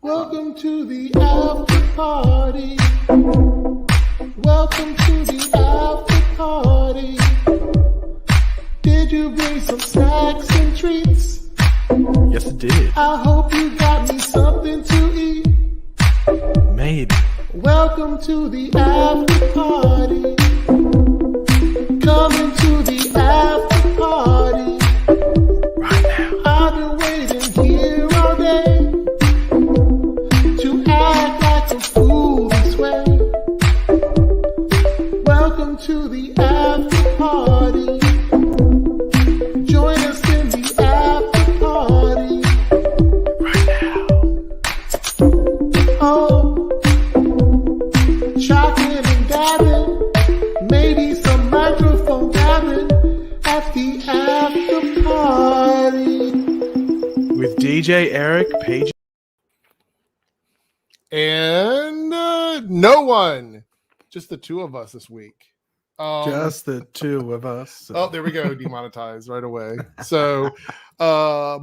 Welcome to the after party. Welcome to the after party. Did you bring some snacks and treats? Yes, it did. I hope you got me something to eat. Maybe. Welcome to the after party. Coming to the after party. Right now. I've been waiting here all day to act like a fool this way. Welcome to the after party. Join us in the after party. Right now. Oh, chocolate and dabbing, maybe some microphone dabbing at the after party. With DJ Eric, Paige. And no one, just the two of us this week. Just the two of us. Oh, there we go. Demonetized right away. So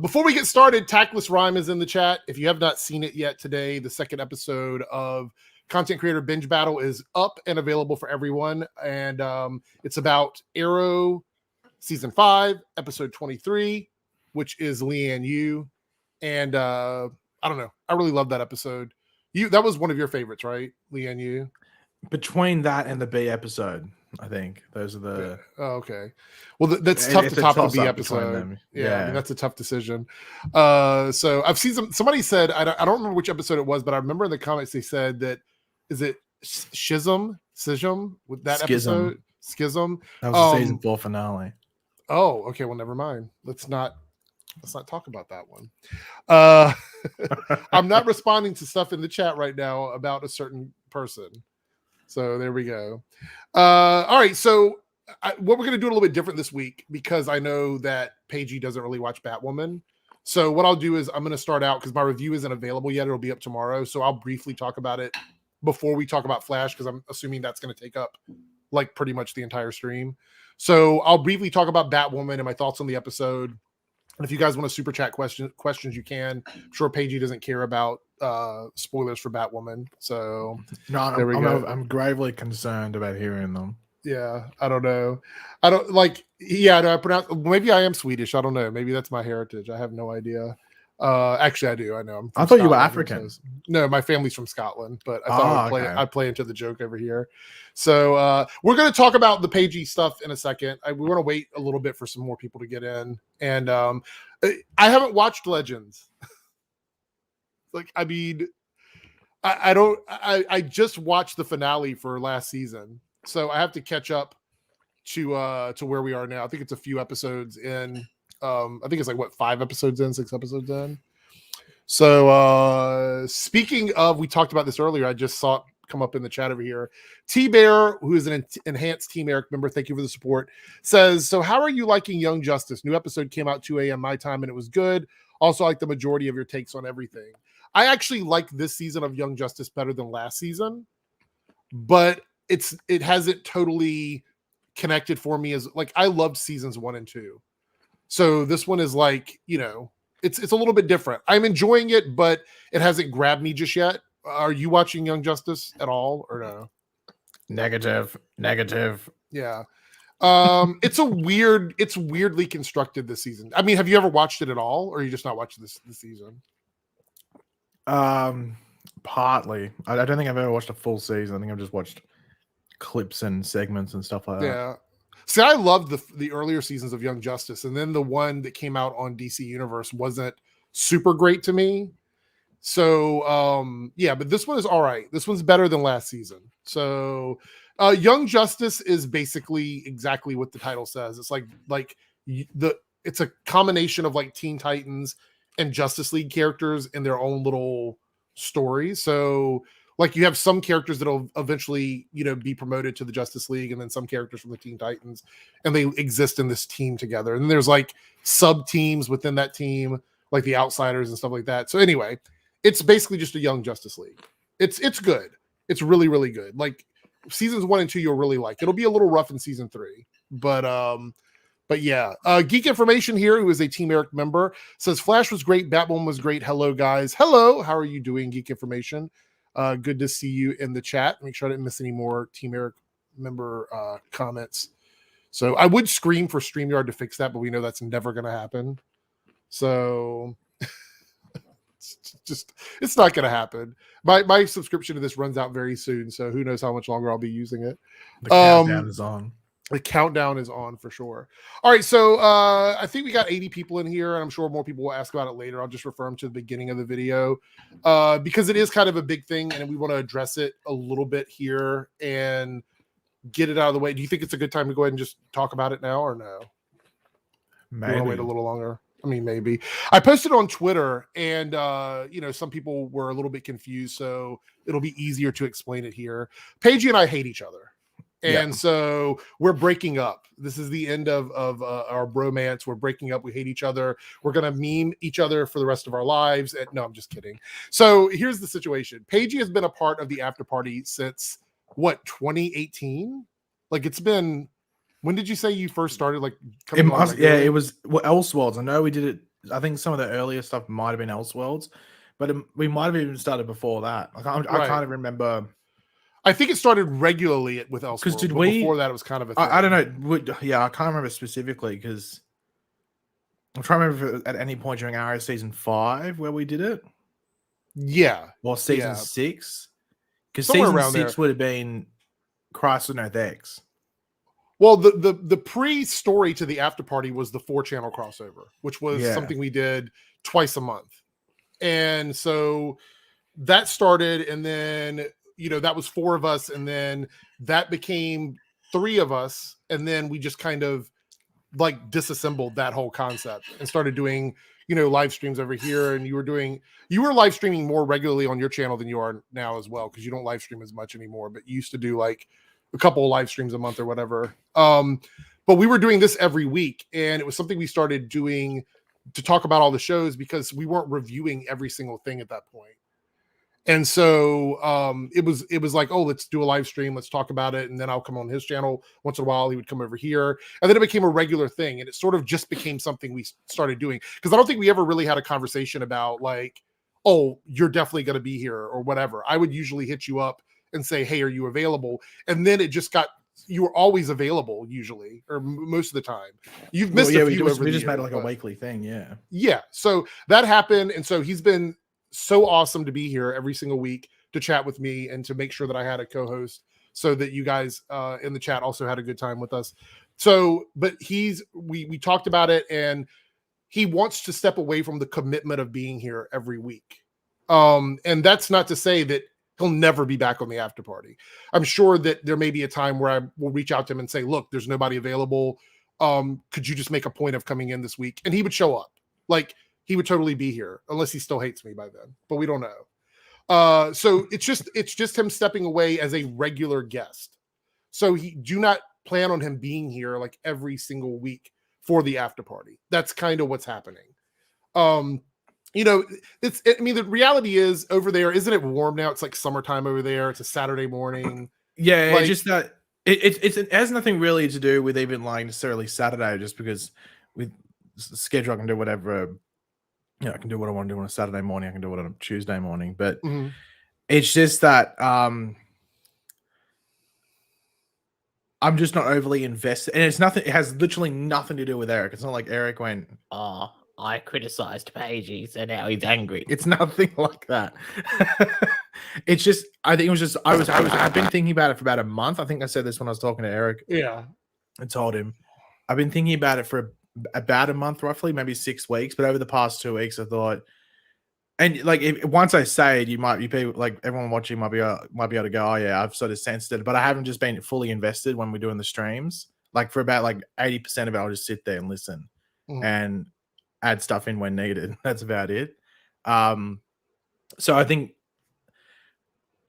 before we get started, Tactless Rhyme is in the chat. If you have not seen it yet today, the second episode of Content Creator Binge Battle is up and available for everyone. And it's about Arrow Season 5, Episode 23, which is Leanne Yu. And I don't know. I really love that episode. That was one of your favorites, right? Leanne Yu? Between that and the B episode, I think. Those are the... Yeah. Oh, okay. Well, that's tough to top the B episode. Them. Yeah, I mean, that's a tough decision. So I've seen somebody said, I don't remember which episode it was, but I remember in the comments they said that, is it Schism with that episode? Schism. That was the season 4 finale. Oh, okay. Well, never mind. Let's not talk about that one. I'm not responding to stuff in the chat right now about a certain person. So there we go. All right. So what we're going to do a little bit different this week, because I know that Paigey doesn't really watch Batwoman. So what I'll do is I'm going to start out, because my review isn't available yet. It'll be up tomorrow. So I'll briefly talk about it before we talk about Flash, because I'm assuming that's going to take up like pretty much the entire stream. So I'll briefly talk about Batwoman and my thoughts on the episode. And if you guys want to super chat questions, you can. I'm sure Paigey doesn't care about spoilers for Batwoman. So no, there we go. I'm gravely concerned about hearing them. Yeah, I don't know. I don't like. Yeah, no, I pronounce. Maybe I am Swedish. I don't know. Maybe that's my heritage. I have no idea. Actually, I do. I know. I thought you were African. No, my family's from Scotland, but I thought I'd play into the joke over here. So we're going to talk about the Paigey stuff in a second. We want to wait a little bit for some more people to get in. And I haven't watched Legends. Like, I mean, I don't. I just watched the finale for last season, so I have to catch up to where we are now. I think it's a few episodes in. I think it's like 5 episodes in, 6 episodes in. So speaking of, we talked about this earlier. I just saw it come up in the chat over here. T-Bear, who is an enhanced Team Eric member, thank you for the support, says, so how are you liking Young Justice? New episode came out 2 a.m. my time and it was good. Also like the majority of your takes on everything. I actually like this season of Young Justice better than last season, but it hasn't totally connected for me. As like, I loved seasons 1 and 2. So this one is like, you know, it's a little bit different. I'm enjoying it, but it hasn't grabbed me just yet. Are you watching Young Justice at all or no? Negative. Yeah. It's weirdly constructed this season. I mean, have you ever watched it at all, or are you just not watching this season? Partly. I don't think I've ever watched a full season. I think I've just watched clips and segments and stuff like that. Yeah. See, I loved the earlier seasons of Young Justice, and then the one that came out on DC Universe wasn't super great to me. So, yeah, but this one is all right. This one's better than last season. So, Young Justice is basically exactly what the title says. It's it's a combination of like Teen Titans and Justice League characters in their own little stories. So, like, you have some characters that'll eventually, you know, be promoted to the Justice League, and then some characters from the Teen Titans, and they exist in this team together. And then there's like sub teams within that team, like the Outsiders and stuff like that. So anyway, it's basically just a Young Justice League. It's good. It's really, really good. Like seasons 1 and 2, you'll really like. It'll be a little rough in season 3, but But yeah, Geek Information here, who is a Team Eric member, says Flash was great, Batwoman was great. Hello, guys. Hello, how are you doing, Geek Information? Good to see you in the chat. Make sure I didn't miss any more Team Eric member comments. So I would scream for StreamYard to fix that, but we know that's never going to happen. So it's not going to happen. My subscription to this runs out very soon, so who knows how much longer I'll be using it. The countdown is on. The countdown is on for sure. All right, so I think we got 80 people in here, and I'm sure more people will ask about it later. I'll just refer them to the beginning of the video because it is kind of a big thing, and we want to address it a little bit here and get it out of the way. Do you think it's a good time to go ahead and just talk about it now, or no? Maybe. You want to wait a little longer? I mean, maybe. I posted on Twitter, and some people were a little bit confused, so it'll be easier to explain it here. Paige and I hate each other. And so we're breaking up. This is the end of our bromance. We're breaking up. We hate each other. We're going to meme each other for the rest of our lives. And, no, I'm just kidding. So here's the situation. Paige has been a part of the after party since, 2018? Like, it's been, when did you say you first started? Like, it was Elseworlds. I know we did it. I think some of the earlier stuff might have been Elseworlds, but we might have even started before that. I can't even remember. I think it started regularly with Elseworlds. Because before that, it was kind of a thing. I don't know. I can't remember specifically because I'm trying to remember if at any point during Arrow season 5 where we did it. Yeah. Or season 6. Because season 6 would have been Crisis on Earth X. Well, the pre-story to the after party was the 4-channel crossover, which was something we did twice a month. And so that started, and then that was 4 of us, and then that became 3 of us, and then we just kind of like disassembled that whole concept and started doing live streams over here. And you were live streaming more regularly on your channel than you are now as well, because you don't live stream as much anymore, but you used to do like a couple of live streams a month or whatever. But we were doing this every week, and it was something we started doing to talk about all the shows because we weren't reviewing every single thing at that point. And so it was like, oh, let's do a live stream. Let's talk about it. And then I'll come on his channel once in a while. He would come over here. And then it became a regular thing. And it sort of just became something we started doing. Because I don't think we ever really had a conversation about like, oh, you're definitely going to be here or whatever. I would usually hit you up and say, hey, are you available? And then it just got, you were always available usually, or most of the time. You've missed a few over the years. We just made it like a weekly thing. Yeah. Yeah. So that happened. And so he's been so awesome to be here every single week to chat with me and to make sure that I had a co-host so that you guys in the chat also had a good time with us. So, but we talked about it, and he wants to step away from the commitment of being here every week. And that's not to say that he'll never be back on the after party. I'm sure that there may be a time where I will reach out to him and say, look, there's nobody available. Could you just make a point of coming in this week? And he would show up. Like, he would totally be here unless he still hates me by then, but we don't know. So it's just him stepping away as a regular guest. So do not plan on him being here like every single week for the after party. That's kind of what's happening. The reality is over there, isn't it warm now? It's like summertime over there. It's a Saturday morning. Yeah. Like, just that it has nothing really to do with even like necessarily Saturday, just because with schedule, I can do whatever. I can do what I want to do on a Saturday morning. I can do it on a Tuesday morning, but it's just that I'm just not overly invested, and it's nothing. It has literally nothing to do with Eric. It's not like Eric went, "Oh, I criticized Paige, so now he's angry." It's nothing like that. It's just, I think it was just I've been thinking about it for about a month. I think I said this when I was talking to Eric. Yeah, I told him I've been thinking about it for about a month, roughly, maybe 6 weeks. But over the past 2 weeks, I thought, and like once I say it, you be like, everyone watching might be able to go, oh yeah, I've sort of sensed it, but I haven't just been fully invested when we're doing the streams. Like for about like 80% of it, I'll just sit there and listen and add stuff in when needed. That's about it. So I think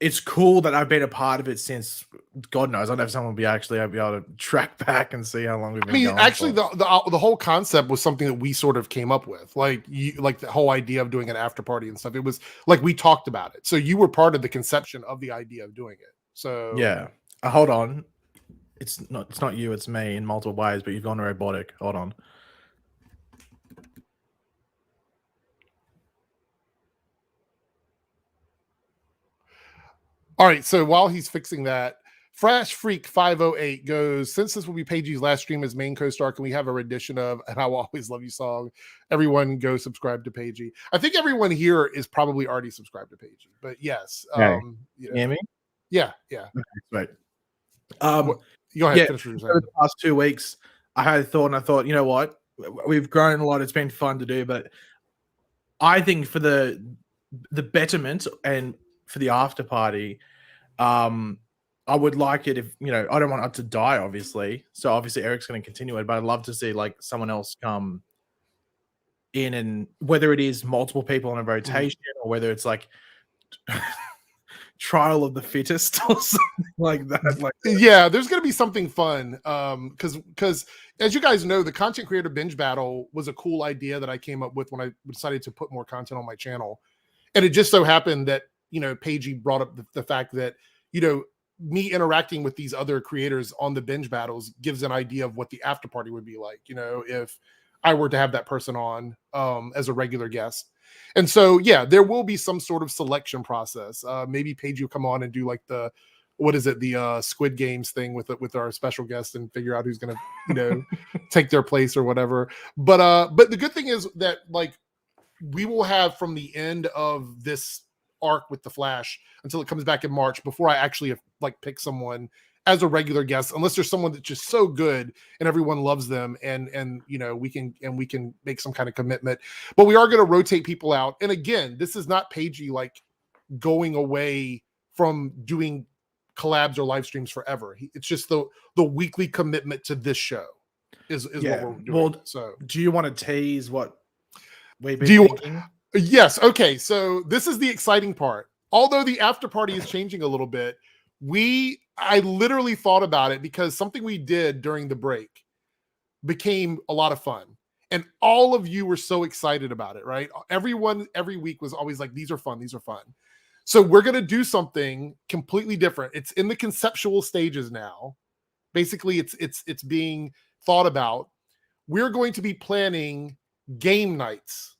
it's cool that I've been a part of it since, God knows, I don't know if someone will be able to track back and see how long we've been going actually, for. the whole concept was something that we sort of came up with. Like the whole idea of doing an after party and stuff. It was like we talked about it. So you were part of the conception of the idea of doing it. So yeah. Hold on. It's not you, it's me in multiple ways, but you've gone robotic. Hold on. All right, so while he's fixing that, Fresh Freak 508 goes, since this will be Paige's last stream as main co-star, can we have a rendition of "And I Will Always Love You" song? Everyone go subscribe to Paige. I think everyone here is probably already subscribed to Paige, but yes. Okay. You You hear me? yeah. Okay, right. Go ahead, Yeah, finish what you're saying. over the past 2 weeks, I had a thought, and I thought, you know what? We've grown a lot. It's been fun to do, but I think for the betterment and for the after party, I would like it if, you know, I don't want it to die, obviously. So obviously Eric's going to continue it, but I'd love to see like someone else come in, and whether it is multiple people in a rotation or whether it's like trial of the fittest or something like that. Yeah, there's going to be something fun. Because as you guys know, the content creator binge battle was a cool idea that I came up with when I decided to put more content on my channel. And it just so happened that, you know, Paige brought up the fact that, you know, me interacting with these other creators on the binge battles gives an idea of what the after party would be like, you know, if I were to have that person on as a regular guest. And so, yeah, there will be some sort of selection process. Maybe Paige will come on and do like the, what is it, the Squid Games thing with our special guest and figure out who's going to, you know, take their place or whatever. But the good thing is that like we will have from the end of this arc with the Flash until it comes back in March before I actually like pick someone as a regular guest, unless there's someone that's just so good and everyone loves them and you know we can make some kind of commitment. But we are going to rotate people out. And again, this is not Paigey like going away from doing collabs or live streams forever. It's just the weekly commitment to this show is what we're doing. Well, so do you want to tease what we've been thinking? Yes. Okay. So this is the exciting part. Although the after party is changing a little bit, I literally thought about it because something we did during the break became a lot of fun. And all of you were so excited about it, right? Everyone every week was always like, these are fun. These are fun. So we're going to do something completely different. It's in the conceptual stages now. Basically, it's being thought about. We're going to be planning game nights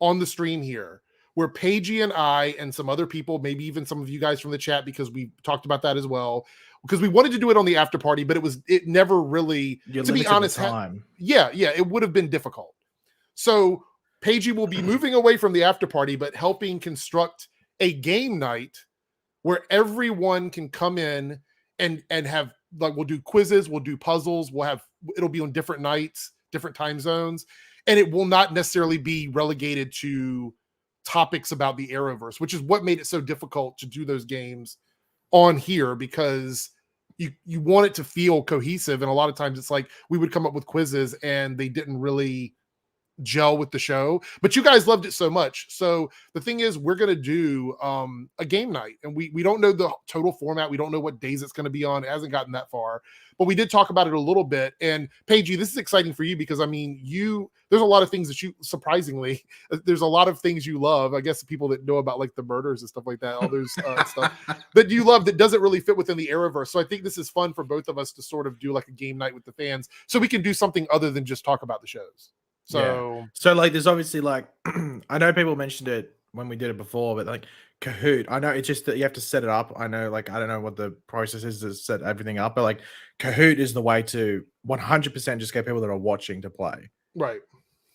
on the stream here, where Paigey and I and some other people, maybe even some of you guys from the chat, because we talked about that as well, because we wanted to do it on the after party, but it never really, to be honest, it would have been difficult. So Paigey will be moving away from the after party, but helping construct a game night where everyone can come in and have, like, we'll do quizzes, we'll do puzzles, it'll be on different nights, different time zones. And it will not necessarily be relegated to topics about the Arrowverse, which is what made it so difficult to do those games on here, because you want it to feel cohesive. And a lot of times it's like we would come up with quizzes and they didn't really gel with the show, but you guys loved it so much. So the thing is, we're going to do a game night, and we don't know the total format. We don't know what days it's going to be on. It hasn't gotten that far, but we did talk about it a little bit. And Paigey, this is exciting for you because I mean, there's a lot of things that you, surprisingly, there's a lot of things you love. I guess the people that know about like the murders and stuff like that, all those stuff that you love that doesn't really fit within the Arrowverse. So I think this is fun for both of us to sort of do like a game night with the fans, so we can do something other than just talk about the shows. So like, there's obviously like, I know people mentioned it when we did it before, but like Kahoot, I know it's just that you have to set it up. I know, like, I don't know what the process is to set everything up, but like Kahoot is the way to 100% just get people that are watching to play. Right.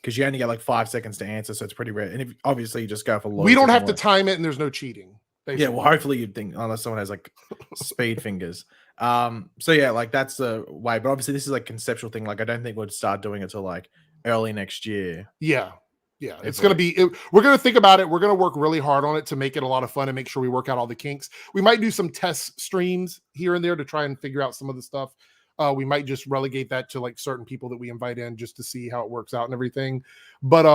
Because you only get like 5 seconds to answer, so it's pretty rare. And if obviously you just go for loads. We don't have to time it, and there's no cheating. Basically. Yeah, well, hopefully you'd think, unless someone has like speed fingers. So yeah, like that's the way. But obviously this is like conceptual thing. Like I don't think we'd start doing it till like early next year. Yeah. It's going to be, we're going to think about it. We're going to work really hard on it to make it a lot of fun and make sure we work out all the kinks. We might do some test streams here and there to try and figure out some of the stuff. We might just relegate that to like certain people that we invite in just to see how it works out and everything. But,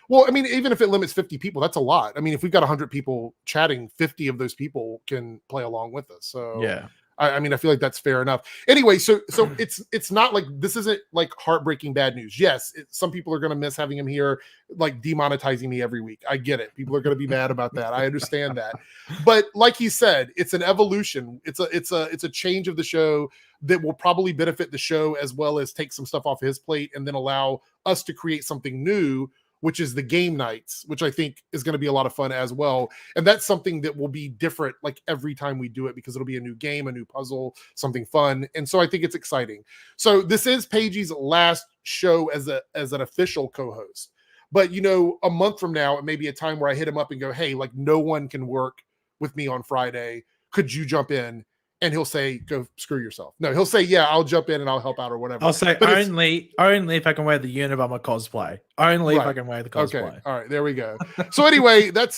well, I mean, even if it limits 50 people, that's a lot. I mean, if we've got 100 people chatting, 50 of those people can play along with us. So yeah. I mean, I feel like that's fair enough. Anyway, so it's not like, this isn't like heartbreaking bad news. Yes, some people are going to miss having him here, like demonetizing me every week. I get it. People are going to be mad about that. I understand that. But like he said, it's an evolution. It's a change of the show. that will probably benefit the show as well as take some stuff off his plate and then allow us to create something new, which is the game nights, which I think is going to be a lot of fun as well. And that's something that will be different like every time we do it, because it'll be a new game, a new puzzle, something fun. And so I think it's exciting. So this is Pagey's last show as an official co-host. But, you know, a month from now, it may be a time where I hit him up and go, hey, like no one can work with me on Friday. Could you jump in? And he'll say, go screw yourself. No, he'll say, yeah, I'll jump in and I'll help out or whatever. I'll say but only if I can wear the Unabomber cosplay. Only if I can wear the cosplay. Okay. All right, there we go. So anyway, that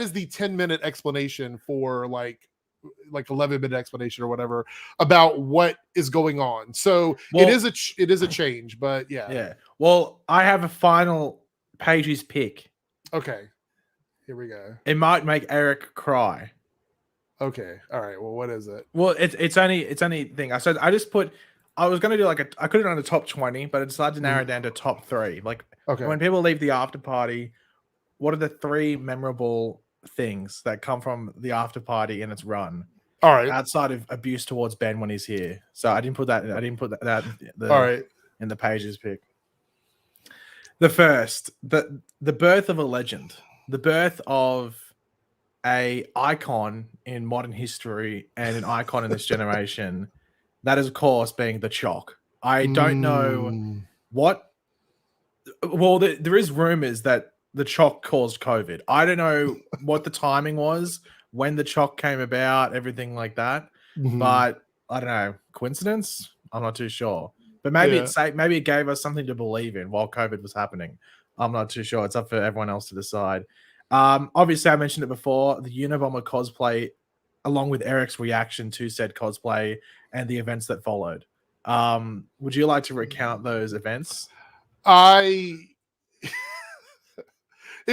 is the 10-minute explanation for like 11-minute explanation or whatever about what is going on. So it is a change, but yeah. Yeah. Well, I have a final Pagey's pick. Okay. Here we go. It might make Eric cry. Okay. All right. Well, what is it? Well, it's only thing. I was gonna do I could have done a top 20, but I decided to narrow it down to top 3. Like, okay, when people leave the after party, what are the 3 memorable things that come from the after party and its run? All right. Outside of abuse towards Ben when he's here. So I didn't put that all right in the Pages pick. The first, the birth of a legend, the birth of a icon in modern history and an icon in this generation. That is, of course, being the Chalk. I don't know what. Well, there is rumors that the Chalk caused COVID. I don't know what the timing was, when the Chalk came about, everything like that. But I don't know. Coincidence? I'm not too sure. But maybe it gave us something to believe in while COVID was happening. I'm not too sure. It's up for everyone else to decide. Obviously, I mentioned it before, the Unabomber cosplay, along with Eric's reaction to said cosplay and the events that followed. Would you like to recount those events? It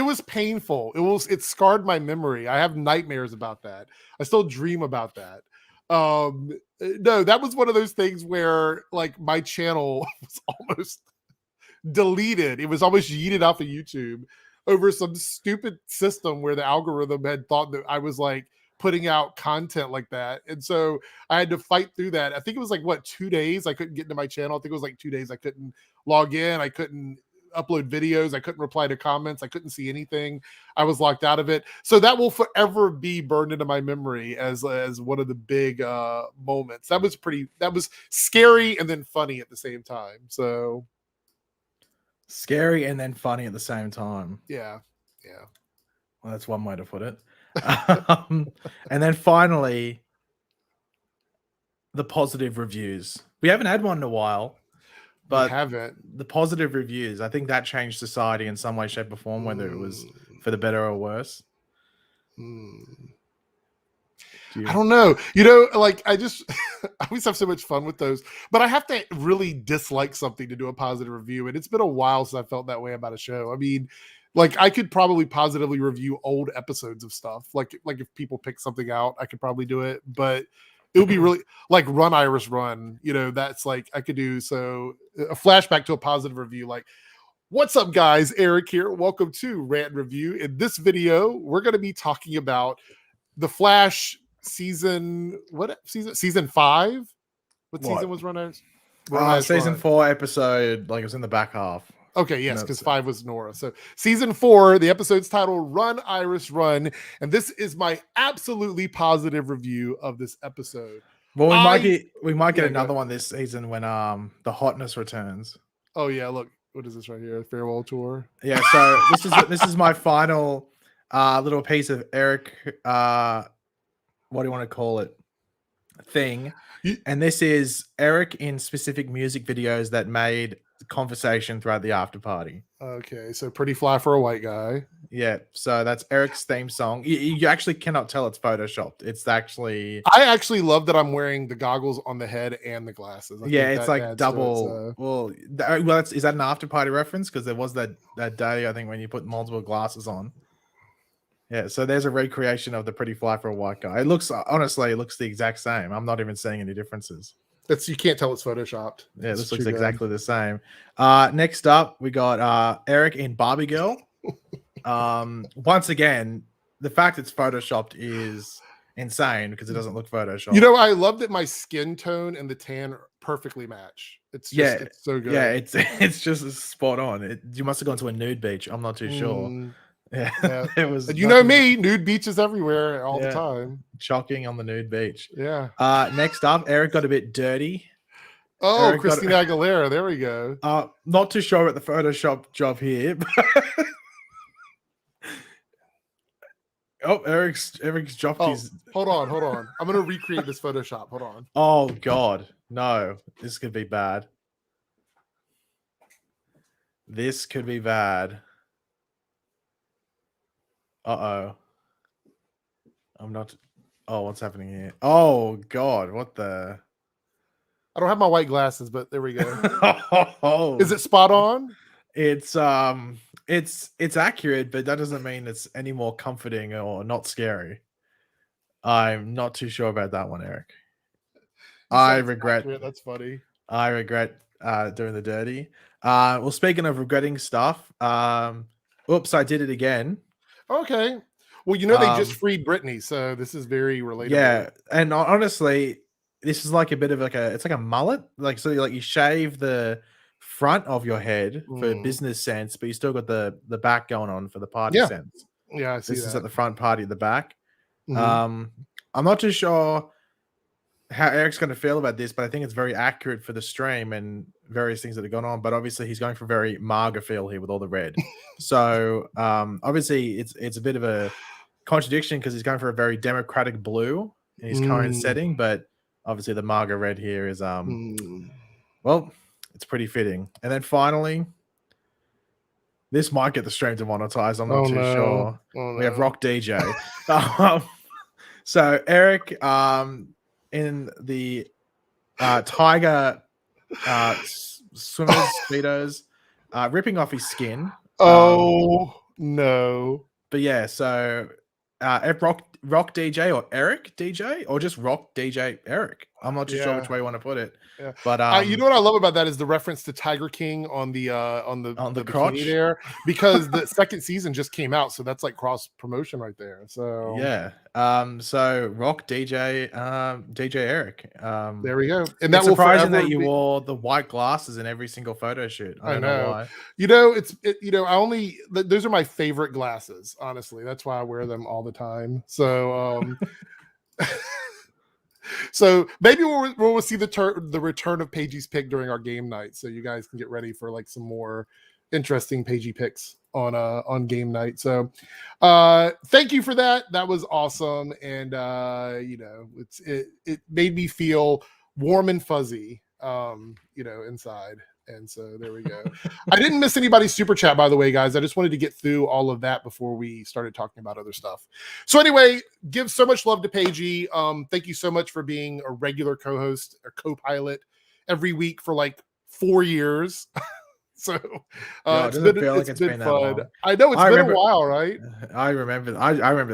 was painful. It scarred my memory. I have nightmares about that. I still dream about that. No, that was one of those things where like my channel was almost deleted. It was almost yeeted off of YouTube over some stupid system where the algorithm had thought that I was like putting out content like that. And so I had to fight through that. I think it was like 2 days I couldn't get into my channel. I think it was like 2 days I couldn't log in. I couldn't upload videos. I couldn't reply to comments. I couldn't see anything. I was locked out of it. So that will forever be burned into my memory as one of the big moments. That was scary and then funny at the same time. So scary and then funny at the same time. Yeah. Well, that's one way to put it. And then finally, the positive reviews. We haven't had one in a while, but the positive reviews, I think that changed society in some way, shape, or form, whether it was for the better or worse. I don't know. You know, like I always have so much fun with those, but I have to really dislike something to do a positive review. And it's been a while since I felt that way about a show. I mean, like I could probably positively review old episodes of stuff. Like if people pick something out, I could probably do it, but it would be really like Run Iris Run. You know, that's like I could do. So a flashback to a positive review, like, what's up guys? Eric here. Welcome to Rant Review. In this video, we're going to be talking about The Flash season 5. What season was Run Iris? Season 4 episode, like it was in the back half. Okay, yes, because 5 was Nora. So season 4, the episode's titled Run Iris Run, and this is my absolutely positive review of this episode. Well, we might get another one this season when the hotness returns. Oh yeah, look, what is this right here? Farewell tour. Yeah, so this is my final little piece of Eric. What do you want to call it? Thing. And this is Eric in specific music videos that made conversation throughout the after party. Okay, so pretty fly for a white guy. Yeah, so that's Eric's theme song. You actually cannot tell it's photoshopped. It's actually. I actually love that I'm wearing the goggles on the head and the glasses. It's like double. Is that an after party reference? Because there was that day I think when you put multiple glasses on. Yeah, so there's a recreation of the pretty fly for a white guy. It looks the exact same. I'm not even seeing any differences. You can't tell it's photoshopped. Yeah, this looks exactly the same. Next up, we got Eric in Barbie Girl. Once again, the fact it's photoshopped is insane because it doesn't look Photoshop. You know, I love that my skin tone and the tan perfectly match. It's just, it's so good. Yeah, it's just spot on. You must have gone to a nude beach. I'm not too sure. Yeah, Yeah. it was. And you know me, nude beaches everywhere all the time. Shocking on the nude beach. Yeah. Next up, Eric got a bit dirty. Oh, Eric Christina Aguilera. There we go. Not too sure about the Photoshop job here. But Eric's dropped his. Hold on. I'm gonna recreate this Photoshop. Hold on. Oh God, no! This could be bad. This could be bad. I'm not. Oh, what's happening here? Oh God, what the? I don't have my white glasses, but there we go. Oh, Is it spot on? It's accurate, but that doesn't mean it's any more comforting or not scary. I'm not too sure about that one, Eric. I regret. Accurate. That's funny. I regret doing the dirty. Well, speaking of regretting stuff, oops, I did it again. Okay. Well, you know, they just freed Britney, so this is very relatable. Yeah, and honestly, this is like a bit of it's like a mullet. Like, so you shave the front of your head for business sense, but you still got the back going on for the party sense. Yeah, I see this that. is at the front, party at the back. I'm not too sure how Eric's going to feel about this, but I think it's very accurate for the stream and various things that have gone on. But obviously, he's going for a very MAGA feel here with all the red. So obviously, it's a bit of a contradiction because he's going for a very democratic blue in his current setting, but obviously the MAGA red here is well, it's pretty fitting. And then finally, this might get the stream demonetized. I'm not too sure. We have Rock DJ. So Eric, in the tiger swimmers speedos, ripping off his skin. Oh no! But yeah, so Rock DJ or Eric DJ or just Rock DJ Eric. I'm not too sure which way you want to put it. Yeah. But you know what I love about that is the reference to Tiger King on the crotch there, because the second season just came out, so that's like cross promotion right there. So yeah, so Rock DJ DJ Eric. There we go. And that it's will surprising forever that you wore the white glasses in every single photo shoot. I don't know why. You know, I only those are my favorite glasses. Honestly, that's why I wear them all the time. So so maybe we'll see the return of Pagey's pick during our game night, so you guys can get ready for like some more interesting Pagey picks on game night. So thank you for that. That was awesome, and you know, it made me feel warm and fuzzy, you know, inside. And so there we go. I didn't miss anybody's super chat, by the way, guys. I just wanted to get through all of that before we started talking about other stuff. So anyway, give so much love to Pagey. Thank you so much for being a regular co-host or co-pilot every week for like 4 years. So it's been fun. Long. I know it's been a while, right? I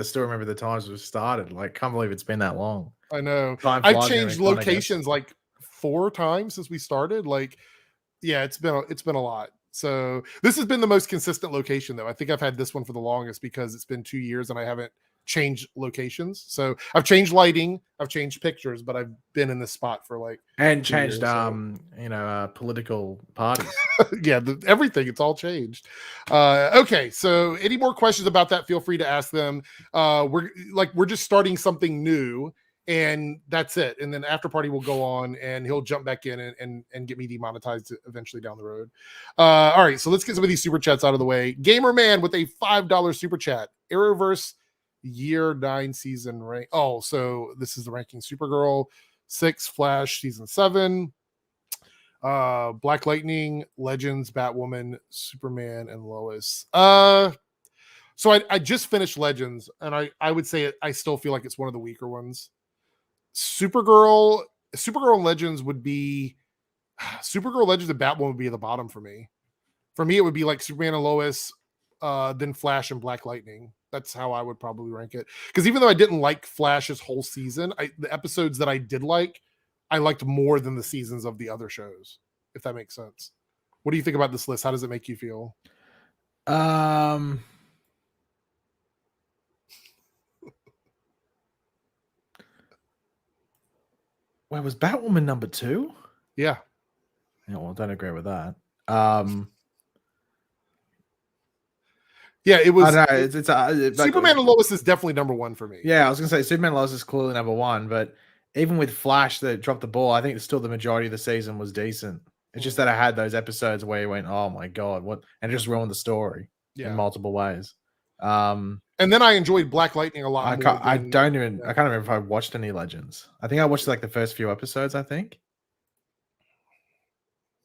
still remember the times we started. Like, can't believe it's been that long. I know. I've changed locations like 4 times since we started. Like, yeah, it's been a lot. So this has been the most consistent location, though. I think I've had this one for the longest because it's been 2 years and I haven't changed locations. So I've changed lighting, I've changed pictures, but I've been in this spot for like changed you know, political parties. Yeah, everything, it's all changed. Okay, so any more questions about that, feel free to ask them. We're just starting something new, and that's it. And then after party will go on and he'll jump back in and get me demonetized eventually down the road. All right, so let's get some of these super chats out of the way. Gamer Man with a $5 super chat. Arrowverse year 9 season rank. Oh, so this is the ranking: Supergirl 6, Flash season 7, Black Lightning, Legends, Batwoman, Superman, and Lois. So I just finished Legends, and I would say I still feel like it's one of the weaker ones. Supergirl and Legends would be Supergirl, Legends, and Batwoman would be at the bottom for me. For me, it would be like Superman and Lois, then Flash and Black Lightning. That's how I would probably rank it. Because even though I didn't like Flash's whole season, the episodes that I did like, I liked more than the seasons of the other shows, if that makes sense. What do you think about this list? How does it make you feel? Wait, was Batwoman number 2? Yeah. Yeah, well, I don't agree with that. Yeah, it I was. don't know. It's Superman and Lois is definitely number 1 for me. Yeah, I was gonna say Superman Lois is clearly number 1, but even with Flash that dropped the ball, I think still the majority of the season was decent. It's just that I had those episodes where you went, "Oh my god, what?" and it just ruined the story in multiple ways. And then I enjoyed Black Lightning a lot more. I can't remember if I watched any Legends. I think I watched like the first few episodes. I think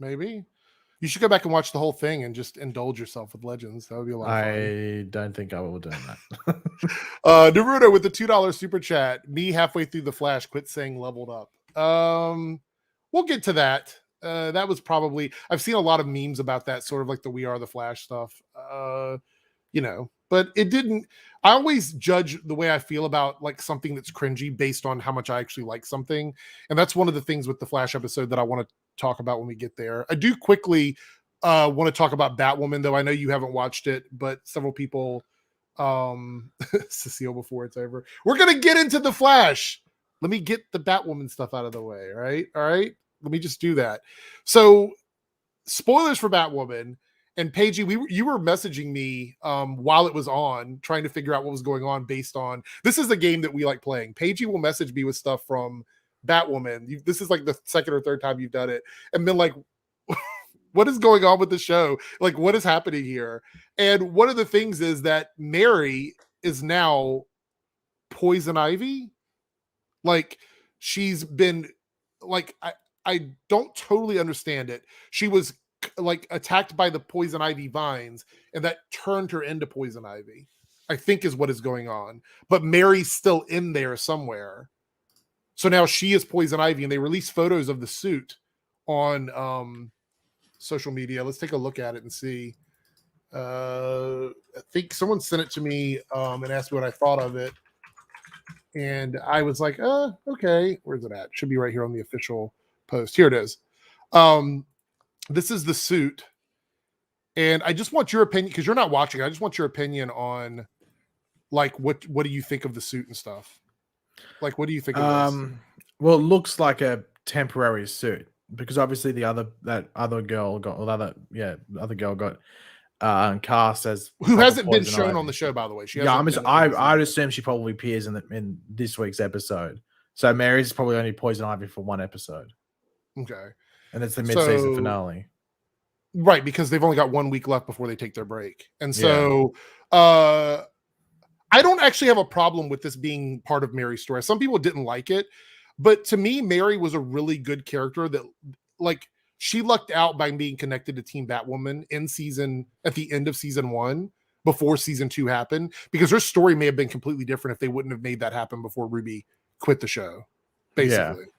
maybe you should go back and watch the whole thing and just indulge yourself with Legends. That would be a lot of fun. I don't think I will do that. Naruto with the $2 super chat. Me halfway through the Flash, quit saying leveled up. We'll get to that. That was probably, I've seen a lot of memes about that, sort of like the We Are the Flash stuff. But it didn't. I always judge the way I feel about like something that's cringy based on how much I actually like something, and that's one of the things with the Flash episode that I want to talk about when we get there. I do quickly want to talk about Batwoman, though. I know you haven't watched it, but several people, Cecile, before it's over, we're gonna get into the Flash. Let me get the Batwoman stuff out of the way. All right. Let me just do that. So, spoilers for Batwoman. And Paige, you were messaging me while it was on, trying to figure out what was going on based on, this is the game that we like playing. Paige will message me with stuff from Batwoman. This is like the second or third time you've done it. And been like, what is going on with the show? Like, what is happening here? And one of the things is that Mary is now Poison Ivy. Like, she's been, like, I don't totally understand it. She was like attacked by the poison ivy vines, and that turned her into poison ivy, I think is what is going on. But Mary's still in there somewhere. So now she is poison ivy, and they released photos of the suit on social media. Let's take a look at it and see. I think someone sent it to me and asked me what I thought of it. And I was like, okay, where's it at? Should be right here on the official post. Here it is. This is the suit. And I just want your opinion, because you're not watching. I just want your opinion on, like, what do you think of the suit and stuff? Like, what do you think of this? Well, it looks like a temporary suit, because obviously the other girl got cast as, who hasn't been shown on the show, by the way. I'd assume she probably appears in this week's episode. So Mary's probably only Poison Ivy for one episode. Okay. And it's the mid-season finale. Right, because they've only got 1 week left before they take their break. And so I don't actually have a problem with this being part of Mary's story. Some people didn't like it, but to me, Mary was a really good character that, like, she lucked out by being connected to Team Batwoman at the end of season 1 before season 2 happened, because her story may have been completely different if they wouldn't have made that happen before Ruby quit the show, basically. Yeah.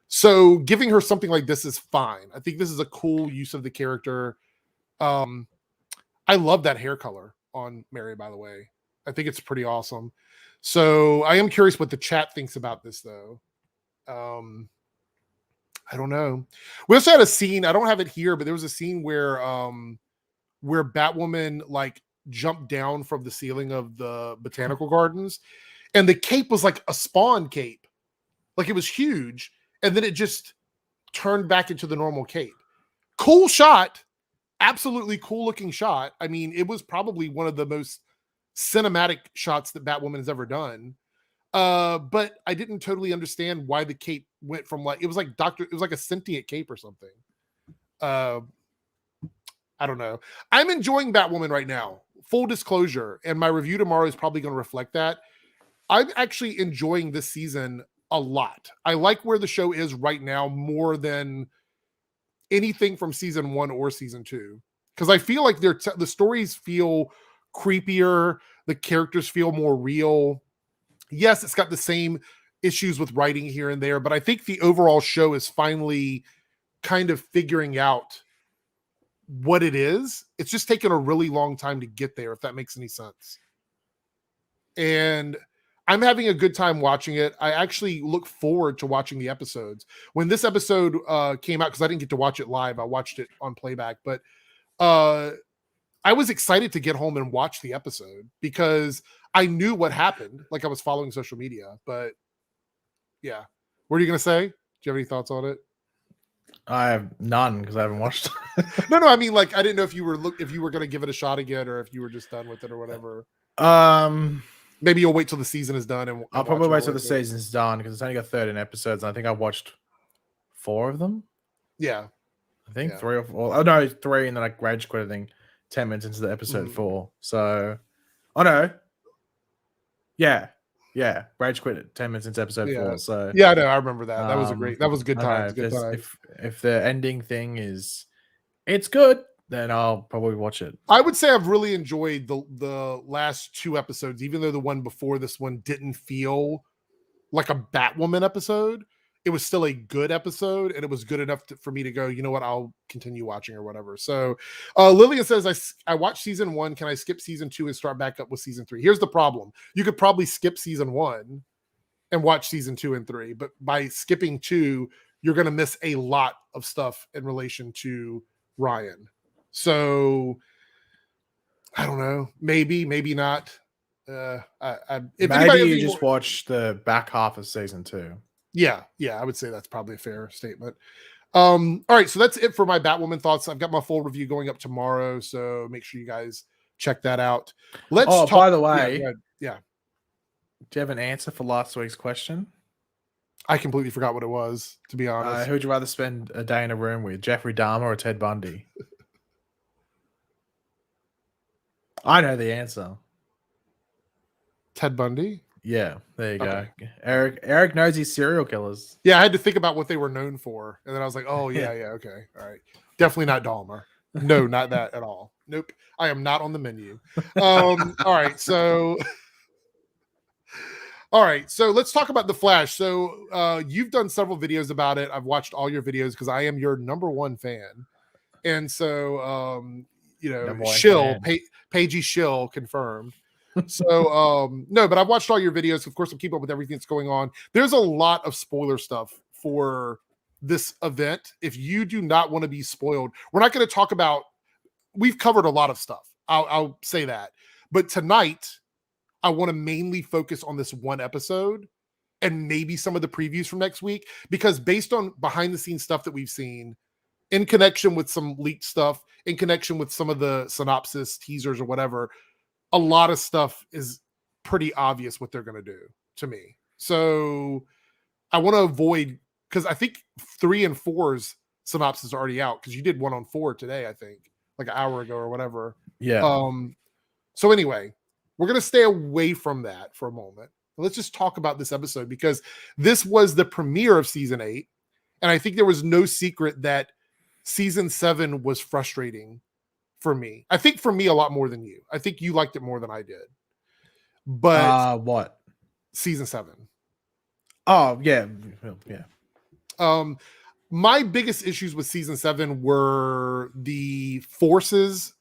So giving her something like this is fine. I think this is a cool use of the character. I love that hair color on Mary, by the way. I think it's pretty awesome. So I am curious what the chat thinks about this, though. I don't know. We also had a scene, I don't have it here, but there was a scene where Batwoman like jumped down from the ceiling of the botanical gardens, and the cape was like a Spawn cape. Like, it was huge. And then it just turned back into the normal cape. Cool shot. Absolutely cool looking shot. I mean, it was probably one of the most cinematic shots that Batwoman has ever done. But I didn't totally understand why the cape went from, like, it was like a sentient cape or something. I don't know. I'm enjoying Batwoman right now. Full disclosure. And my review tomorrow is probably going to reflect that. I'm actually enjoying this season a lot. I like where the show is right now more than anything from season 1 or season 2, because I feel like the stories feel creepier, the characters feel more real. Yes, it's got the same issues with writing here and there, but I think the overall show is finally kind of figuring out what it is. It's just taken a really long time to get there, if that makes any sense. And I'm having a good time watching it. I actually look forward to watching the episodes. When this episode came out, because I didn't get to watch it live, I watched it on playback, but I was excited to get home and watch the episode because I knew what happened. Like, I was following social media, but yeah. What are you going to say, Do you have any thoughts on it? I have none because I haven't watched. No, I mean, like, I didn't know if you were going to give it a shot again, or if you were just done with it, or whatever. Maybe you'll wait till the season is done, and I'll probably wait till the season's done because it's only got 13 episodes, and I think I watched 4 of them. Yeah, I think 3 or 4. Oh no, 3, and then I rage quit. I think 10 minutes into the episode 4. So, oh no, yeah, rage quit at 10 minutes into episode 4. So yeah, I know, I remember that. That was good times. Good times. If the ending thing is it's good, then I'll probably watch it. I would say I've really enjoyed the last 2 episodes, even though the one before this one didn't feel like a Batwoman episode. It was still a good episode, and it was good enough for me to go, you know what, I'll continue watching or whatever. So Lillian says, I watched season 1. Can I skip season 2 and start back up with season 3? Here's the problem. You could probably skip season 1 and watch season 2 and 3, but by skipping 2, you're going to miss a lot of stuff in relation to Ryan. So I don't know, maybe not. If maybe you just watch the back half of season 2. Yeah, I would say that's probably a fair statement. All right, so that's it for my Batwoman thoughts. I've got my full review going up tomorrow, so make sure you guys check that out. Let's talk. By the way, yeah. Do you have an answer for last week's question? I completely forgot what it was, to be honest. Who would you rather spend a day in a room with, Jeffrey Dahmer or Ted Bundy? I know the answer. Ted Bundy? Yeah, there you go. Eric knows his serial killers. Yeah, I had to think about what they were known for. And then I was like, oh, yeah, okay. All right. Definitely not Dahmer. No, not that at all. Nope. I am not on the menu. All right. So let's talk about The Flash. So you've done several videos about it. I've watched all your videos because I am your number 1 fan. And so, Shill, Pagey Shill confirmed. So no, but I've watched all your videos. Of course, I'll keep up with everything that's going on. There's a lot of spoiler stuff for this event. If you do not want to be spoiled, we're not going to talk about, we've covered a lot of stuff. I'll say that. But tonight, I want to mainly focus on this one episode and maybe some of the previews from next week, because based on behind the scenes stuff that we've seen, in connection with some leaked stuff, in connection with some of the synopsis teasers or whatever, a lot of stuff is pretty obvious what they're going to do to me. So I want to avoid, because I think 3 and 4's synopsis are already out, because you did one on 4 today, I think, like an hour ago or whatever. Yeah. So anyway, we're going to stay away from that for a moment. Let's just talk about this episode, because this was the premiere of season 8. And I think there was no secret that season 7 was frustrating for me. I think for me a lot more than you. I think you liked it more than I did. But what? Season 7. Oh, yeah. My biggest issues with season 7 were the Forces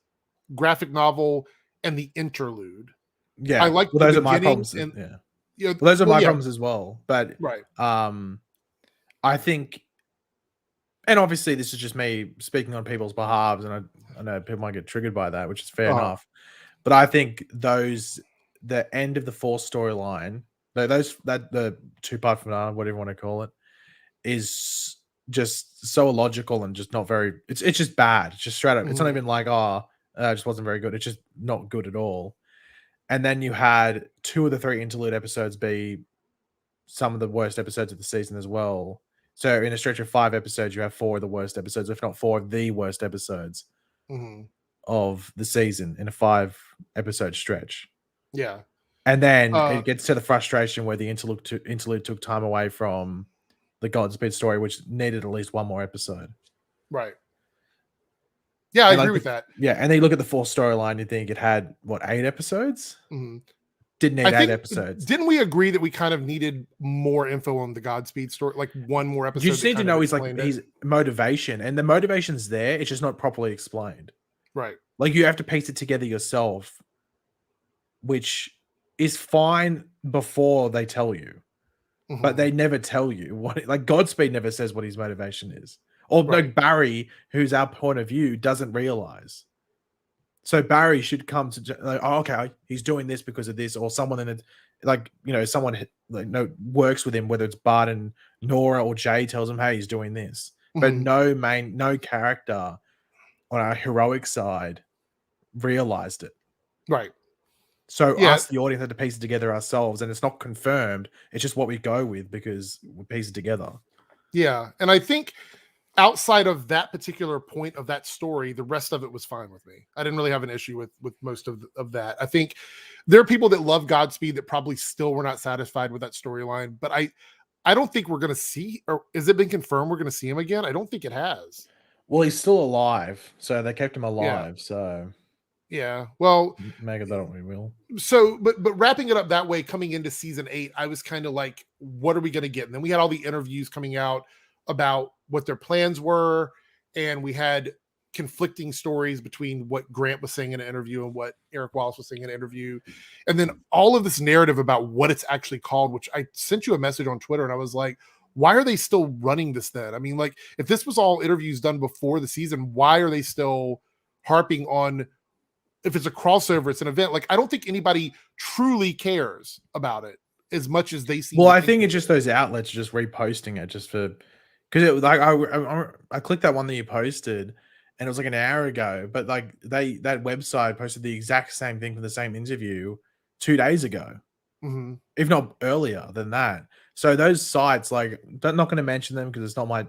graphic novel and the interlude. Yeah. I like those are my problems. Those are my problems as well. But right. I think, and obviously this is just me speaking on people's behalves, and I know people might get triggered by that, which is fair enough. But I think the end of the Force storyline, the 2-part finale, whatever you want to call it, is just so illogical and just not very. It's just bad. It's just straight up. It's not even like it just wasn't very good. It's just not good at all. And then you had 2 of the 3 interlude episodes be some of the worst episodes of the season as well. So in a stretch of 5 episodes, you have 4 of the worst episodes, if not 4 of the worst episodes of the season in a 5-episode stretch. Yeah. And then it gets to the frustration where the interlude took time away from the Godspeed story, which needed at least 1 more episode. Right. Yeah, I agree with that. Yeah, and then you look at the Force storyline, you think it had, 8 episodes? Didn't need 8 episodes. Didn't we agree that we kind of needed more info on the Godspeed story, like 1 more episode? You just need to know his motivation, and the motivation's there. It's just not properly explained. Right. Like, you have to piece it together yourself, which is fine before they tell you, but they never tell you what. Like, Godspeed never says what his motivation is, or like Barry, who's our point of view, doesn't realize. So Barry should come to like, oh, okay, he's doing this because of this, or someone in like, someone works with him, whether it's Bart and Nora or Jay tells him, hey, he's doing this. But no character on our heroic side realized it. Right. So us, the audience, had to piece it together ourselves, and it's not confirmed. It's just what we go with because we piece it together. Yeah. And I think outside of that particular point of that story, the rest of it was fine with me. I didn't really have an issue with most of that. I think there are people that love Godspeed that probably still were not satisfied with that storyline, but I don't think we're going to see, or has it been confirmed we're going to see him again? I don't think it has. Well, he's still alive, so they kept him alive. So yeah, well, maybe that we will. So, but wrapping it up that way, coming into season 8, I was kind of like, what are we going to get? And then we had all the interviews coming out about what their plans were, and we had conflicting stories between what Grant was saying in an interview and what Eric Wallace was saying in an interview, and then all of this narrative about what it's actually called, which I sent you a message on Twitter, and I was like, why are they still running this then? I mean, like, if this was all interviews done before the season, why are they still harping on, if it's a crossover, it's an event? Like, I don't think anybody truly cares about it as much as they see. Well, I think it's just those outlets just reposting it just for, because it was like, I clicked that one that you posted, and it was like an hour ago, but like that website posted the exact same thing from the same interview 2 days ago, if not earlier than that. So those sites, like, I'm not going to mention them because it's not my,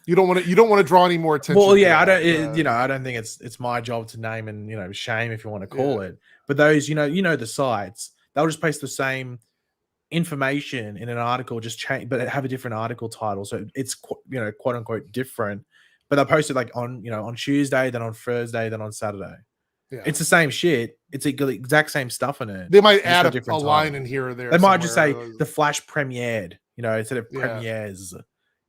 you don't want to draw any more attention. Well, yeah, I don't, I don't think it's my job to name and, shame, if you want to call it. But those, the sites, they'll just paste the same information in an article, just change, but have a different article title. So it's, quote unquote different, but they'll post it like on, on Tuesday, then on Thursday, then on Saturday. Yeah. It's the same shit. It's the exact same stuff in it. They might add a line in here or there. They might just say the Flash premiered, instead of premieres.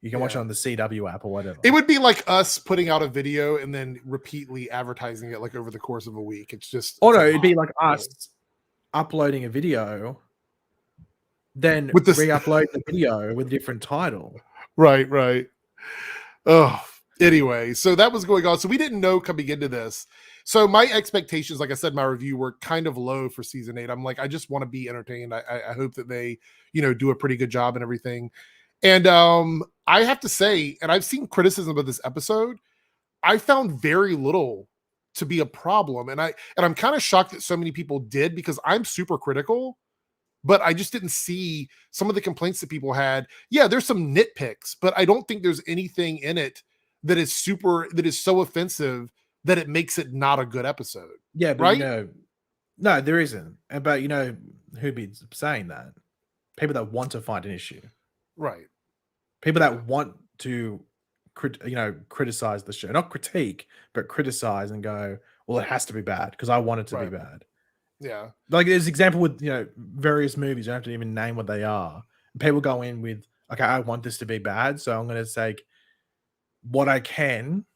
You can watch it on the CW app or whatever. It would be like us putting out a video and then repeatedly advertising it like over the course of a week. It's just... it'd be like us uploading a video, then re-upload the video with a different title. Right. Oh, anyway, so that was going on. So we didn't know coming into this. So my expectations, like I said, my review, were kind of low for season 8. I'm like, I just want to be entertained. I hope that they, do a pretty good job and everything. And I have to say, and I've seen criticism of this episode, I found very little to be a problem. And I'm kind of shocked that so many people did, because I'm super critical, but I just didn't see some of the complaints that people had. Yeah, there's some nitpicks, but I don't think there's anything in it that is so offensive that it makes it not a good episode. Yeah, but right? No, there isn't. But who'd be saying that? People that want to find an issue. Right. People that want to, criticize the show, not critique, but criticize and go, well, it has to be bad because I want it to be bad. Yeah. Like there's an example with, various movies. You don't have to even name what they are. People go in with, okay, I want this to be bad, so I'm going to take what I can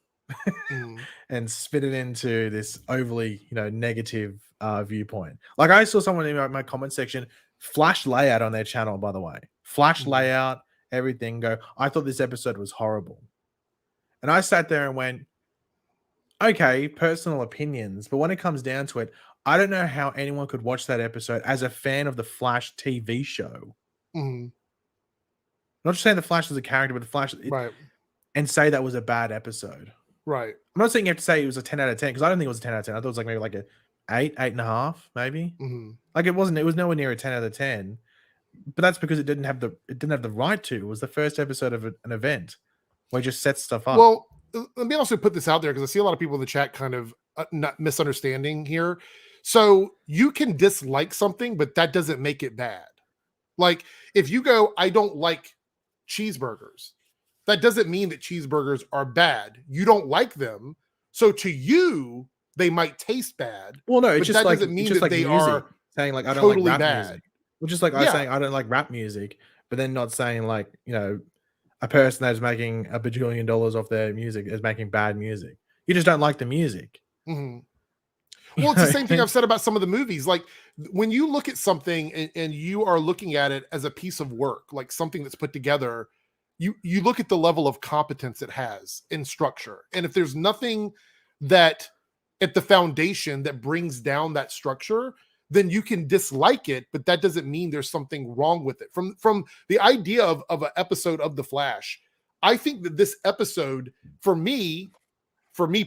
and spit it into this overly, negative viewpoint. Like I saw someone in my comment section, Flash layout on their channel, by the way. Flash layout, everything, go, I thought this episode was horrible. And I sat there and went, okay, personal opinions, but when it comes down to it, I don't know how anyone could watch that episode as a fan of the Flash TV show. Not just saying the Flash is a character, but the Flash, and say that was a bad episode. Right. I'm not saying you have to say it was a 10 out of 10, because I don't think it was a 10 out of 10. I thought it was maybe like a 8.5, maybe. Like it was nowhere near a 10 out of 10. But that's because it didn't have the right to. It was the first episode of an event where it just sets stuff up. Well, let me also put this out there, because I see a lot of people in the chat kind of not misunderstanding here. So you can dislike something, but that doesn't make it bad. Like if you go, I don't like cheeseburgers, that doesn't mean that cheeseburgers are bad. You don't like them. So to you, they might taste bad. Well, no, it's just like, doesn't mean it's just that like they music, are saying like, I don't totally like rap bad. music. Well, just like I was saying, I don't like rap music, but then not saying like, a person that's making $1 bajillion off their music is making bad music. You just don't like the music. Well, it's the same thing I've said about some of the movies. Like when you look at something and you are looking at it as a piece of work, like something that's put together, you look at the level of competence it has in structure. And if there's nothing that at the foundation that brings down that structure, then you can dislike it, but that doesn't mean there's something wrong with it. From the idea of an episode of The Flash, I think that this episode, for me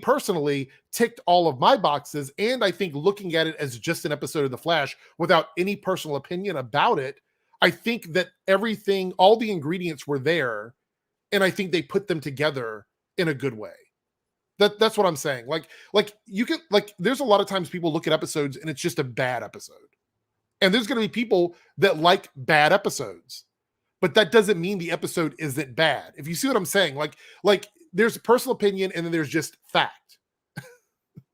personally, ticked all of my boxes. And I think looking at it as just an episode of The Flash without any personal opinion about it, I think that everything, all the ingredients were there, and I think they put them together in a good way. That's what I'm saying. Like you can, like, there's a lot of times people look at episodes and it's just a bad episode. And there's going to be people that like bad episodes, but that doesn't mean the episode isn't bad. If you see what I'm saying, like there's a personal opinion and then there's just fact.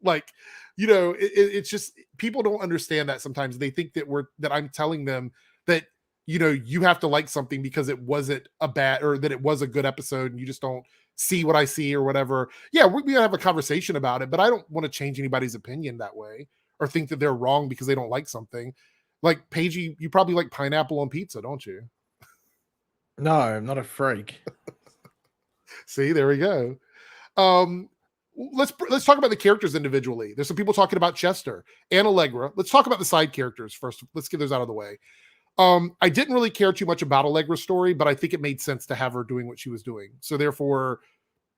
Like, you know, it's just, people don't understand that sometimes. They think that I'm telling them that, you know, you have to like something because it wasn't a bad, or that it was a good episode and you just don't see what I see or whatever. Yeah, we're gonna have a conversation about it, but I don't want to change anybody's opinion that way or think that they're wrong because they don't like something. Like, Paige, you probably like pineapple on pizza, don't you? No, I'm not a freak. See, there we go. Let's talk about the characters individually. There's some people talking about Chester and Allegra. Let's talk about the side characters first. Let's get those out of the way. I didn't really care too much about Allegra's story, but I think it made sense to have her doing what she was doing. So therefore,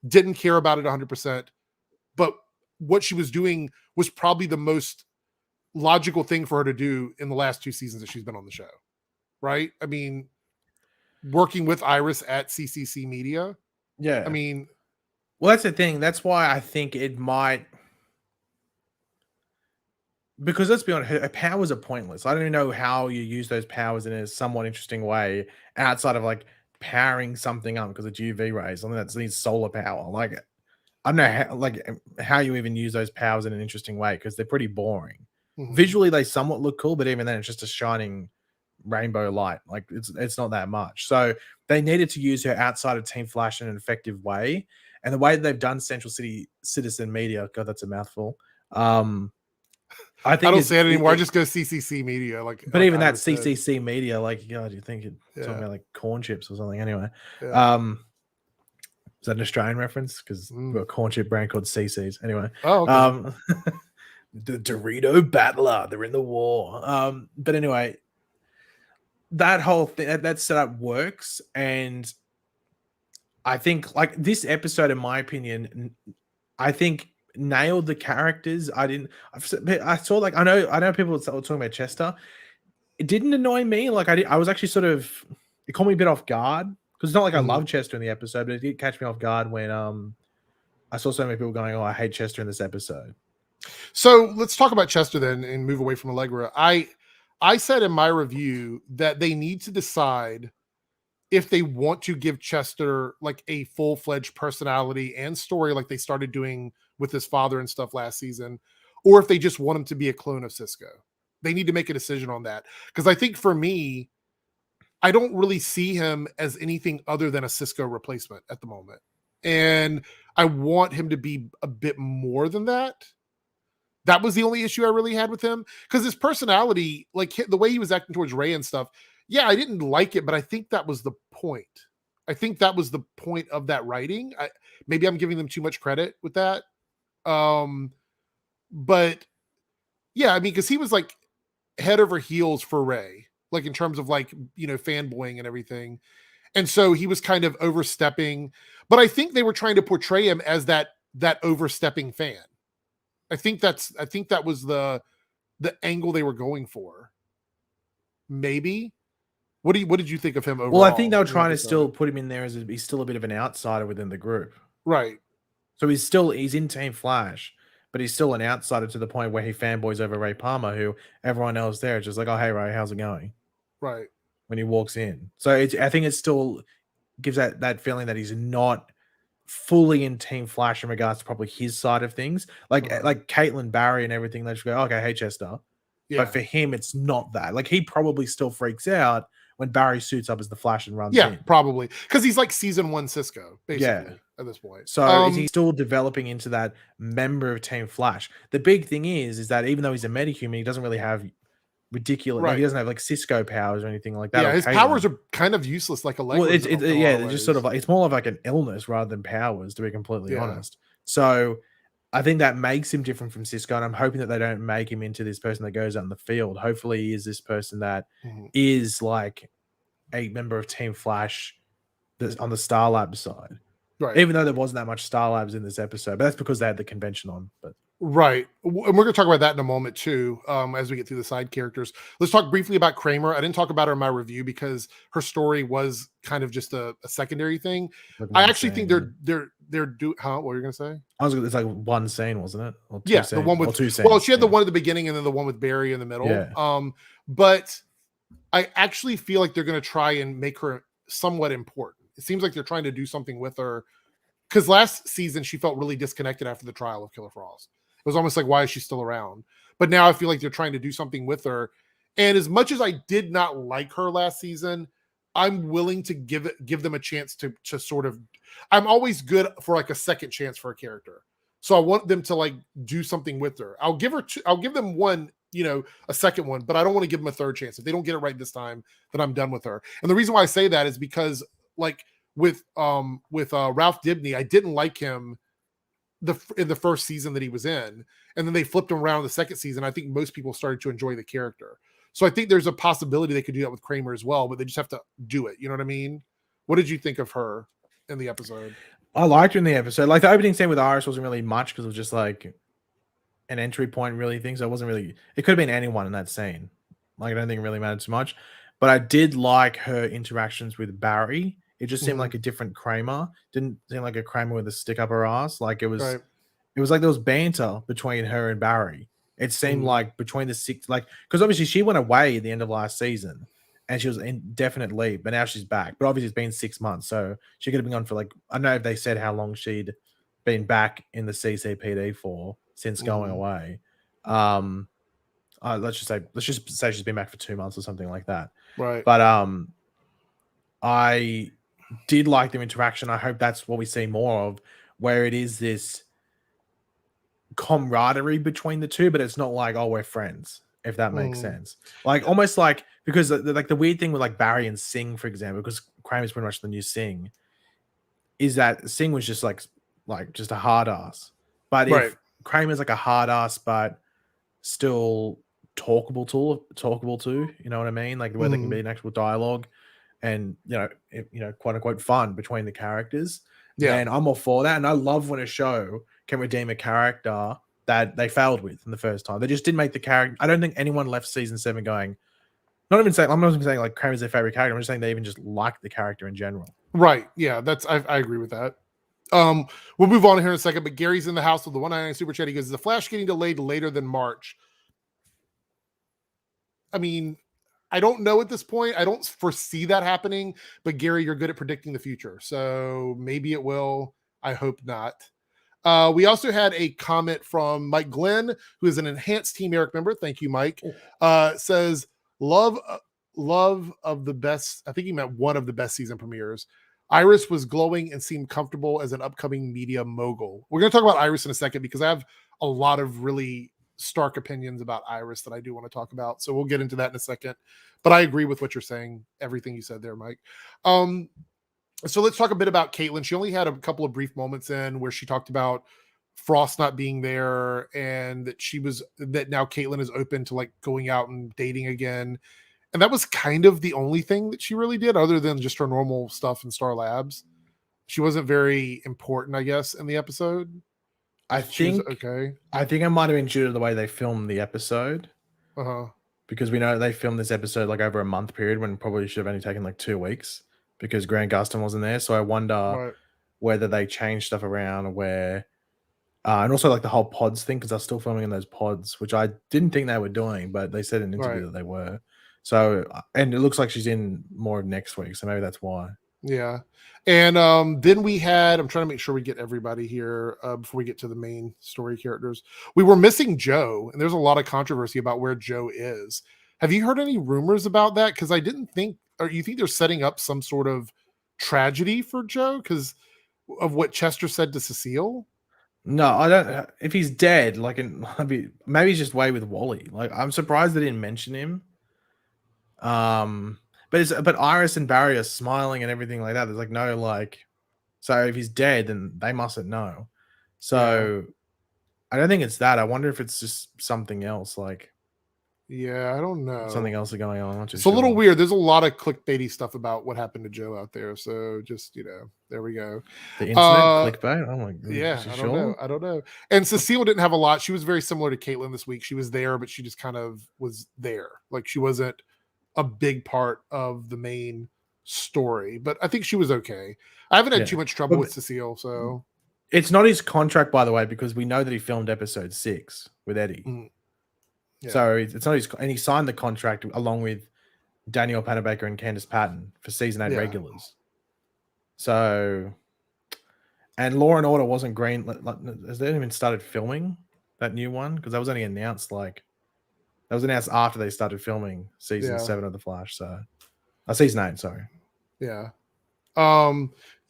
didn't care about it 100%. But what she was doing was probably the most logical thing for her to do in the last 2 seasons that she's been on the show. Right? I mean, working with Iris at CCC Media. Yeah. I mean, well, that's the thing. That's why I think it might, because let's be honest, her powers are pointless. I don't even know how you use those powers in a somewhat interesting way outside of like powering something up because it's UV rays. I mean, that needs solar power. Like, I don't know how you even use those powers in an interesting way because they're pretty boring. mm-hmm. Visually, they somewhat look cool, but even then, it's just a shining rainbow light. Like, it's not that much. So they needed to use her outside of Team Flash in an effective way. And the way that they've done Central City Citizen Media, God, that's a mouthful. I don't say it anymore. I just go CCC Media. Like, but even that CCC Media, like, God, you think it's talking about like corn chips or something? Anyway, is that an Australian reference? Because we've got a corn chip brand called CC's. Anyway, okay. The Dorito Battler, they're in the war. But anyway, that whole thing, that setup works, and I think like this episode, in my opinion, I think nailed the characters. I saw, like, I know people were talking about Chester. It didn't annoy me. Like, I was actually sort of, it caught me a bit off guard because it's not like I love Chester in the episode, but it did catch me off guard when I saw so many people going, "Oh, I hate Chester in this episode." So let's talk about Chester then and move away from Allegra. I said in my review that they need to decide if they want to give Chester like a full-fledged personality and story like they started doing with his father and stuff last season, or if they just want him to be a clone of Cisco. They need to make a decision on that. Because I think for me, I don't really see him as anything other than a Cisco replacement at the moment. And I want him to be a bit more than that. That was the only issue I really had with him. Because his personality, like the way he was acting towards Ray and stuff, yeah, I didn't like it, but I think that was the point. I think that was the point of that writing. Maybe I'm giving them too much credit with that. But yeah, I mean, because he was like head over heels for Ray, like in terms of like, you know, fanboying and everything. And so he was kind of overstepping, but I think they were trying to portray him as that overstepping fan. I think that was the angle they were going for. Maybe. What did you think of him overall? Well, I think they were trying to still put him in there as he's still a bit of an outsider within the group. Right. So he's in Team Flash, but he's still an outsider to the point where he fanboys over Ray Palmer, who everyone else there is just like, "Oh, hey, Ray, how's it going?" Right. When he walks in. So I think it still gives that feeling that he's not fully in Team Flash in regards to probably his side of things. Like Caitlin, Barry and everything, they just go, "Okay, hey, Chester." Yeah. But for him, it's not that. Like, he probably still freaks out when Barry suits up as the Flash and runs in. Probably. Because he's like season 1 Cisco, basically, at this point. So he's still developing into that member of Team Flash. The big thing is that even though he's a metahuman, he doesn't really have ridiculous, like, he doesn't have like Cisco powers or anything like that. Yeah, his powers are kind of useless, like Allegra. Well, they're just sort of like, it's more of like an illness rather than powers, to be completely honest. So I think that makes him different from Cisco, and I'm hoping that they don't make him into this person that goes out in the field. Hopefully, he is this person that Mhm. is like a member of Team Flash that's on the Star Labs side. Right. Even though there wasn't that much Star Labs in this episode, but that's because they had the convention on. But Right. And we're going to talk about that in a moment too, as we get through the side characters. Let's talk briefly about Kramer. I didn't talk about her in my review because her story was kind of just a secondary thing. like I one actually think scene. they're do huh? What were you going to say? It's like one scene, wasn't it? Or two Yeah, the one scenes? Or with two well, scenes. she had the Yeah. one at the beginning and then the one with Barry in the middle. Yeah. But I actually feel like they're going to try and make her somewhat important. It seems like they're trying to do something with her because last season she felt really disconnected after the trial of Killer Frost. It was almost like, why is she still around? But now I feel like they're trying to do something with her. And as much as I did not like her last season, I'm willing to give them a chance to sort of. I'm always good for like a second chance for a character, so I want them to like do something with her. I'll give them one, a second one, but I don't want to give them a third chance. If they don't get it right this time, then I'm done with her. And the reason why I say that is because like with Ralph Dibny, I didn't like him in the first season that he was in, and then they flipped him around the second season. I think most people started to enjoy the character. So I think there's a possibility they could do that with Kramer as well, but they just have to do it. You know what I mean? What did you think of her in the episode? I liked her in the episode. Like the opening scene with Iris wasn't really much because it was just like an entry point, really thing. So it wasn't really. It could have been anyone in that scene. Like I don't think it really mattered too much. But I did like her interactions with Barry. It just seemed like a different Kramer. Didn't seem like a Kramer with a stick up her ass. Like it was. Right. It was like there was banter between her and Barry. It seemed like between the six, like because obviously she went away at the end of last season, and she was in definite leave, but now she's back. But obviously it's been 6 months, so she could have been on for like I don't know if they said how long she'd been back in the CCPD for since going away. Let's just say she's been back for 2 months or something like that. Right. But I did like their interaction. I hope that's what we see more of, where it is this camaraderie between the two, but it's not like, oh, we're friends, if that makes sense. Like almost like because the weird thing with like Barry and Singh, for example, because Kramer's pretty much the new Singh, is that Singh was just like just a hard ass. But if Kramer's like a hard ass, but still talkable to, you know what I mean? Like where there can be an actual dialogue and quote unquote fun between the characters. Yeah. Then I'm all for that. And I love when a show can redeem a character that they failed with in the first time. They just didn't make the character. I don't think anyone left season 7 going, I'm not even saying like Kramer's their favorite character. I'm just saying they even just like the character in general. Right. Yeah, I agree with that. We'll move on here in a second, but Gary's in the house with the 199 super chat. He goes, is the Flash getting delayed later than March? I mean, I don't know at this point. I don't foresee that happening, but Gary, you're good at predicting the future. So maybe it will. I hope not. We also had a comment from Mike Glenn, who is an enhanced Team Eric member. Thank you, Mike. Says, love of the best. I think he meant one of the best season premieres. Iris was glowing and seemed comfortable as an upcoming media mogul. We're going to talk about Iris in a second because I have a lot of really stark opinions about Iris that I do want to talk about. So we'll get into that in a second. But I agree with what you're saying, everything you said there, Mike. So let's talk a bit about Caitlin. She only had a couple of brief moments in where she talked about Frost not being there and that now Caitlin is open to like going out and dating again. And that was kind of the only thing that she really did other than just her normal stuff in Star Labs. She wasn't very important, I guess, in the episode. I think I might have been due to the way they filmed the episode. Because we know they filmed this episode like over a month period when probably should have only taken like 2 weeks because Grant Gustin wasn't there. So I wonder whether they changed stuff around where and also like the whole pods thing because they're still filming in those pods, which I didn't think they were doing, but they said in an interview that they were. So and it looks like she's in more next week, so maybe that's why. Yeah. And then we had, I'm trying to make sure we get everybody here before we get to the main story characters. We were missing Joe, and there's a lot of controversy about where Joe is. Have you heard any rumors about that? Because I didn't think, or you think they're setting up some sort of tragedy for Joe because of what Chester said to Cecile? No, I don't. If he's dead, like, maybe he's just way with Wally. Like, I'm surprised they didn't mention him. But Iris and Barry are smiling and everything like that. There's like no like. So if he's dead, then they mustn't know. So I don't think it's that. I wonder if it's just something else, like Yeah, I don't know. something else is going on. I'm not too It's a little sure. weird. There's a lot of clickbaity stuff about what happened to Joe out there. So just, there we go. The internet clickbait. Oh my god. Yeah, Is you I don't sure? know. I don't know. And Cecile didn't have a lot. She was very similar to Caitlin this week. She was there, but she just kind of was there. Like she wasn't a big part of the main story. But I think she was okay. I haven't had Yeah. too much trouble But with Cecile. So it's not his contract, by the way, because we know that he filmed episode 6 with Eddie. yeah. So it's not his, and he signed the contract along with Danielle Panabaker and Candice Patton for season 8 Yeah. regulars. So, and Law and Order wasn't green. Has they even started filming that new one? Because that was only announced that was announced after they started filming season 7 of The Flash. So, season 8, sorry. Yeah.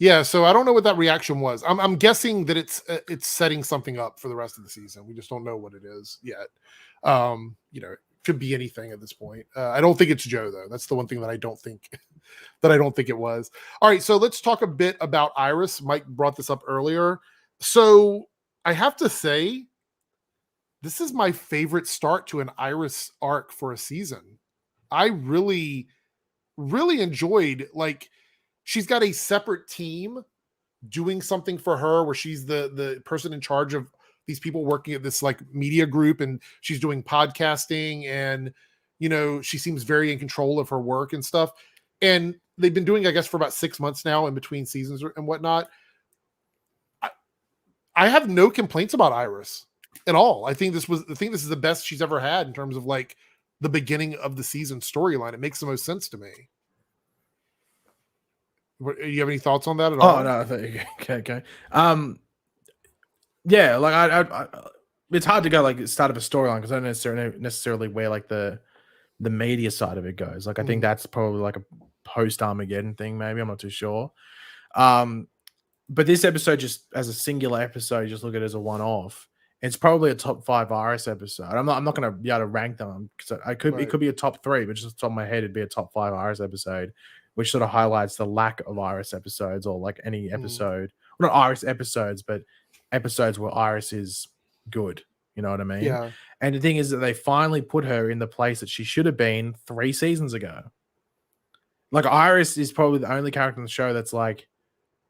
Yeah, so I don't know what that reaction was. I'm guessing that it's setting something up for the rest of the season. We just don't know what it is yet. It could be anything at this point. I don't think it's Joe though. That's the one thing that I don't think it was. All right, so let's talk a bit about Iris. Mike brought this up earlier. So I have to say, this is my favorite start to an Iris arc for a season. I really, really enjoyed, like, she's got a separate team doing something for her where she's the person in charge of these people working at this like media group, and she's doing podcasting, and she seems very in control of her work and stuff. And they've been doing, I guess, for about 6 months now in between seasons and whatnot. I have no complaints about Iris at all. I think this is the best she's ever had in terms of like the beginning of the season storyline. It makes the most sense to me. You have any thoughts on that at all? Oh no, okay. Yeah, like I it's hard to go like start of a storyline because I don't necessarily where like the media side of it goes. Like I think that's probably like a post Armageddon thing. Maybe I'm not too sure. But this episode, just as a singular episode, just look at it as a one-off. It's probably a top 5 Iris episode. I'm not going to be able to rank them because it could be a top 3, but just off the top of my head, it'd be a top 5 Iris episode, which sort of highlights the lack of Iris episodes or like any episode, well, not Iris episodes, but episodes where Iris is good. You know what I mean? Yeah. And the thing is that they finally put her in the place that she should have been 3 seasons ago. Like Iris is probably the only character in the show that's like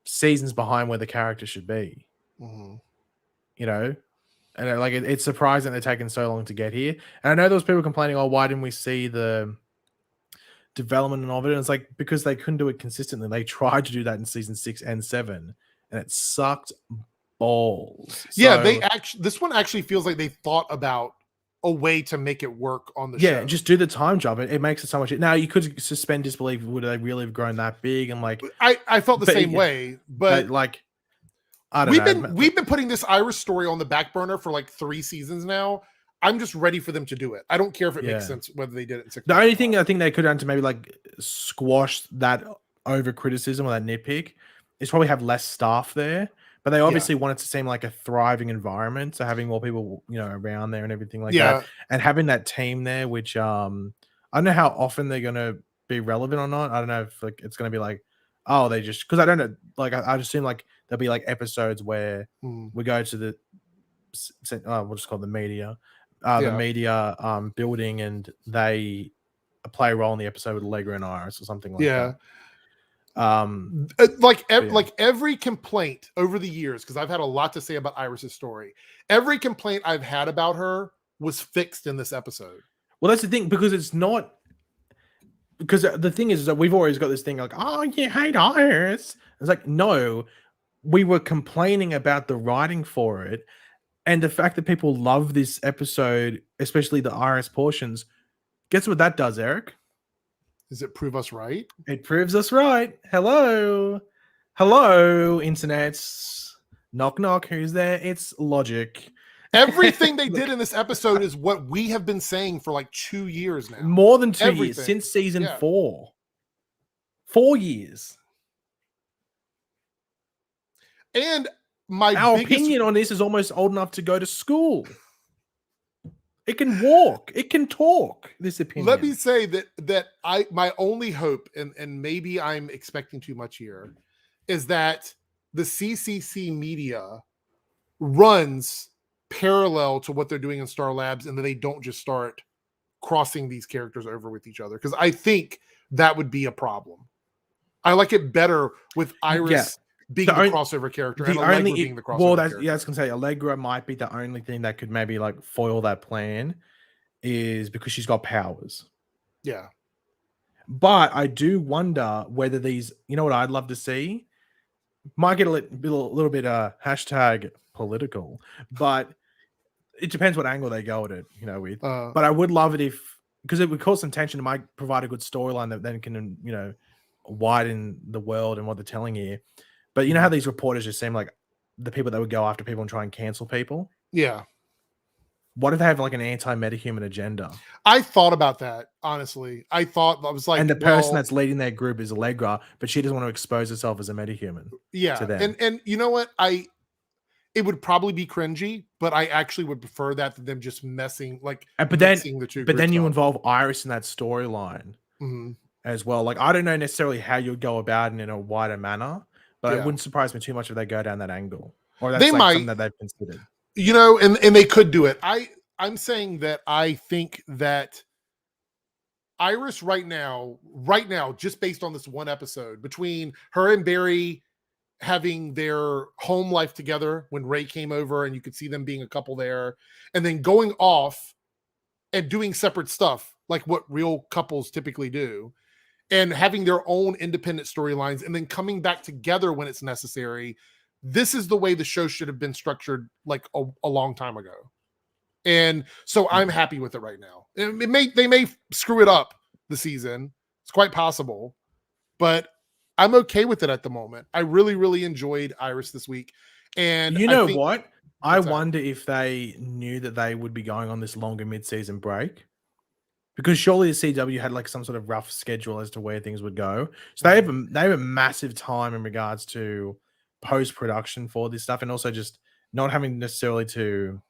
seasons behind where the character should be. And like it's surprising they're taking so long to get here. And I know there was people complaining, oh, why didn't we see the development of it? And it's like because they couldn't do it consistently. They tried to do that in season 6 and 7, and it sucked balls. Yeah, this one actually feels like they thought about a way to make it work on the show. Yeah, just do the time job. It makes it so much. Now you could suspend disbelief. Would they really have grown that big? And like, I felt the same way, but like, I don't know. We've been putting this Iris story on the back burner for like 3 seasons now. I'm just ready for them to do it. I don't care if it makes sense whether they did it in 6 The only thing I think they could have done to maybe like squash that over criticism or that nitpick is probably have less staff there. But they obviously want it to seem like a thriving environment, so having more people, around there and everything like that, and having that team there, which I don't know how often they're going to be relevant or not. I don't know if like it's going to be like, oh, they just because I don't know, like I assume like there'll be like episodes where we go to the we'll just call it the media, building, and they play a role in the episode with Allegra and Iris or something like that. Like every complaint over the years, because I've had a lot to say about Iris's story, every complaint I've had about her was fixed in this episode. Well, that's the thing, because it's not, because the thing is that we've always got this thing like, oh, you hate Iris. It's like, no, we were complaining about the writing for it, and the fact that people love this episode, especially the Iris portions. Guess what that does, Eric? Does it prove us right? It proves us right. Hello, internets. Knock, knock. Who's there? It's Logic. Everything they did in this episode is what we have been saying for like 2 years now. More than 2 years, since season 4. 4 years. And our opinion on this is almost old enough to go to school. It can walk. It can talk. This opinion. Let me say that my only hope, and maybe I'm expecting too much here, is that the CCC media runs parallel to what they're doing in Star Labs, and that they don't just start crossing these characters over with each other, because I think that would be a problem. I like it better with Iris being the crossover character and Allegra being the crossover character. Yeah, I was gonna say Allegra might be the only thing that could maybe like foil that plan, is because she's got powers. Yeah. But I do wonder whether these, you know what I'd love to see? Might get a little bit hashtag political, but it depends what angle they go at it, you know, with. But I would love it if, because it would cause some tension, it might provide a good storyline that then can, you know, widen the world and what they're telling here. But you know how these reporters just seem like the people that would go after people and try and cancel people? Yeah. What if they have like an anti-metahuman agenda? I thought about that, honestly. I was like, and the person that's leading their group is Allegra, but she doesn't want to expose herself as a metahuman. Yeah. To them. And you know what? It would probably be cringy, but I actually would prefer that to them just messing the two. But then you involve Iris in that storyline as well. Like, I don't know necessarily how you'd go about it in a wider manner, but it wouldn't surprise me too much if they go down that angle, or that's something that they've considered. You know, and they could do it. I'm saying that I think that Iris right now, just based on this one episode, between her and Barry having their home life together when Ray came over and you could see them being a couple there, and then going off and doing separate stuff like what real couples typically do, and having their own independent storylines, and then coming back together when it's necessary. This is the way the show should have been structured like a long time ago. And so I'm happy with it right now. They may screw it up the season. It's quite possible, but I'm okay with it at the moment. I really, really enjoyed Iris this week. And you know what? I wonder if they knew that they would be going on this longer mid-season break, because surely the CW had like some sort of rough schedule as to where things would go. So they have a massive time in regards to post-production for this stuff, and also just not having necessarily to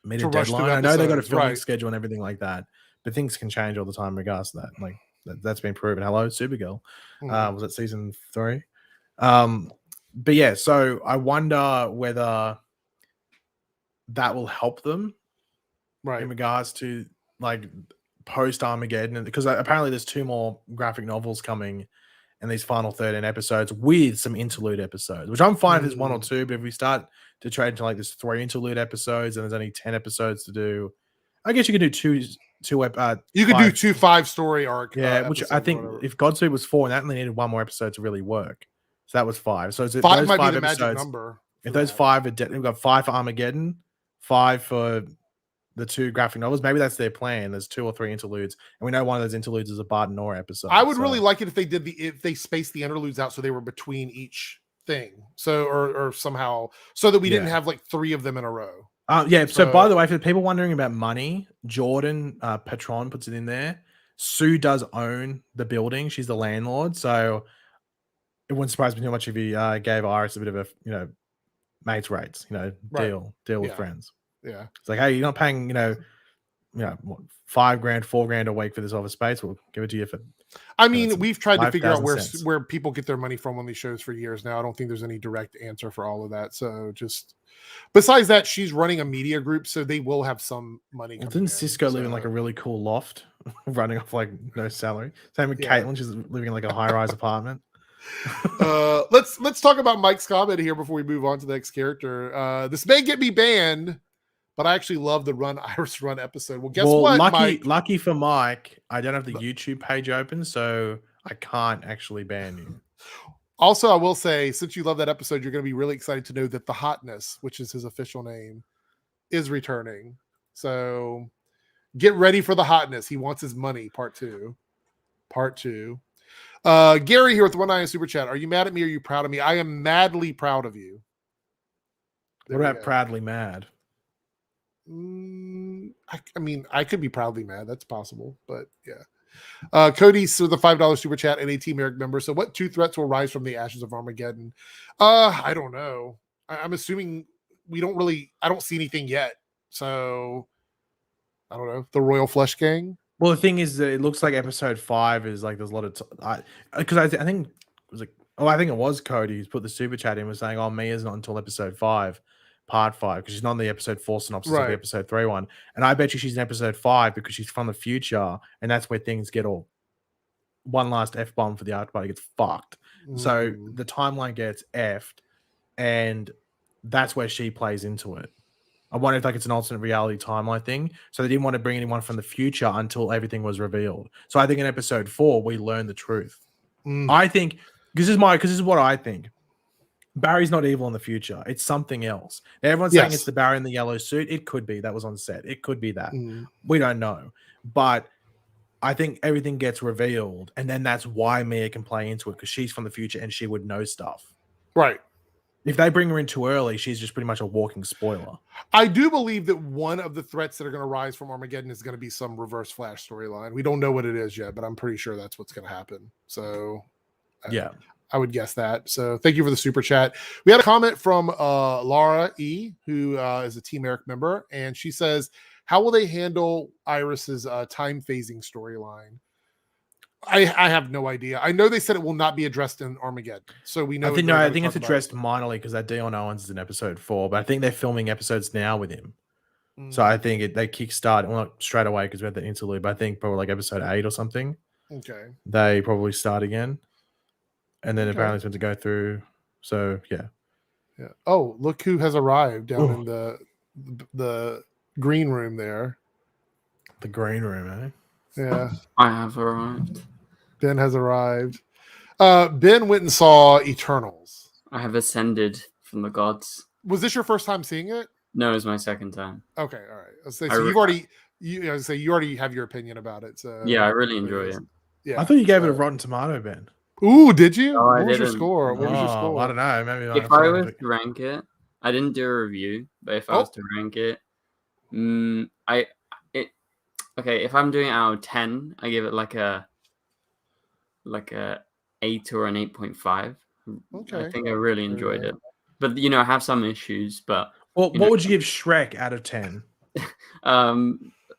meet a deadline. I know they got a filming schedule and everything like that, but things can change all the time in regards to that. Like that's been proven. Hello, Supergirl. Was it season 3? But yeah, so I wonder whether that will help them in regards to like post Armageddon, because apparently there's 2 more graphic novels coming in these final 13 episodes with some interlude episodes, which I'm fine if there's 1 or 2, but if we start to trade into like there's 3 interlude episodes and there's only 10 episodes to do, I guess you could do 2 you could do 2 5-story arc. Yeah, which I think if Godspeed was 4 and that only needed 1 more episode to really work. So that was 5. So 5 might be the magic number. If those 5 we've got 5 for Armageddon, 5 for the 2 graphic novels. Maybe that's their plan. There's 2 or 3 interludes, and we know one of those interludes is a Bart and Nora episode. I would really like it if they spaced the interludes out so they were between each thing. So or somehow so that we didn't have like 3 of them in a row. So by the way, for people wondering about money, Jordan Patron puts it in there. Sue does own the building. She's the landlord, so it wouldn't surprise me too much if he gave Iris a bit of a, you know, mates rates, you know, deal with friends. Yeah, it's like, hey, you're not paying, you know, what, $5,000, $4,000 a week for this office space. We'll give it to you for. I mean, we've tried to figure out where people get their money from on these shows for years now. I don't think there's any direct answer for all of that. So just besides that, she's running a media group, so they will have some money. Didn't Cisco live in like a really cool loft, running off like no salary? Same with Caitlin, she's living in like a high-rise apartment. Let's talk about Mike's comment here before we move on to the next character. This may get me banned, but I actually love the Iris Run episode. Well, guess what, lucky for Mike, I don't have the YouTube page open, so I can't actually ban you. Also, I will say, since you love that episode, you're going to be really excited to know that the Hotness, which is his official name, is returning. So get ready for the Hotness. He wants his money, part 2. Gary here with One Eye and Super Chat. Are you mad at me or are you proud of me? I am madly proud of you. What about proudly mad? I mean, I could be proudly mad. That's possible, but yeah. Cody's with the $5 super chat and a Team Eric member. So, what 2 threats will rise from the ashes of Armageddon? I don't know. I'm assuming I don't see anything yet. So, I don't know. The Royal Flesh Gang. Well, the thing is that it looks like episode 5 is like there's a lot of because I think it was Cody who's put the super chat in, was saying, "Oh, Mia's not until episode 5." part 5 because she's not in the episode 4 synopsis of the Right. episode 3 one. And I bet you she's in episode 5 because she's from the future, and that's where things get all one last F bomb for the Ark Party gets fucked. So Mm. the timeline gets effed, and that's where she plays into it. I wonder if like it's an alternate reality timeline thing. So they didn't want to bring anyone from the future until everything was revealed. So I think in episode 4 we learn the truth. I think this is what I think. Barry's not evil in the future. It's something else. Now, everyone's saying it's the Barry in the yellow suit. It could be. That was on set. It could be that. We don't know. But I think everything gets revealed, and then that's why Mia can play into it because she's from the future and she would know stuff. Right. If they bring her in too early, she's just pretty much a walking spoiler. I do believe that one of the threats that are going to rise from Armageddon is going to be some Reverse Flash storyline. We don't know what it is yet, but I'm pretty sure that's what's going to happen. So, yeah, I would guess that. So, thank you for the super chat. We had a comment from Laura E, who is a Team Eric member, and she says, "How will they handle Iris's time phasing storyline?" I have no idea. I know they said it will not be addressed in Armageddon, so we know. I think it's addressed minorly because that Dion Owens is in episode 4, but I think they're filming episodes now with him. So I think they kickstart, well, not straight away because we had the interlude, but I think probably like episode 8 or something. Okay. They probably start again, and then apparently it's meant to go through. So yeah. Oh, look who has arrived down in the green room there. The green room, eh? Yeah. I have arrived. Ben has arrived. Ben went and saw Eternals. I have ascended from the gods. Was this your first time seeing it? No, it was my second time. Okay, all right. So you already have your opinion about it. So yeah, I really enjoy it. Yeah, I thought you gave it a Rotten Tomato, Ben. Ooh, did you? No, what was your score? What was your Oh, score? I don't know. Maybe if I was to rank it, I didn't do a review, but if I was to rank it, okay, if I'm doing it out of 10, I give it like a 8 or an 8.5. Okay. I think I really enjoyed it. But I have some issues, but what would you give Shrek out of 10?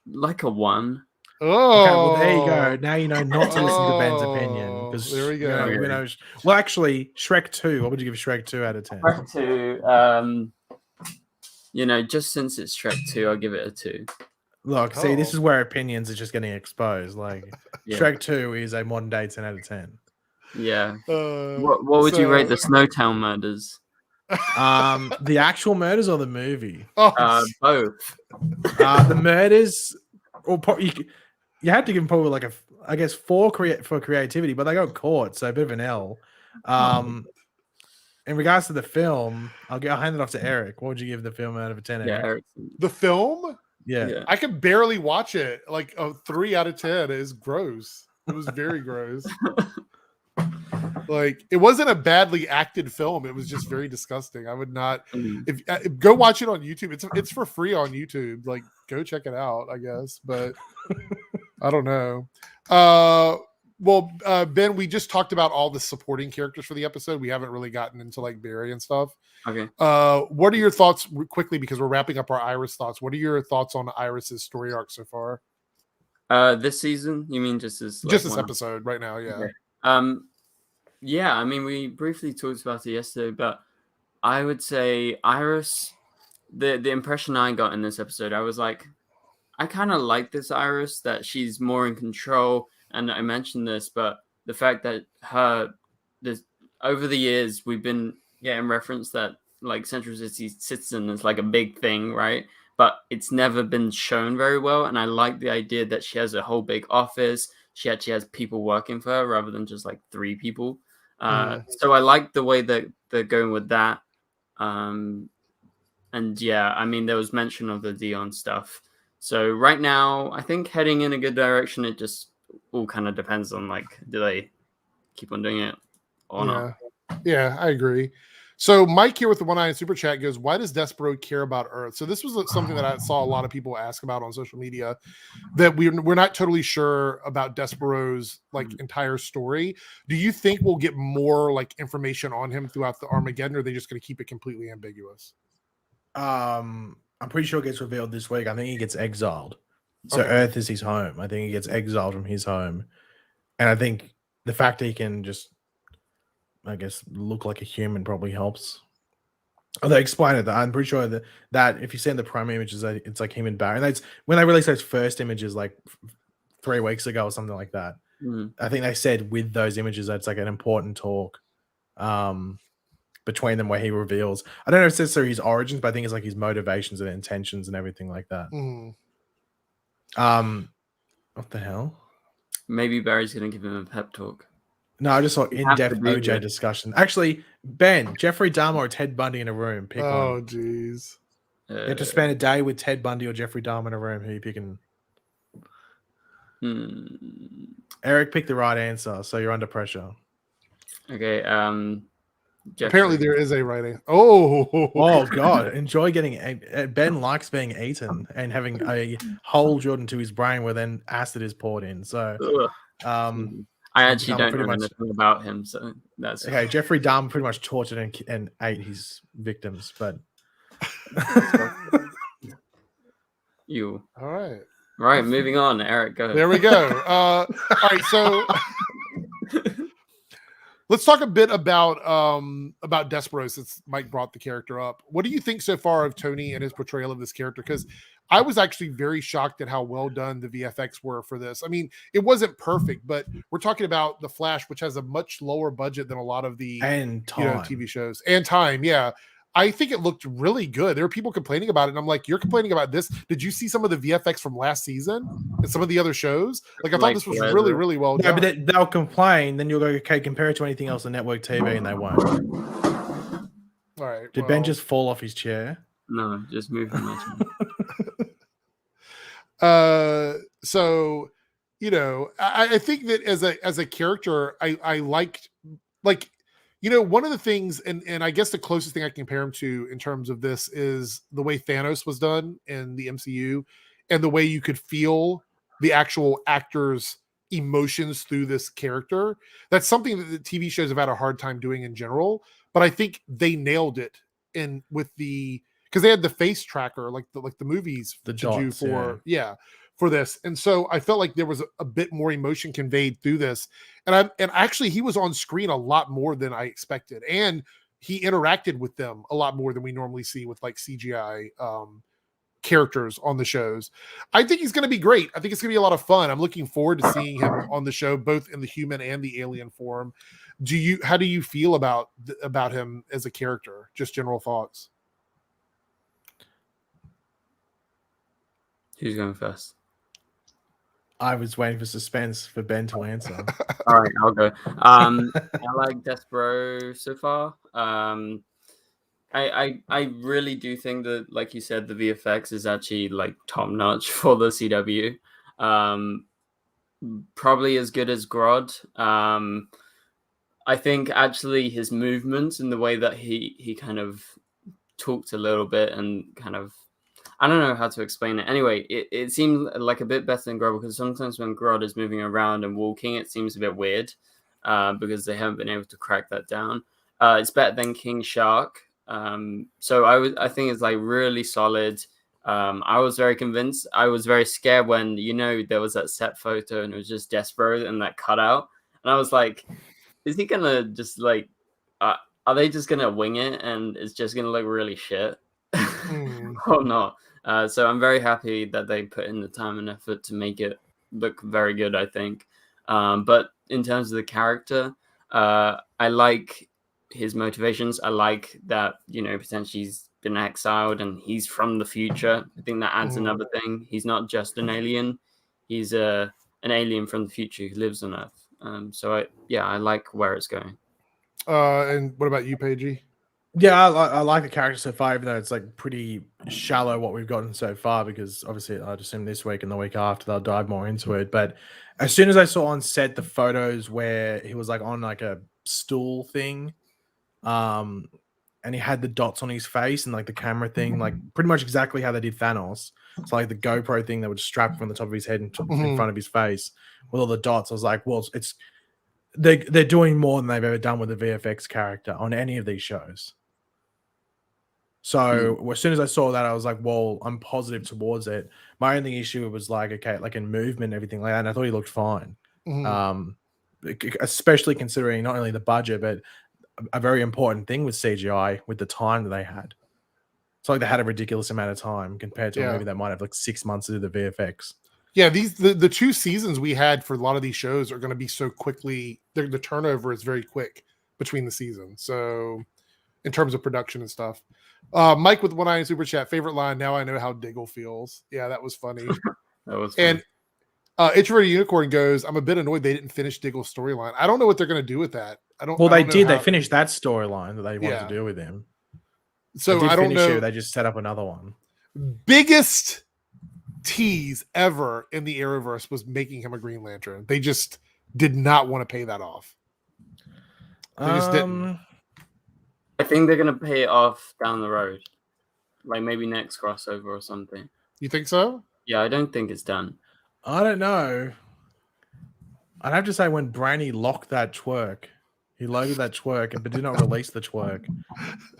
like a 1. Oh, okay, well there you go. Now you know not to listen to Ben's opinion because there we go. Well, actually, Shrek 2. What would you give Shrek 2 out of 10? Shrek 2. Just since it's Shrek 2, I'll give it a 2. Look, see, this is where opinions are just getting exposed. Like Shrek 2 is a modern day 10 out of 10. Yeah. What would you rate the Snowtown murders? The actual murders or the movie? Both. The murders, or you had to give them probably like I guess 4 for creativity, but they got caught, so a bit of an L. In regards to the film, I'll hand it off to Eric. What would you give the film out of a 10? Yeah, Eric. The film? Yeah. I could barely watch it. Like a 3 out of 10 is gross. It was very gross. Like it wasn't a badly acted film. It was just very disgusting. I would not. If go watch it on YouTube. It's for free on YouTube. Like go check it out. I guess, but I don't know. Well, Ben, we just talked about all the supporting characters for the episode. We haven't really gotten into like Barry and stuff. Okay. What are your thoughts quickly because we're wrapping up our Iris thoughts? What are your thoughts on Iris's story arc so far? This season? You mean just this episode right now? Yeah. Okay. Yeah, I mean, we briefly talked about it yesterday, but I would say Iris, the impression I got in this episode, I was like, I kind of like this Iris, that she's more in control. And I mentioned this, but the fact that over the years, we've been getting reference that like Central City Citizen is like a big thing, right? But it's never been shown very well. And I like the idea that she has a whole big office. She actually has people working for her rather than just like 3 people. So I like the way that they're going with that. And yeah, I mean, there was mention of the Dion stuff. So right now, I think heading in a good direction. It just all kind of depends on like, do they keep on doing it or not? Yeah, I agree. So Mike here with the 1 super chat goes, why does Despero care about Earth? So this was something that I saw a lot of people ask about on social media, that we're not totally sure about Despero's like entire story. Do you think we'll get more like information on him throughout the Armageddon, or are they just going to keep it completely ambiguous? I'm pretty sure it gets revealed this week. I think he gets exiled. So Earth is his home. I think he gets exiled from his home. And I think the fact that he can just, I guess, look like a human probably helps. Oh, they explain it. I'm pretty sure that if you see in the promo images, it's like him and Barry. And that's when they released those first images, like 3 weeks ago or something like that. I think they said with those images that's like an important talk between them where he reveals. I don't know if it says through his origins, but I think it's like his motivations and intentions and everything like that. What the hell? Maybe Barry's gonna give him a pep talk. No, I just saw You have to in-depth be OJ there. discussion. Actually, Ben, Jeffrey Dahmer or Ted Bundy in a room. Pick Oh, one. jeez. You have to spend a day with Ted Bundy or Jeffrey Dahmer in a room. Who are you picking? Eric picked the right answer, so you're under pressure. Okay. Jeffrey. Apparently, there is a right answer. Oh, God! Enjoy getting. Ben likes being eaten and having a hole drilled into his brain where then acid is poured in. So, I actually don't pretty know much anything about him, so that's okay. Jeffrey Dahmer pretty much tortured and ate his victims, but you. All right. Right, moving on. Eric, go. There we go. All right, so let's talk a bit about Despero, since Mike brought the character up. What do you think so far of Tony and his portrayal of this character? Because I was actually very shocked at how well done the VFX were for this. I mean, it wasn't perfect, but we're talking about The Flash, which has a much lower budget than a lot of the TV shows and time. Yeah. I think it looked really good. There were people complaining about it, and I'm like, "You're complaining about this? Did you see some of the VFX from last season and some of the other shows? Like, I thought this was really, really well done." But they'll complain. Then you'll go, "Okay, compare it to anything else on network TV," and they won't. All right. Did Ben just fall off his chair? No, just move him. So, you know, I think that as a character, I liked, like, you know, one of the things, and I guess the closest thing I can compare him to in terms of this is the way Thanos was done in the MCU, and the way you could feel the actual actors' emotions through this character. That's something that the TV shows have had a hard time doing in general, but I think they nailed it in with the, because they had the face tracker like the movies the dots, for this. And so I felt like there was a bit more emotion conveyed through this. And actually he was on screen a lot more than I expected. And he interacted with them a lot more than we normally see with like CGI characters on the shows. I think he's going to be great. I think it's going to be a lot of fun. I'm looking forward to seeing him on the show, both in the human and the alien form. How do you feel about him as a character? Just general thoughts. Who's going first? I was waiting for suspense for Ben to answer. All right, I'll go. I like Despero so far. I really do think that, like you said, the VFX is actually like top notch for the CW. Probably as good as Grodd. I think actually his movements and the way that he kind of talked a little bit and kind of, I don't know how to explain it. Anyway, it seemed like a bit better than Grodd, because sometimes when Grodd is moving around and walking, it seems a bit weird because they haven't been able to crack that down. It's better than King Shark. So I think it's like really solid. I was very convinced. I was very scared when, there was that set photo and it was just Despero and that cutout. And I was like, is he gonna just like, are they just gonna wing it and it's just gonna look really shit? Or not? So I'm very happy that they put in the time and effort to make it look very good, I think. But in terms of the character, I like his motivations. I like that, potentially he's been exiled and he's from the future. I think that adds another thing. He's not just an alien. He's an alien from the future who lives on Earth. So I like where it's going. And what about you, Paigey? Yeah, I like the character so far, even though it's like pretty shallow what we've gotten so far, because obviously I'd assume this week and the week after they'll dive more into it. But as soon as I saw on set the photos where he was like on like a stool thing, and he had the dots on his face and like the camera thing, like pretty much exactly how they did Thanos. It's like the GoPro thing that would strap from the top of his head in front of his face with all the dots. I was like, well, they're doing more than they've ever done with a VFX character on any of these shows. So as soon as I saw that, I was like, well, I'm positive towards it. My only issue was like, okay, like in movement and everything like that, and I thought he looked fine. Especially considering not only the budget, but a very important thing with CGI with the time that they had. It's like they had a ridiculous amount of time compared to a movie that might have like 6 months to do the VFX. Yeah, the 2 seasons we had for a lot of these shows are going to be so quickly. The turnover is very quick between the seasons. So, in terms of production and stuff, Mike with One Eye in Super Chat, favorite line. Now I know how Diggle feels. Yeah, that was funny. That was funny. And Introverted Unicorn goes, I'm a bit annoyed they didn't finish Diggle's storyline. I don't know what they're going to do with that. Well, they did. They finished that storyline that they wanted to do with him. So I don't know. They just set up another one. Biggest tease ever in the Arrowverse was making him a Green Lantern. They just did not want to pay that off. They just didn't. I think they're gonna pay it off down the road, like maybe next crossover or something. You think so? Yeah, I don't think it's done. I don't know. I'd have to say when Brainy locked that twerk, he loaded that twerk, but did not release the twerk.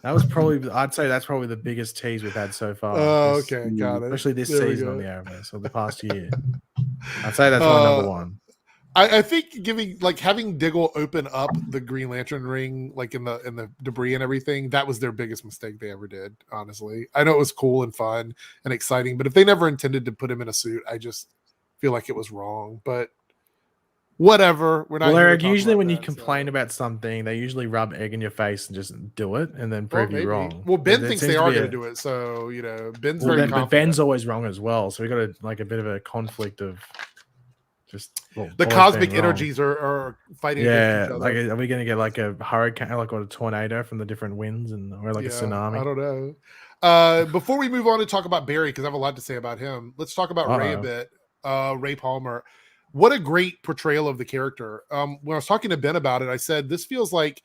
That was probably, I'd say that's probably the biggest tease we've had so far. Oh, okay, got it. Especially this season on the Arrowverse, or the past year. I'd say that's my number one. I think having Diggle open up the Green Lantern ring, like in the debris and everything, that was their biggest mistake they ever did. Honestly, I know it was cool and fun and exciting, but if they never intended to put him in a suit, I just feel like it was wrong. But whatever. We're not. Well, Eric, usually when you complain about something, they usually rub egg in your face and just do it, and then prove you wrong. Well, Ben thinks they are going to do it, so Ben's very confident. But Ben's always wrong as well, so we got a bit of a conflict of. The cosmic energies are fighting against each other. Like, are we going to get like a hurricane, like a tornado from the different winds, or like a tsunami? I don't know. Before we move on to talk about Barry, because I have a lot to say about him, let's talk about Ray a bit. Ray Palmer. What a great portrayal of the character. When I was talking to Ben about it, I said, this feels like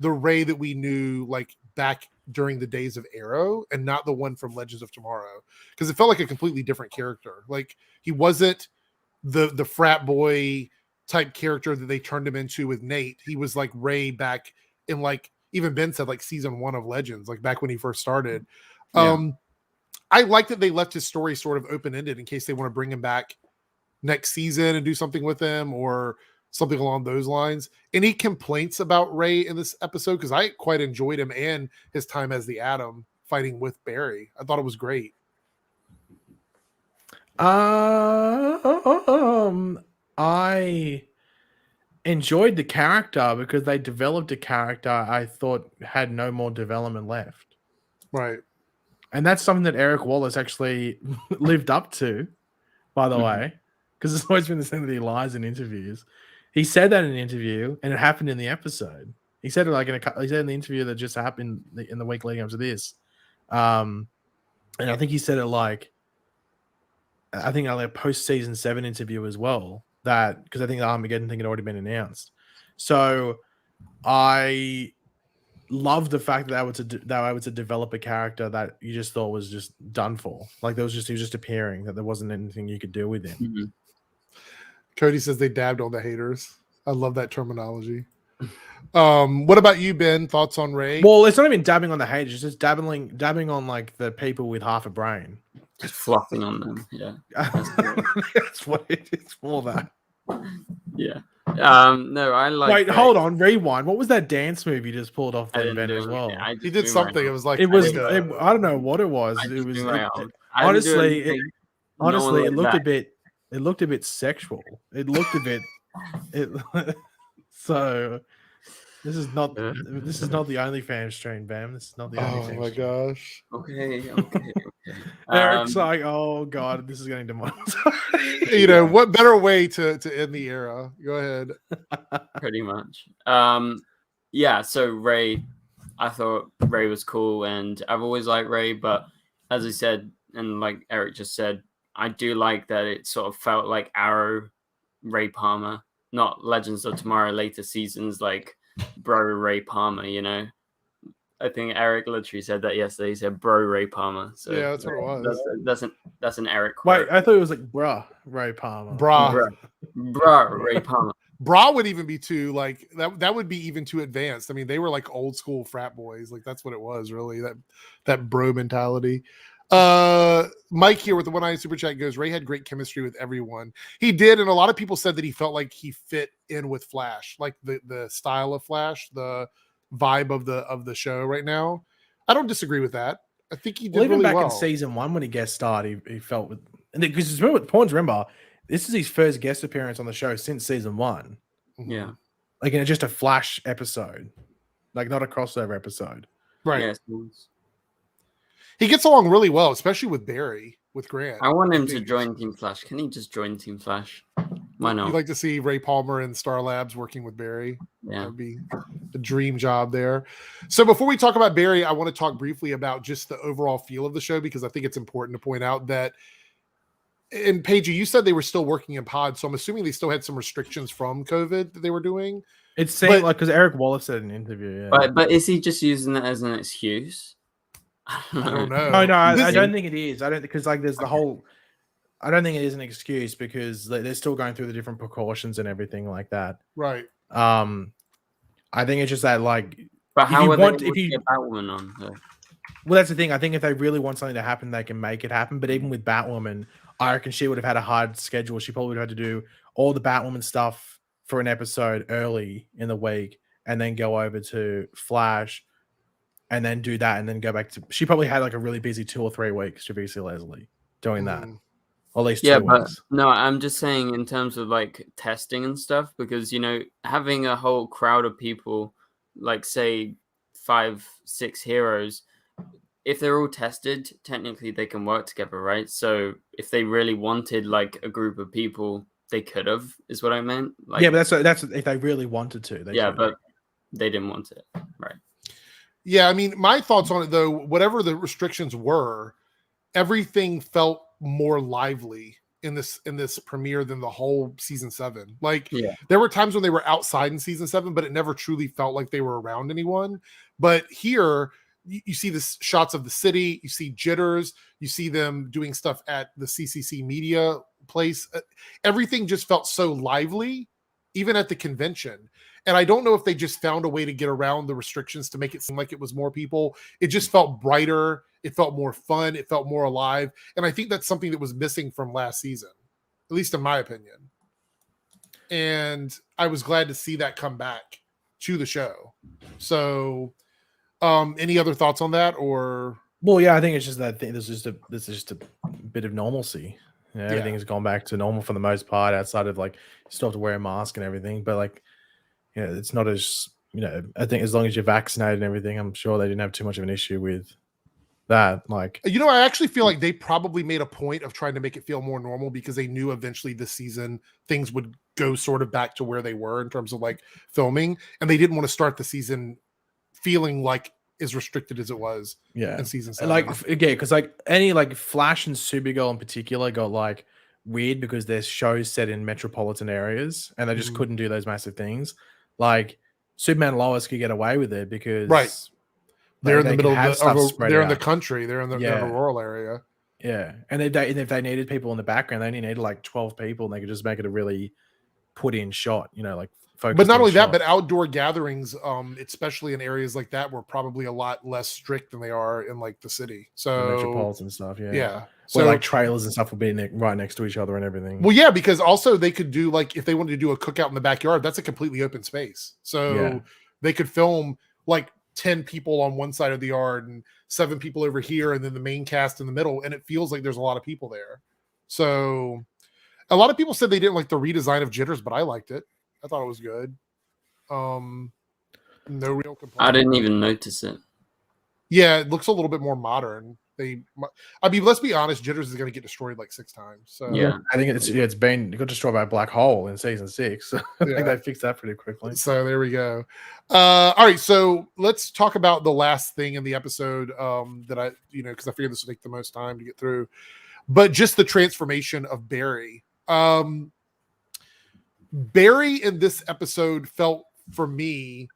the Ray that we knew like back during the days of Arrow and not the one from Legends of Tomorrow. Because it felt like a completely different character. Like he wasn't the frat boy type character that they turned him into with Nate. He was like Ray back in like, even Ben said like season 1 of Legends, like back when he first started. I like that they left his story sort of open-ended in case they want to bring him back next season and do something with him or something along those lines. Any complaints about Ray in this episode? Because I quite enjoyed him and his time as the Atom fighting with Barry. I thought it was great. I enjoyed the character because they developed a character I thought had no more development left. Right. And that's something that Eric Wallace actually lived up to, by the way, because it's always been the thing that he lies in interviews. He said that in an interview, and it happened in the episode. He said it like he said in the interview that just happened in the week leading up to this. And I think he said it like a post-season 7 interview as well, that because I think the Armageddon thing had already been announced. So I love the fact that I was to develop a character that you just thought was just done for. Like he was just appearing, that there wasn't anything you could do with him. Mm-hmm. Cody says they dabbed on the haters. I love that terminology. What about you, Ben? Thoughts on Ray? Well, it's not even dabbing on the haters, it's just dabbing on like the people with half a brain. Just fluffing on them, yeah. That's what it's for. That, yeah. No, I like. Wait, hold on, rewind. What was that dance move you just pulled off Ben as well? He did something. It was like I don't know what it was. It was honestly, it looked a bit sexual. It looked a bit. So. This is not the OnlyFans stream, Bam. This is not the OnlyFans. Oh my gosh. Okay. Eric's like, oh god, this is getting demonetized. What better way to end the era? Go ahead. Pretty much. Yeah, so Ray, I thought Ray was cool, and I've always liked Ray, but as I said, and like Eric just said, I do like that it sort of felt like Arrow Ray Palmer, not Legends of Tomorrow later seasons, like Bro Ray Palmer, I think Eric literally said that yesterday. He said Bro Ray Palmer. So yeah, that's what it was. That's an Eric quote. Wait, I thought it was like Bruh Ray Palmer. Bruh Ray Palmer. Bra would even be too like that would be even too advanced. I mean, they were like old school frat boys. Like that's what it was, really. That bro mentality. Mike here with the 1 eye super chat goes, Ray had great chemistry with everyone. He did, and a lot of people said that he felt like he fit in with Flash, like the style of Flash, the vibe of the show right now. I don't disagree with that. I think he did Even really back well. in season 1 when he guest starred, he felt with, because remember, this is his first guest appearance on the show since season 1. Yeah. Like in just a flash episode, like not a crossover episode. Right. Yes. He gets along really well, especially with Barry, with Grant. I want him to join Team Flash. Can he just join Team Flash? Why not? You'd like to see Ray Palmer and Star Labs working with Barry. Yeah. That'd be a dream job there. So before we talk about Barry, I want to talk briefly about just the overall feel of the show, because I think it's important to point out that, and Paige, you said they were still working in pods, so I'm assuming they still had some restrictions from COVID that they were doing. It seemed like, because Eric Wallace said in an interview, but is he just using that as an excuse? I don't know. No, I don't think it is. I don't, because like there's the whole. I don't think it is an excuse because they're still going through the different precautions and everything like that. Right. I think it's just that like. But how would they if you get Batwoman on? Though? Well, that's the thing. I think if they really want something to happen, they can make it happen. But even with Batwoman, I reckon she would have had a hard schedule. She probably would have had to do all the Batwoman stuff for an episode early in the week and then go over to Flash and then do that and then go back to. She probably had like a really busy 2 or 3 weeks, Javicia Leslie, doing that. Or at least 2 weeks. No, I'm just saying in terms of like testing and stuff, because having a whole crowd of people, like say 5-6 heroes, if they're all tested, technically they can work together, right? So if they really wanted like a group of people, they could have, is what I meant. Like, yeah, but that's if they really wanted to. But they didn't want it, right? Yeah, I mean, my thoughts on it though, whatever the restrictions were, everything felt more lively in this premiere than the whole season 7. Like there were times when they were outside in season 7, but it never truly felt like they were around anyone. But here you see the shots of the city, you see jitters, you see them doing stuff at the CCC media place. Everything just felt so lively, even at the convention. And I don't know if they just found a way to get around the restrictions to make it seem like it was more people. It just felt brighter. It felt more fun. It felt more alive. And I think that's something that was missing from last season, at least in my opinion. And I was glad to see that come back to the show. So any other thoughts on that? Or well, yeah, I think it's just that thing. This is just a bit of normalcy. Everything has gone back to normal for the most part, outside of like you still have to wear a mask and everything. But like, it's not as I think as long as you're vaccinated and everything, I'm sure they didn't have too much of an issue with that. Like, I actually feel like they probably made a point of trying to make it feel more normal because they knew eventually this season things would go sort of back to where they were in terms of like filming, and they didn't want to start the season feeling like as restricted as it was in season 7. Like, because like any like Flash and Supergirl in particular got like weird because their shows set in metropolitan areas and they just couldn't do those massive things. Like Superman and Lois could get away with it because they're in the middle of they're in the out. Country, they're in the rural area. Yeah, and if they needed people in the background, they only needed like 12 people, and they could just make it a really put in shot, like focused. But not only that, but outdoor gatherings, especially in areas like that, were probably a lot less strict than they are in like the city. So the metropolitan stuff, So like trailers and stuff will be right next to each other and everything. Well, yeah, because also they could do like if they wanted to do a cookout in the backyard, that's a completely open space. So they could film like 10 people on one side of the yard and 7 people over here, and then the main cast in the middle, and it feels like there's a lot of people there. So a lot of people said they didn't like the redesign of Jitters, but I liked it. I thought it was good. No real complaint. I didn't even notice it. Yeah, it looks a little bit more modern. Let's be honest, Jitters is going to get destroyed like 6 times. So I think it got destroyed by a black hole in season 6. So I think they fixed that pretty quickly. So there we go. All right, so let's talk about the last thing in the episode that I, because I figured this would take the most time to get through, but just the transformation of Barry. Barry in this episode felt for me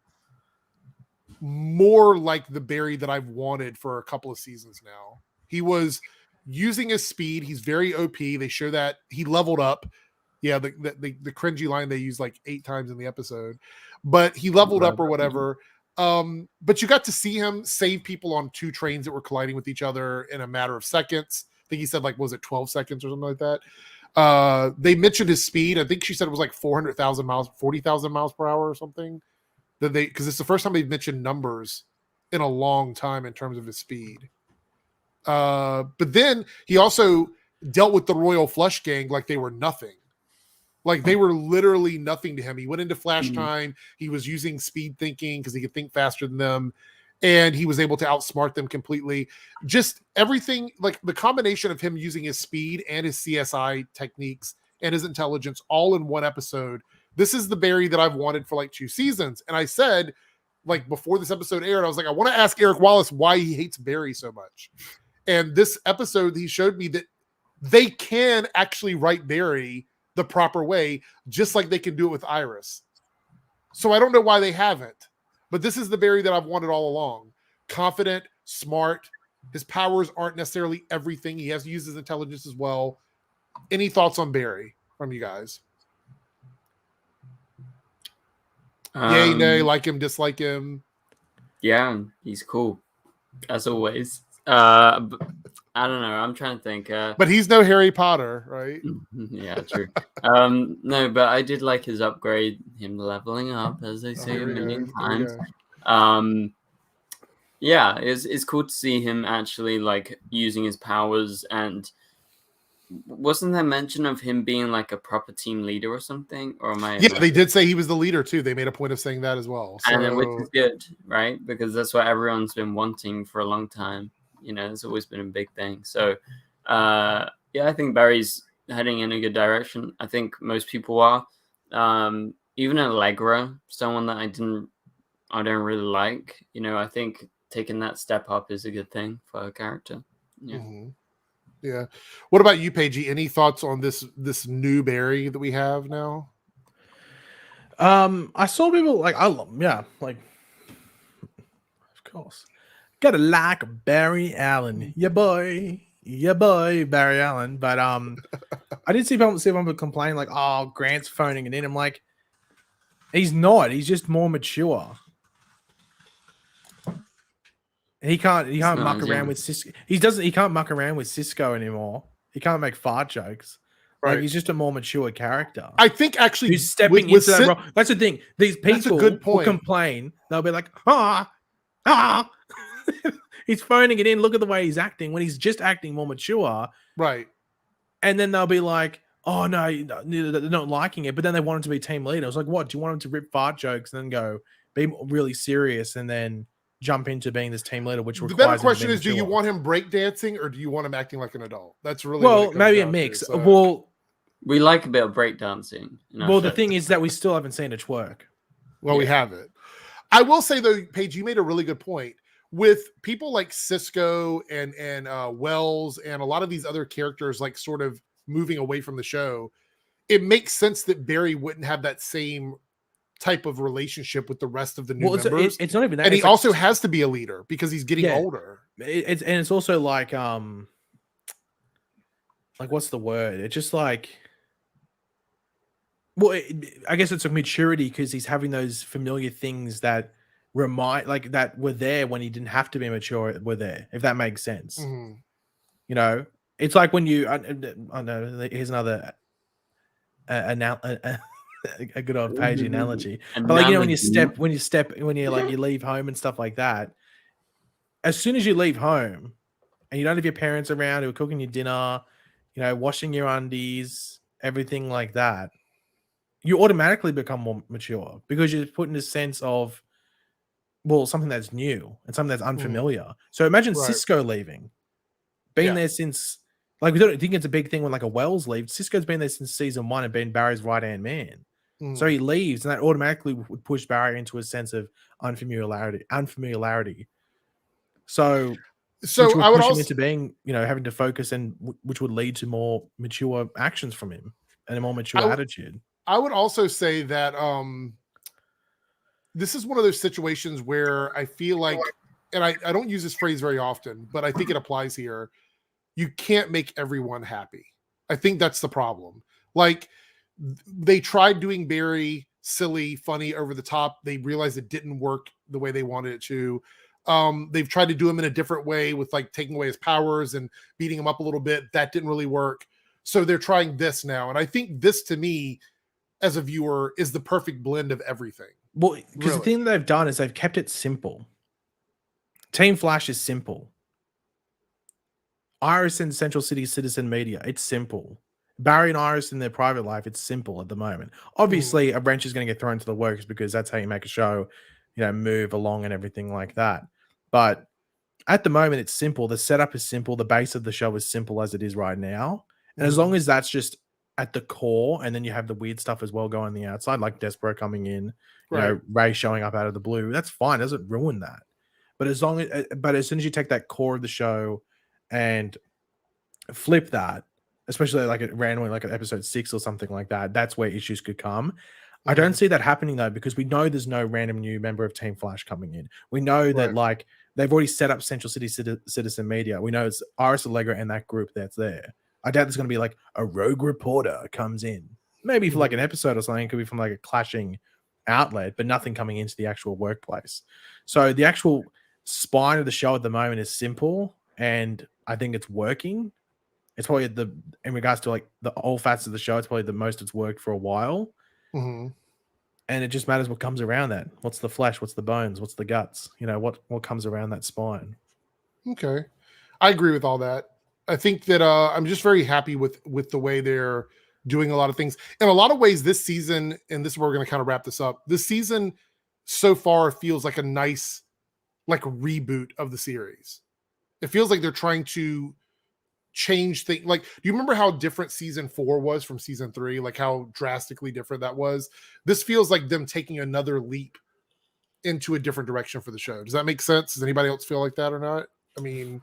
more like the Barry that I've wanted for a couple of seasons now. He was using his speed. He's very OP. They show that he leveled up. Yeah, the cringy line they use like 8 times in the episode, but he leveled up or whatever. But you got to see him save people on 2 trains that were colliding with each other in a matter of seconds. I think he said like, was it 12 seconds or something like that? They mentioned his speed. I think she said it was like 400,000 miles, 40,000 miles per hour or something. that because it's the first time they've mentioned numbers in a long time in terms of his speed. But then he also dealt with the Royal Flush Gang like they were nothing. Like they were literally nothing to him. He went into flash time. He was using speed thinking because he could think faster than them. And he was able to outsmart them completely. Just everything, like the combination of him using his speed and his CSI techniques and his intelligence all in one episode. This is the Barry that I've wanted for like 2 seasons. And I said, like before this episode aired, I was like, I want to ask Eric Wallace why he hates Barry so much. And this episode, he showed me that they can actually write Barry the proper way, just like they can do it with Iris. So I don't know why they haven't, but this is the Barry that I've wanted all along. Confident, smart. His powers aren't necessarily everything. He has to use his intelligence as well. Any thoughts on Barry from you guys? Yay, nay, like him, dislike him. Yeah, he's cool as always. I don't know. I'm trying to think. But he's no Harry Potter, right? Yeah, true. No, but I did like his upgrade, him leveling up, as they say a million times. Yeah, it's cool to see him actually like using his powers. And wasn't there mention of him being like a proper team leader or something? Or am I? Yeah, they did say he was the leader too. They made a point of saying that as well. So... And which is good, right? Because that's what everyone's been wanting for a long time. You know, it's always been a big thing. So, yeah, I think Barry's heading in a good direction. I think most people are. Even Allegra, someone that I don't really like. You know, I think taking that step up is a good thing for her character. Yeah. Yeah. What about you, Paigey? Any thoughts on this new Barry that we have now? I saw people like of course. Gotta like Barry Allen. Yeah, boy, Barry Allen. But I did see people complain like, oh, Grant's phoning it in. I'm like, he's not. He's just more mature. He can't muck around with Cisco. He can't muck around with Cisco anymore. He can't make fart jokes. Right. Like he's just a more mature character. I think actually he's stepping into that role. That's the thing. These people will complain. They'll be like, he's phoning it in. Look at the way he's acting when he's just acting more mature. Right. And then they'll be like, oh, no, they're not liking it. But then they want him to be team leader. I was like, what? Do you want him to rip fart jokes and then go be really serious and then jump into being this team leader, which requires the better question is, do you want him breakdancing or do you want him acting like an adult? That's really well, maybe a mix. So. Well, we like a bit of breakdancing. Well, the thing is that we still haven't seen it twerk. Well, we haven't. I will say though, Paige, you made a really good point with people like Cisco and Wells and a lot of these other characters like sort of moving away from the show. It makes sense that Barry wouldn't have that same type of relationship with the rest of the new members. It's not even that. And he also has to be a leader because he's getting older. It's also like what's the word? It's just like, well, I guess it's a maturity because he's having those familiar things that that were there when he didn't have to be mature were there, if that makes sense. Mm-hmm. You know, it's like when you, I know, here's another a good old Paige analogy. But like, you know, when you leave home and stuff like that, as soon as you leave home and you don't have your parents around who are cooking your dinner, you know, washing your undies, everything like that, you automatically become more mature because you're put in a sense of, well, something that's new and something that's unfamiliar. So imagine Cisco leaving, being there since, like, we don't think it's a big thing when like a Wells leaves. Cisco's been there since season 1 and been Barry's right-hand man. So he leaves, and that automatically would push Barry into a sense of unfamiliarity. So which would I would push also him into being, you know, having to focus, and which would lead to more mature actions from him and a more mature attitude. I would also say that this is one of those situations where I feel like, and I don't use this phrase very often, but I think it applies here. You can't make everyone happy. I think that's the problem. Like, they tried doing Barry silly, funny, over the top. They realized it didn't work the way they wanted it to. They've tried to do him in a different way with like taking away his powers and beating him up a little bit. That didn't really work. So they're trying this now. And I think this, to me, as a viewer, is the perfect blend of everything. Well, because the Really? thing that they've done is they've kept it simple. Team Flash is simple. Iris and Central City Citizen Media, it's simple. Barry and Iris in their private life, it's simple at the moment. Obviously, a wrench is going to get thrown into the works because that's how you make a show, move along and everything like that. But at the moment, it's simple. The setup is simple. The base of the show is simple as it is right now. And as long as that's just at the core, and then you have the weird stuff as well going on the outside, like Despero coming in, Ray showing up out of the blue, that's fine. It doesn't ruin that. But as soon as you take that core of the show and flip that, especially like randomly, like at episode 6 or something like that, that's where issues could come. I don't see that happening though, because we know there's no random new member of Team Flash coming in. We know that like they've already set up Central City Citizen Media. We know it's Iris Allegra and that group that's there. I doubt there's going to be like a rogue reporter comes in, maybe for like an episode or something. It could be from like a clashing outlet, but nothing coming into the actual workplace. So the actual spine of the show at the moment is simple, and I think it's working. It's probably in regards to like the old facets of the show, it's probably the most it's worked for a while. And it just matters what comes around that. What's the flesh? What's the bones? What's the guts? What comes around that spine. Okay. I agree with all that. I think that I'm just very happy with the way they're doing a lot of things. In a lot of ways this season, and this is where we're going to kind of wrap this up, this season so far feels like a nice like reboot of the series. It feels like they're trying to change things. Like, do you remember how different season 4 was from season 3? Like how drastically different that was? This feels like them taking another leap into a different direction for the show. Does that make sense? Does anybody else feel like that or not? I mean,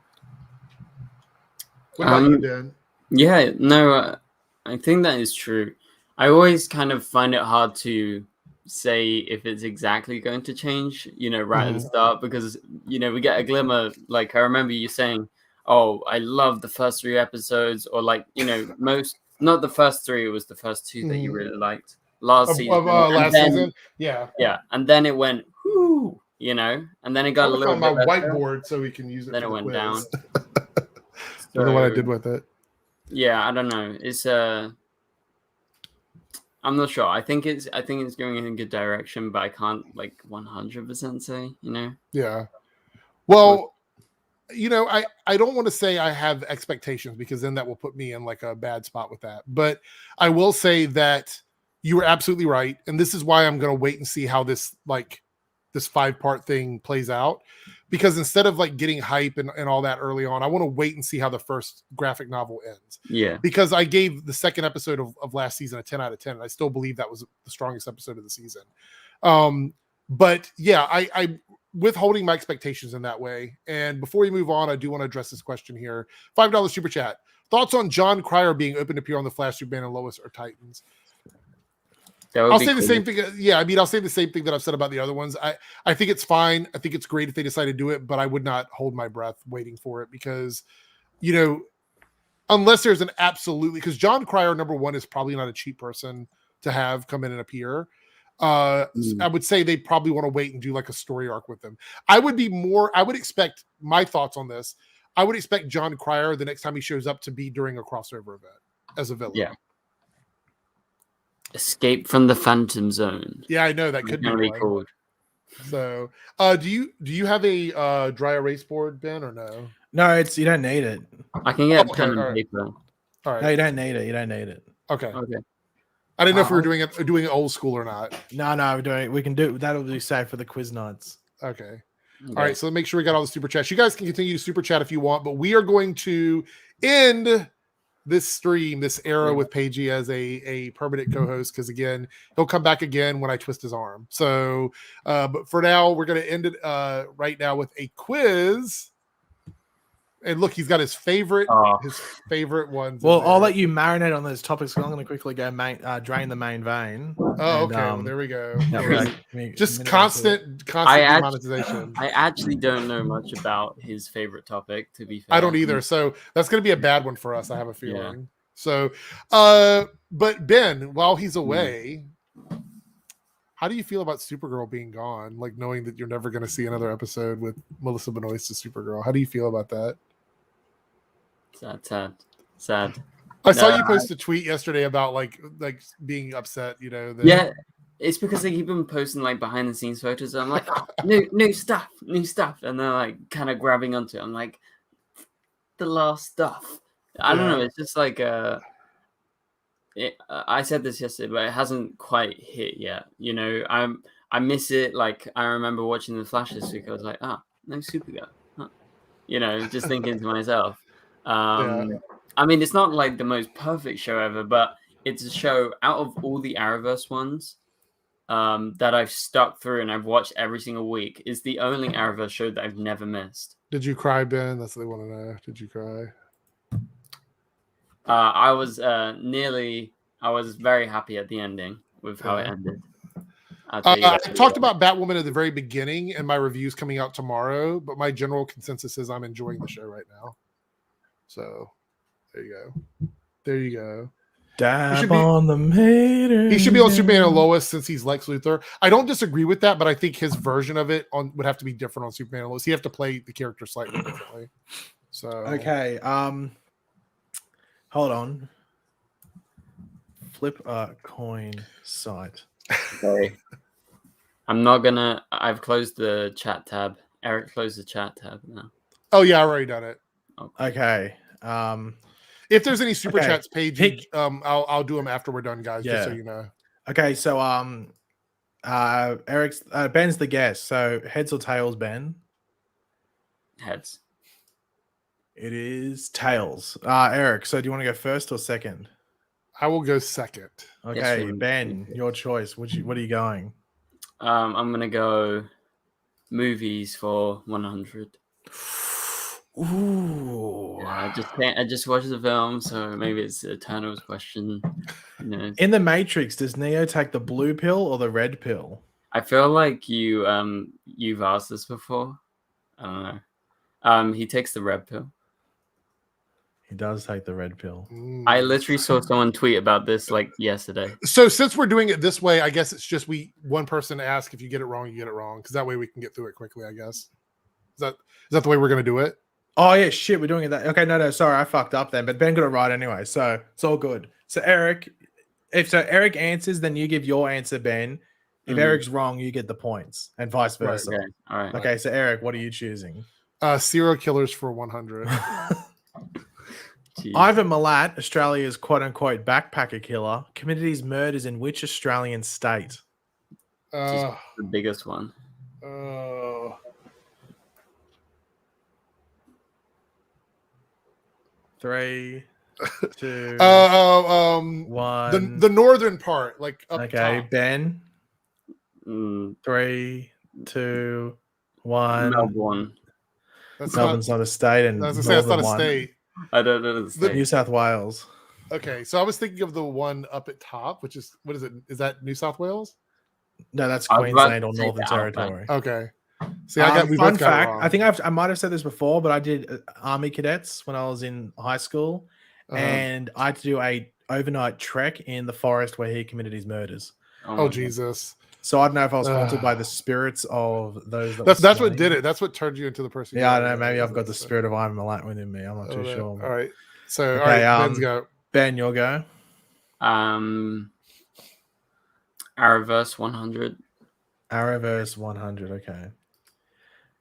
what about you, Dan? Yeah, no, I think that is true. I always kind of find it hard to say if it's exactly going to change, right at the start, because, we get a glimmer. Like, I remember you saying, oh, I love the first 3 episodes, or like, not the first 3, it was the first 2 that you really liked last season. Season? Yeah. Yeah. And then it went, whoo, and then it got a little bit my better. whiteboard so we can use it. Then it went down. Don't know what I did with it. Yeah, I don't know. It's I'm not sure. I think it's going in a good direction, but I can't like 100% say, Yeah. Well, I don't want to say I have expectations, because then that will put me in like a bad spot with that. But I will say that you were absolutely right. And this is why I'm going to wait and see how this 5-part thing plays out. Because instead of like getting hype and all that early on, I want to wait and see how the first graphic novel ends. Yeah. Because I gave the second episode of last season a 10 out of 10. And I still believe that was the strongest episode of the season. But yeah, I withholding my expectations in that way. And before we move on, I do want to address this question here. $5 super chat. Thoughts on John Cryer being open to appear on the Flash, Superman, and Lois or Titans? I'll say the same thing. Yeah, I mean, I'll say the same thing that I've said about the other ones. I think it's fine. I think it's great if they decide to do it, but I would not hold my breath waiting for it, because, unless there's an absolutely, because John Cryer, number one, is probably not a cheap person to have come in and appear. I would say they probably want to wait and do like a story arc with them. I would expect, my thoughts on this, I would expect John Cryer the next time he shows up to be during a crossover event as a villain. Yeah. Escape from the Phantom Zone. Yeah, I know that could be called. So, do you have a dry erase board, Ben, or no? No, you don't need it. I can get pen and paper. All right. No, you don't need it. You don't need it. Okay. Okay. I didn't know if we were doing it old school or not. No, we can do that'll be safe for the quiz nights. Okay. All right, so make sure we got all the super chats. You guys can continue to super chat if you want, but we are going to end this stream, this era with Paigey as a permanent co-host, because again, he'll come back again when I twist his arm. So, but for now, we're going to end it right now with a quiz. And look, he's got his favorite ones. Well, I'll let you marinate on those topics. I'm going to quickly go drain the main vein. Oh, okay. Well, there we go. Just constant demonetization. I actually don't know much about his favorite topic, to be fair. I don't either. So that's going to be a bad one for us, I have a feeling. Yeah. So, but Ben, while he's away, how do you feel about Supergirl being gone? Like knowing that you're never going to see another episode with Melissa Benoist's Supergirl. How do you feel about that? Sad. I saw you post a tweet yesterday about like being upset, Yeah. it's because they keep on posting like behind the scenes photos. I'm like, oh, new stuff, and they're like kind of grabbing onto it. I'm like, the last stuff. I don't know. It's just like I said this yesterday, but it hasn't quite hit yet. You know, I miss it. Like I remember watching the Flash this week. I was like, no Supergirl. Huh. You know, just thinking to myself. I mean, it's not like the most perfect show ever, but it's a show out of all the Arrowverse ones that I've stuck through and I've watched every single week. It's the only Arrowverse show that I've never missed. Did you cry, Ben? That's what they want to know. Did you cry? I was I was very happy at the ending with how it ended. I talked about Batwoman at the very beginning and my review's coming out tomorrow, but my general consensus is I'm enjoying the show right now. So there you go. Dab on the mater. He should be on Superman and Lois since he's Lex Luthor. I don't disagree with that, but I think his version of it would have to be different on Superman and Lois. He'd have to play the character slightly differently. So okay, hold on. Flip a coin site. Sorry. I've closed the chat tab. Eric closed the chat tab now. Oh yeah, I've already done it. Okay. If there's any super chats page, I'll do them after we're done, guys. Just so you know. Okay, so Eric's Ben's the guest. So heads or tails, Ben? Heads. It is tails. Eric, so do you want to go first or second? I will go second. Okay, yes, Ben, your choice. What are you going? I'm gonna go movies for 100. Ooh. Yeah, I just watched the film, so maybe it's Eternal's question. You know. In the Matrix, does Neo take the blue pill or the red pill? I feel like you've asked this before. I don't know. He takes the red pill. He does take the red pill. I literally saw someone tweet about this like yesterday. So since we're doing it this way, I guess it's just one person ask if you get it wrong, you get it wrong, because that way we can get through it quickly. I guess is that the way we're gonna do it? Oh yeah, shit, we're doing it that. Okay, no, sorry, I fucked up then, but Ben got it right anyway, so it's all good. So Eric, if Eric answers, then you give your answer, Ben. If Eric's wrong, you get the points, and vice versa. Right, okay. All right. Okay, so Eric, what are you choosing? Serial killers for 100. Ivan Milat, Australia's quote-unquote backpacker killer, committed his murders in which Australian state? The biggest one. 3, 2, 1. The northern part, like up top. Ben. 3, 2, 1. Melbourne. Melbourne's not a state, and that's not a state. I don't know the state. New South Wales. Okay, so I was thinking of the one up at top, which is what is it? Is that New South Wales? No, that's Queensland or Northern Territory. Okay. See, we fun both got fact. it wrong. I think I might have said this before, but I did Army cadets when I was in high school, and I had to do a overnight trek in the forest where he committed his murders. Oh Jesus! So I don't know if I was haunted by the spirits of those. That's what did it. That's what turned you into the person. Yeah, I don't know. Maybe I've got the spirit of Ivan Milat within me. I'm not too sure. All right. So all right, Ben's go. Ben, you'll go. Arrowverse 100. Arrowverse 100. Okay.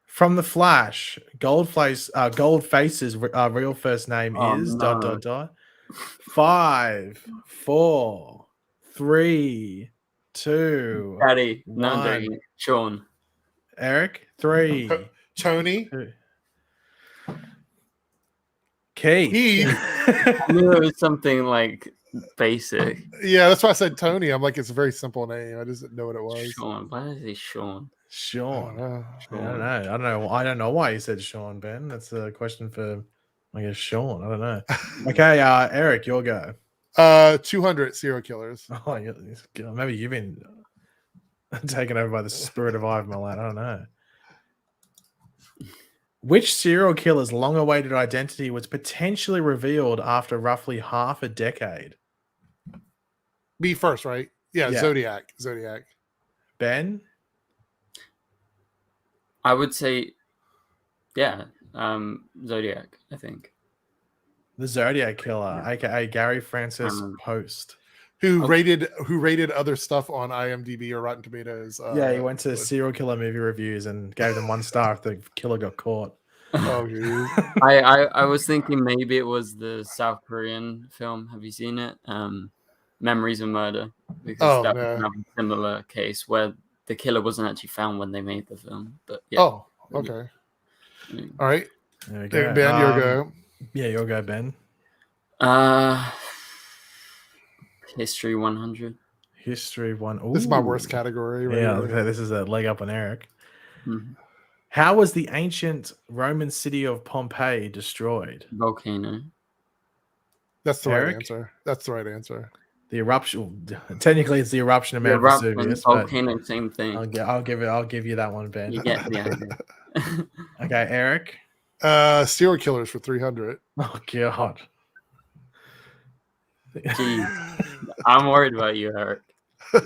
From the Flash, Goldface's real first name is ... 5, 4, 3, 2. Daddy, no, Sean. Eric, 3. Tony. Keith. I knew it was something like basic. Yeah, that's why I said Tony. I'm like, it's a very simple name. I just didn't know what it was. Sean. Why is he Sean? Sean. I don't know. I don't know why you said Sean, Ben. That's a question for, I guess, Sean. I don't know. Okay, Eric, your go. 200 serial killers. Oh, maybe you've been taken over by the spirit of Ivan Milat. I don't know. Which serial killer's long-awaited identity was potentially revealed after roughly half a decade? Me first, right? Yeah. Zodiac. Ben? I would say, Zodiac, I think. The Zodiac Killer, aka Gary Francis Post. who Oh. rated other stuff on IMDb or Rotten Tomatoes. Yeah, he went to serial killer movie reviews and gave them 1 star if the killer got caught. Oh, geez. I was thinking maybe it was the South Korean film. Have you seen it? Memories of Murder. Because that was no. another similar case where the killer wasn't actually found when they made the film. But yeah. Oh, okay. All right. There we go. Ben, your go. Yeah, your go, Ben. History 100. History 1. Ooh. This is my worst category. Right Yeah, here. this is a leg up on Eric. Mm-hmm. How was the ancient Roman city of Pompeii destroyed? Volcano. That's the Eric? right answer. That's the right answer. The eruption. Technically, it's the eruption of The Mount eruption, Vesuvius. But volcano, same thing. I'll give you that one, Ben. You get the idea. Okay, Eric. Serial killers for 300. Oh God. Jeez. I'm worried about you, Eric. Oh,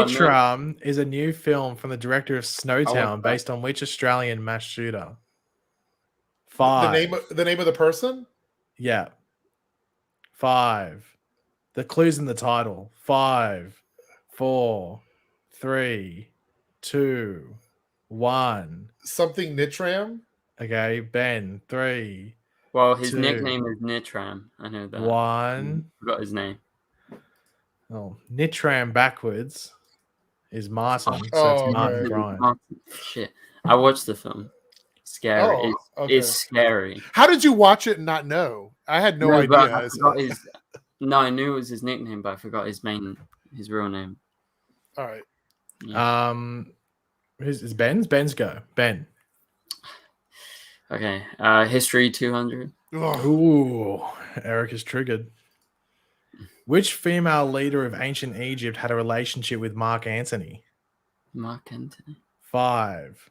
no. Nitram is a new film from the director of Snowtown that. based on which Australian mass shooter? The 5. name of the person? Yeah. 5. The clue's in the title. 5, 4, 3, 2, 1. Something Nitram? Okay, Ben. 3, Well, his 2, nickname is Nitram. I know that. 1. Forgot his name. Oh, Nitram backwards is Martin. So Oh, it's Martin okay. Bryant. Shit. I watched the film. Scary. Oh, It's, okay. it's scary. How did you watch it and not know? I had no but idea. I forgot his. No, I knew it was his nickname, but I forgot his real name. All right. Is Ben's? Ben's go. Ben. Okay. History 200. Ugh. Ooh, Eric is triggered. Which female leader of ancient Egypt had a relationship with Mark Antony? Mark Antony. 5,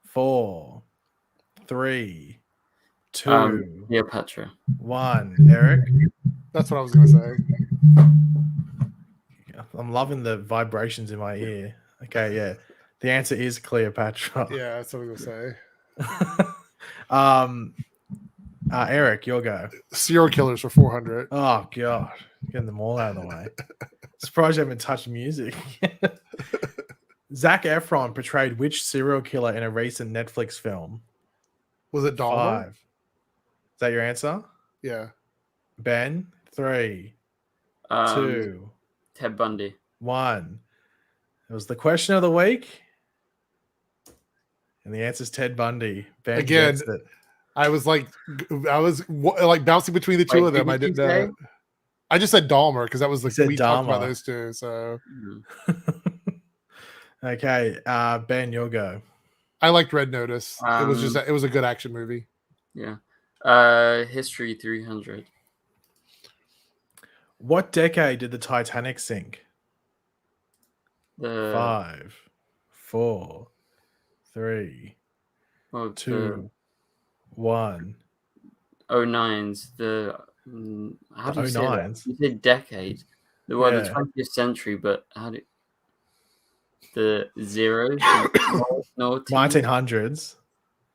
4, 3, 2, Cleopatra. 1. Eric? That's what I was going to say. I'm loving the vibrations in my ear. Okay, yeah. The answer is Cleopatra. Yeah, that's what I was going to say. Eric, your go. Serial killers for 400. Oh, God. Getting them all out of the way. Surprised you haven't touched music. Zac Efron portrayed which serial killer in a recent Netflix film? Was it Dahmer? 5. Is that your answer? Yeah. Ben? 3, 2, Ted Bundy. 1. It was the question of the week. And the answer is Ted Bundy. Ben Again, gets it. I was like bouncing between the two of them. I didn't know. I just said Dahmer because that was You said we talked about Dahmer. those two. So Okay, Ben, you'll go. I liked Red Notice. It was a good action movie. Yeah. History 300. What decade did the Titanic sink? 5, 4, 3, 2, 1. 09s. How do you say that? 09s? You said decade. The 20th century, but how do the zeros? No, 1900s.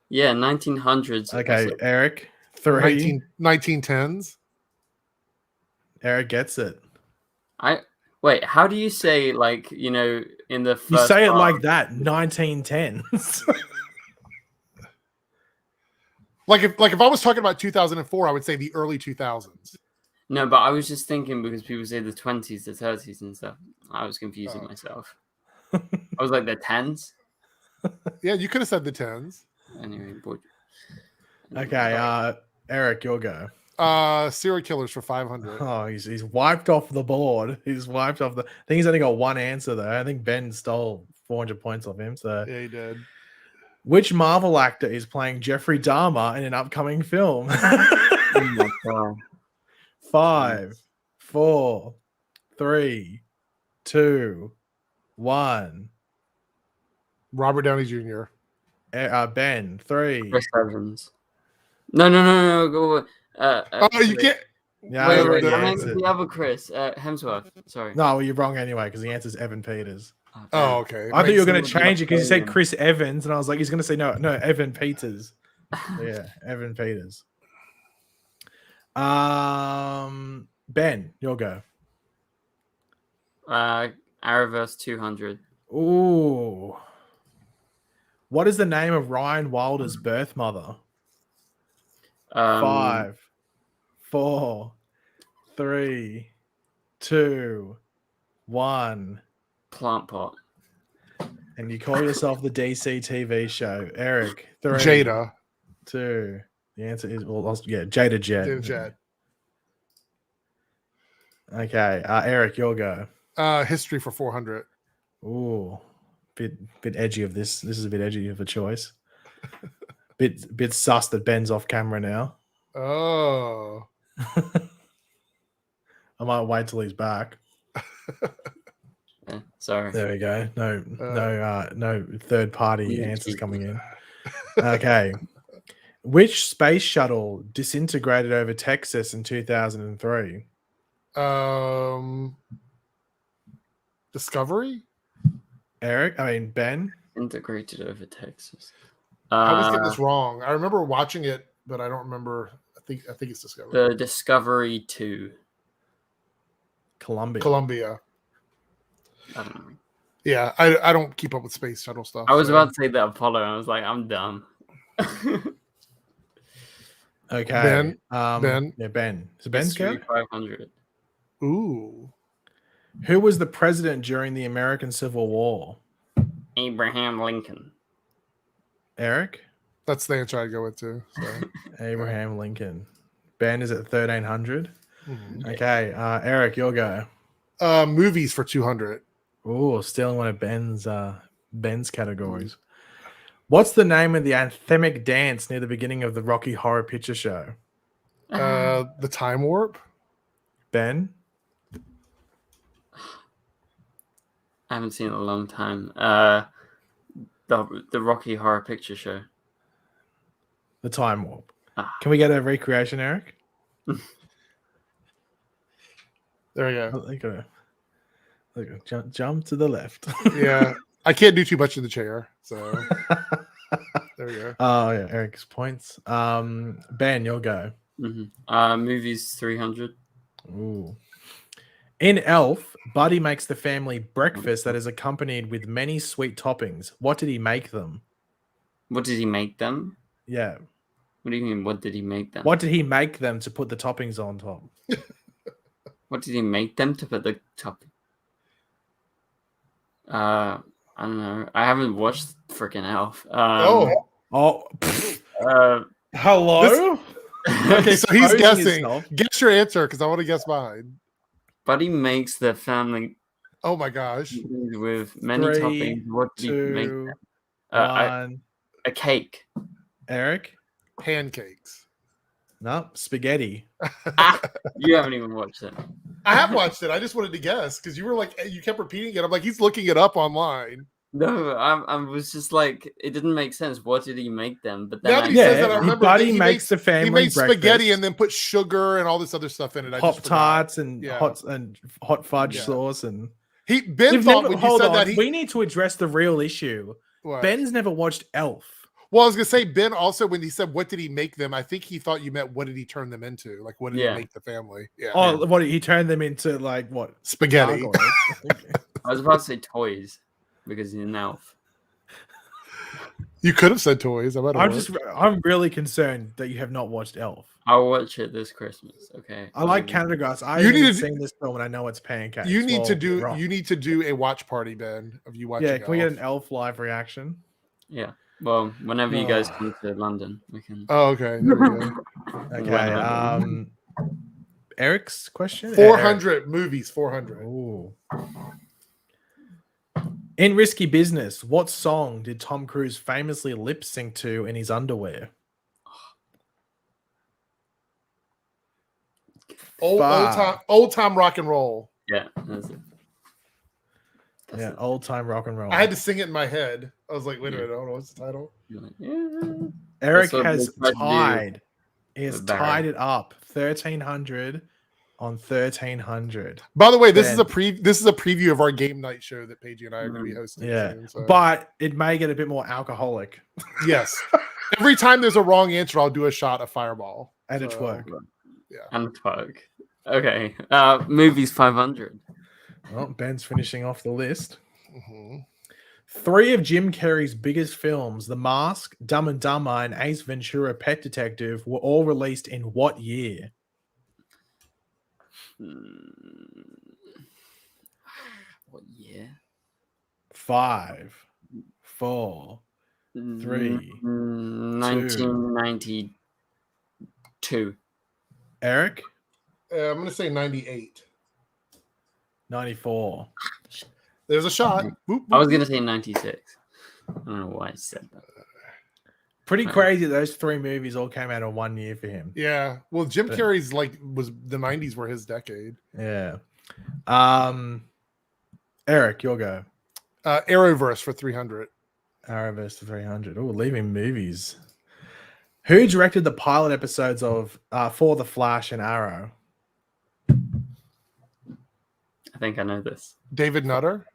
Yeah, 1900s. Okay, Eric. 3. 1910s. Eric gets it. Wait. How do you say in the first? You say it part? like that. 1910s. Like if I was talking about 2004, I would say the early 2000s. No, but I was just thinking because people say the 20s, the 30s, and stuff. I was confusing myself. I was like the 10s. Yeah, you could have said the 10s. Anyway, Okay, Eric, you'll go. Serial killers for 500. Oh, he's wiped off the board. He's wiped off the. I think he's only got one answer though. I think Ben stole 400 points off him. So Yeah, he did. which Marvel actor is playing Jeffrey Dahmer in an upcoming film? Oh my God. 5, 4, 3, 2, 1. Robert Downey Jr. Ben, 3. Chris Evans. No. Go. You can't. Yeah, Wait, I already I meant answered. the other Chris, Hemsworth. Sorry. No, well, you're wrong anyway because the answer is Evan Peters. Oh, okay. I thought you were going Makes to sense. change it because you said Chris Evans, and I was like, he's going to say no, Evan Peters. So, yeah, Evan Peters. Ben, you'll go. Arrowverse 200. Ooh. What is the name of Ryan Wilder's birth mother? 5, 4, 3, 2, 1. Plant Pot. And you call yourself the DC TV show. Eric, 3, Jada. 2. The answer is, Jada Jet. Jada Jet. Okay, Eric, your go. History for 400. Ooh, bit edgy of this. This is a bit edgy of a choice. bit sus that Ben's off camera now. Oh. I might wait till he's back. Yeah, sorry. There we go. No third party answers coming in. Okay. Which space shuttle disintegrated over Texas in 2003? Discovery? Ben? Integrated over Texas. I always get this wrong. I remember watching it, but I don't remember. I think it's Discovery. The Discovery 2. Columbia. I don't know. Yeah, I don't keep up with space shuttle stuff. I was about to say the Apollo. I was like, I'm dumb. Okay. Ben. Yeah, Ben. So Ben's go? 500. Ooh. Who was the president during the American Civil War? Abraham Lincoln. Eric? That's the answer I'd go with too. So. Abraham Lincoln. Ben is at 1,300. Mm-hmm. Okay. Eric, your go. Movies for 200. Ooh, still one of Ben's categories. What's the name of the anthemic dance near the beginning of the Rocky Horror Picture Show? The Time Warp. Ben? I haven't seen it in a long time. The Rocky Horror Picture Show. The Time Warp. Can we get a recreation, Eric? There we go. Jump to the left. Yeah. I can't do too much in the chair. So there we go. Oh, yeah. Eric's points. Ben, you'll go. Mm-hmm. Movies 300. Ooh. In Elf, Buddy makes the family breakfast that is accompanied with many sweet toppings. What did he make them? What did he make them? Yeah. What do you mean, what did he make them? What did he make them to put the toppings on top? What did he make them to put the topping? I don't know. I haven't watched freaking Elf. Hello? Okay, so he's guessing. Guess your answer because I want to guess mine. Buddy makes the family. Oh my gosh! With many toppings. What did he make them? A cake. Eric? Pancakes. No, spaghetti. You haven't even watched it. I have watched it. I just wanted to guess because you were like, you kept repeating it. I'm like, he's looking it up online. No, I was just like, it didn't make sense. What did he make them? But then now that he says that, I remember Buddy makes the family. He made spaghetti breakfast. and then put sugar and all this other stuff in it. Pop tarts and hot fudge sauce and Ben thought when you said that we need to address the real issue. What? Ben's never watched Elf. Well, I was gonna say Ben also when he said what did he make them, I think he thought you meant what did he turn them into? Like what did he make the family? Yeah. Oh, what did he turn them into? Like what? Spaghetti. I was about to say toys because he's an elf. You could have said toys. I'm really concerned that you have not watched Elf. I'll watch it this Christmas. Okay. I like Canada Goose. I haven't seen this film and I know it's pancakes. You need to do a watch party, Ben, of you watching. Yeah, can we get an Elf live reaction? Yeah. Well, whenever you guys come to London, we can. Oh, okay. There we go. Okay. Eric's question. 400 movies. 400. Ooh. In Risky Business, what song did Tom Cruise famously lip sync to in his underwear? Old time rock and roll. Yeah, that's it. Old time rock and roll. I had to sing it in my head. I was like, wait a minute, I don't know what's the title. Yeah. Eric has tied. He has tied it up 1,300 on 1,300. By the way, this is a preview of our game night show that Paige and I are going to be hosting. Yeah, soon, so. But it may get a bit more alcoholic. Yes. Every time there's a wrong answer, I'll do a shot of Fireball and a twerk. Yeah, and a twerk. Okay. Movies 500. Well, Ben's finishing off the list. Mhm. 3 of Jim Carrey's biggest films, The Mask, Dumb and Dumber, and Ace Ventura: Pet Detective, were all released in what year? What year? 5, 4, 3, 1992. Eric, I'm going to say 98. 94. There's a shot. Boop, I was boop, gonna boop. say 96. I don't know why I said that. Pretty Right. crazy that those 3 movies all came out in 1 year for him. Yeah. Well, Jim But- Carrey's was the 90s were his decade. Yeah. Eric, you'll go. Arrowverse for 300. Arrowverse to 300. Oh, leaving movies. Who directed the pilot episodes of For the Flash and Arrow? I think I know this. David Nutter.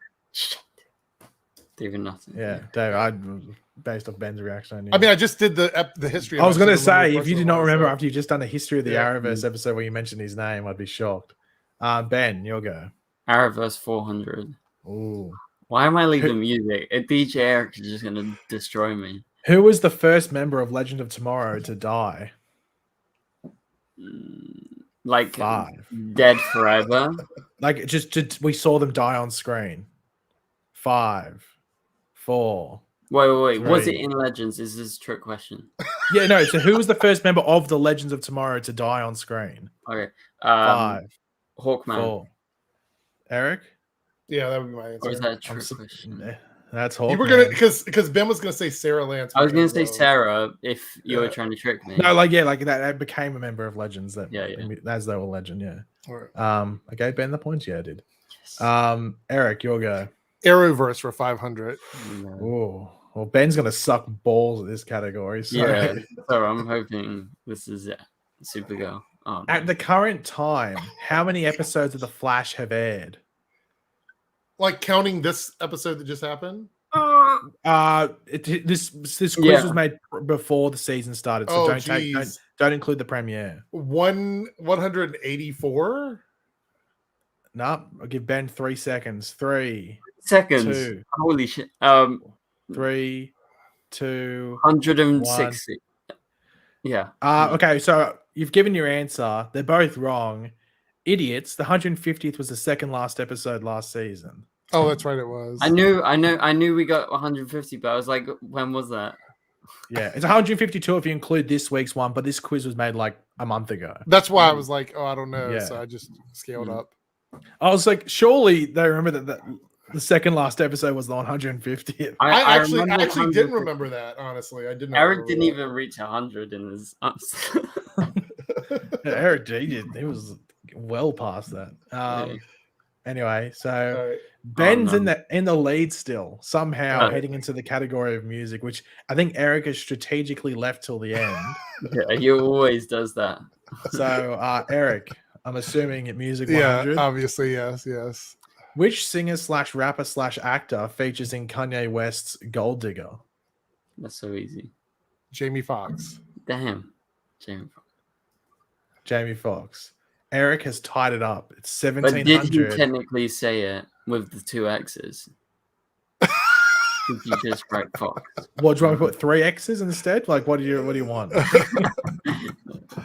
David Nutter. Yeah, Dave. Based off Ben's reaction. I mean, I just did the history. I was going to say, if you did not remember so. after you just done the history of the Yeah. Arrowverse episode where you mentioned his name, I'd be shocked. Ben, you'll go. Arrowverse 400. Ooh. Why am I leaving music? DJ Eric is just gonna destroy me. Who was the first member of Legend of Tomorrow to die? Like 5. dead forever. Like just we saw them die on screen. 5, 4. Wait. Was it 3. in Legends? Is this a trick question? Yeah, no. So who was the first member of the Legends of Tomorrow to die on screen? Okay. 5, Hawkman. 4. Eric? Yeah, that would be my answer. Or is that a trick question? That's You Hawkman. were gonna because Ben was gonna say Sarah Lance. I was gonna say because, Sarah if you were trying to trick me. No, like that became a member of Legends. Yeah. As they were Legend, yeah. Right. Okay, Ben the points, yeah, I did. Yes. Eric, you'll go. Arrowverse for 500. No. Oh, well, Ben's gonna suck balls at this category. So Yeah. So I'm hoping this is Supergirl. Oh, no. at the current time, how many episodes of The Flash have aired? Like counting this episode that just happened. This quiz Yeah. was made before the season started, so Oh, don't include the premiere. 184. No, I'll give Ben 3 seconds. 3, Seconds. 2, Holy shit. 3, 2. 160. Yeah. Okay, so you've given your answer. They're both wrong. Idiots. The 150th was the second last episode last season. Oh, that's right. It was. I knew we got 150, but I was like, when was that? Yeah, it's 152 if you include this week's one, but this quiz was made like a month ago. That's why I was like, oh, I don't know. Yeah. So I just scaled up. I was like, surely they remember that the second last episode was the 150th. I actually remember didn't 150. remember that. Honestly, I did not. Eric didn't remember even reach 100 in his. Yeah, Eric G did. He was well past that. Anyway, so that. All right. Ben's no. in the lead still, somehow Oh. heading into the category of music, which I think Eric has strategically left till the end. Yeah, he always does that. So, Eric, I'm assuming at Music Yeah, 100. obviously, yes. Which singer/rapper/actor features in Kanye West's Gold Digger? That's so easy. Jamie Foxx. Damn. Jamie. Jamie Foxx. Eric has tied it up. It's But did he 1700. technically say it with the 2 X's? Did you just write Fox? What do you want me to put 3 X's instead? Like, what do you want?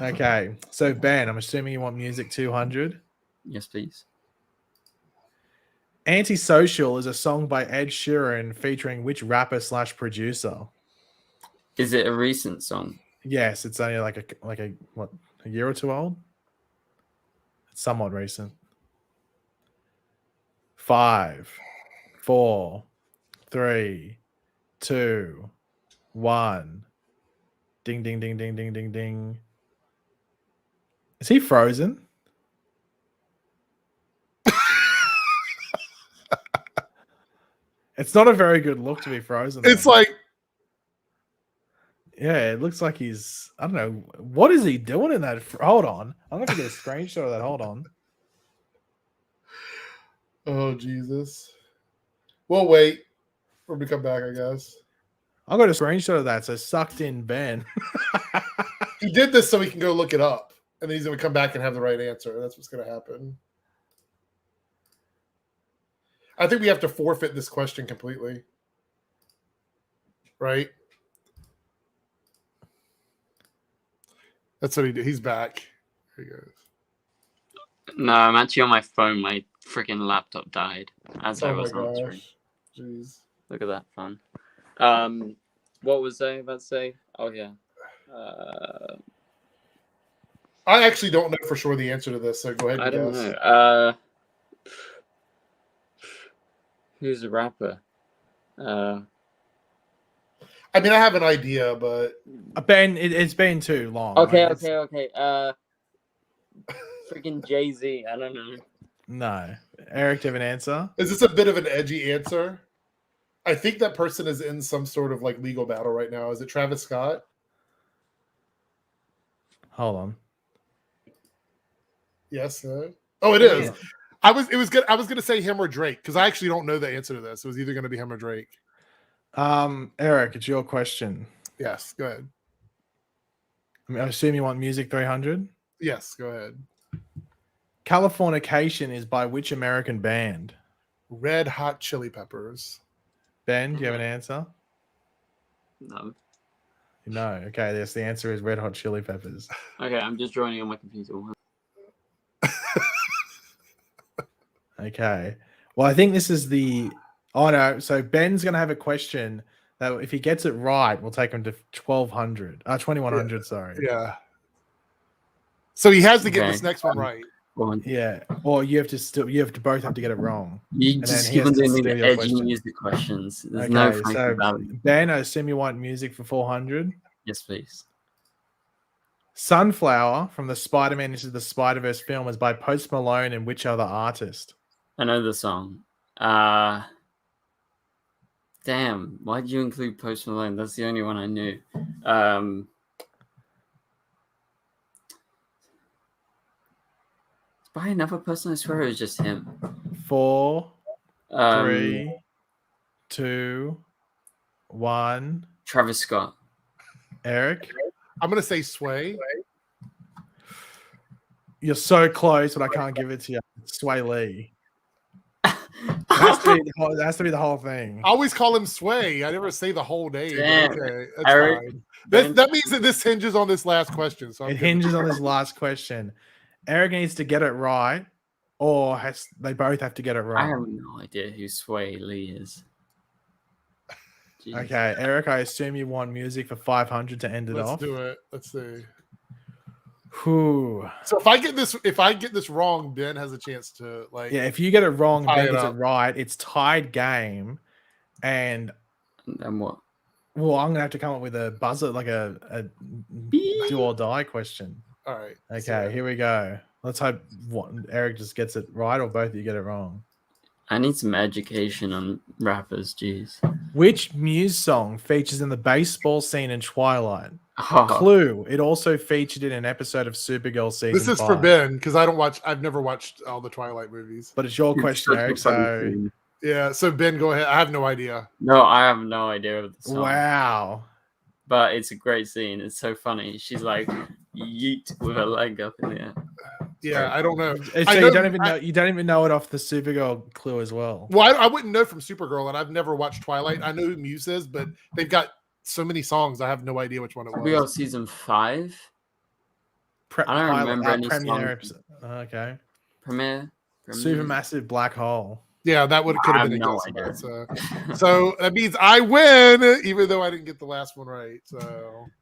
Okay, so Ben, I'm assuming you want Music 200. Yes, please. Antisocial is a song by Ed Sheeran featuring which rapper/producer? Is it a recent song? Yes, it's only like a year or 2 old. It's somewhat recent. 5, 4, 3, 2, 1. Ding ding ding ding ding ding ding. Is he frozen? It's not a very good look to be frozen. It's though. like Yeah, it looks like he's. I don't know. What is he doing in that? Hold on. I'm going to get a screenshot of that. Hold on. oh Jesus. We'll wait for him to come back, I guess. I got a screenshot of that. So sucked in Ben. He did this so he can go look it up, and then he's gonna come back and have the right answer. That's what's gonna happen. I think we have to forfeit this question completely. Right? That's what he did. He's back. There he goes. No, I'm actually on my phone. My freaking laptop died as I Oh my was answering. gosh. Jeez. Look at that fun. What was I about to say? Oh yeah. I actually don't know for sure the answer to this, so go ahead and I don't guess. know. Who's a rapper? I mean, I have an idea, but Ben, it's been too long. Okay. Like, Freaking Jay-Z. I don't know. no. Eric, do you have an answer? is this a bit of an edgy answer? I think that person is in some sort of like legal battle right now. Is it Travis Scott? Hold on. Yes. No? Oh, it is. I was gonna say him or Drake because I actually don't know the answer to this. It was either gonna be him or Drake. Eric, it's your question. Yes, go ahead. I assume you want Music 300? Yes, go ahead. Californication is by which American band? Red Hot Chili Peppers. Ben, do you have an answer? No. No. Okay, yes, the answer is Red Hot Chili Peppers. Okay, I'm just joining on my computer. Okay. Well, I think this is the... Oh, no. So Ben's going to have a question that if he gets it right, we'll take him to 2100, sorry. Yeah. So he has to get Okay. this next one right. Yeah. Or you have to both have to get it wrong. You And just then he keep on has to doing steal the your edgy question. music questions. There's no Okay, fun so about it. Ben, I assume you want music for 400. Yes, please. Sunflower from the Spider-Man Into the Spider-Verse film is by Post Malone and which other artist? I know the song. Damn, why'd you include Post Malone? That's the only one I knew. It's by another person. I swear it was just him. 4, Um, 3, 2, 1. Travis Scott. Eric, I'm gonna say Sway. you're so close, but I can't give it to you. It's Sway Lee. It has to be the whole thing. I always call him Sway. I never say the whole name. Damn. Okay, that's Eric, fine. That means that this hinges on this last question. So I'm It good. hinges on this last question. Eric needs to get it right, or they both have to get it I right. have no idea who Sway Lee is. Jeez. Okay, Eric, I assume you want music for 500 to end it Let's off. do it. Let's see. Whew. So if I get this wrong, Ben has a chance to like. Yeah, if you get it wrong, tie Ben it gets it up. right. It's tied game, and And what? well, I'm gonna have to come up with a buzzer, like a do or die question. All right. Okay, here we go. Let's hope Eric just gets it right, or both of you get it wrong. I need some education on rappers. Jeez. Which Muse song features in the baseball scene in Twilight? Oh, Clue. It also featured in an episode of Supergirl season This is 5. for Ben because I've never watched all the Twilight movies. But it's your it's question, such a Eric. funny So scene. Yeah. So Ben, go ahead. I have no idea. No, I have no idea of the song. wow. But it's a great scene. It's so funny. She's like yeet with her leg up in the air. Yeah, I don't know. So I you know- don't even know it off the Supergirl clue as well. Well, I wouldn't know from Supergirl, and I've never watched Twilight. I know who Muse is, but they've got so many songs. I have no idea which one it We got was. season 5. I don't Pilot, remember any premiere songs. episode. Okay. Premiere. Supermassive black hole. Yeah, that could I have been have a no guess. idea. So that means I win, even though I didn't get the last one right. So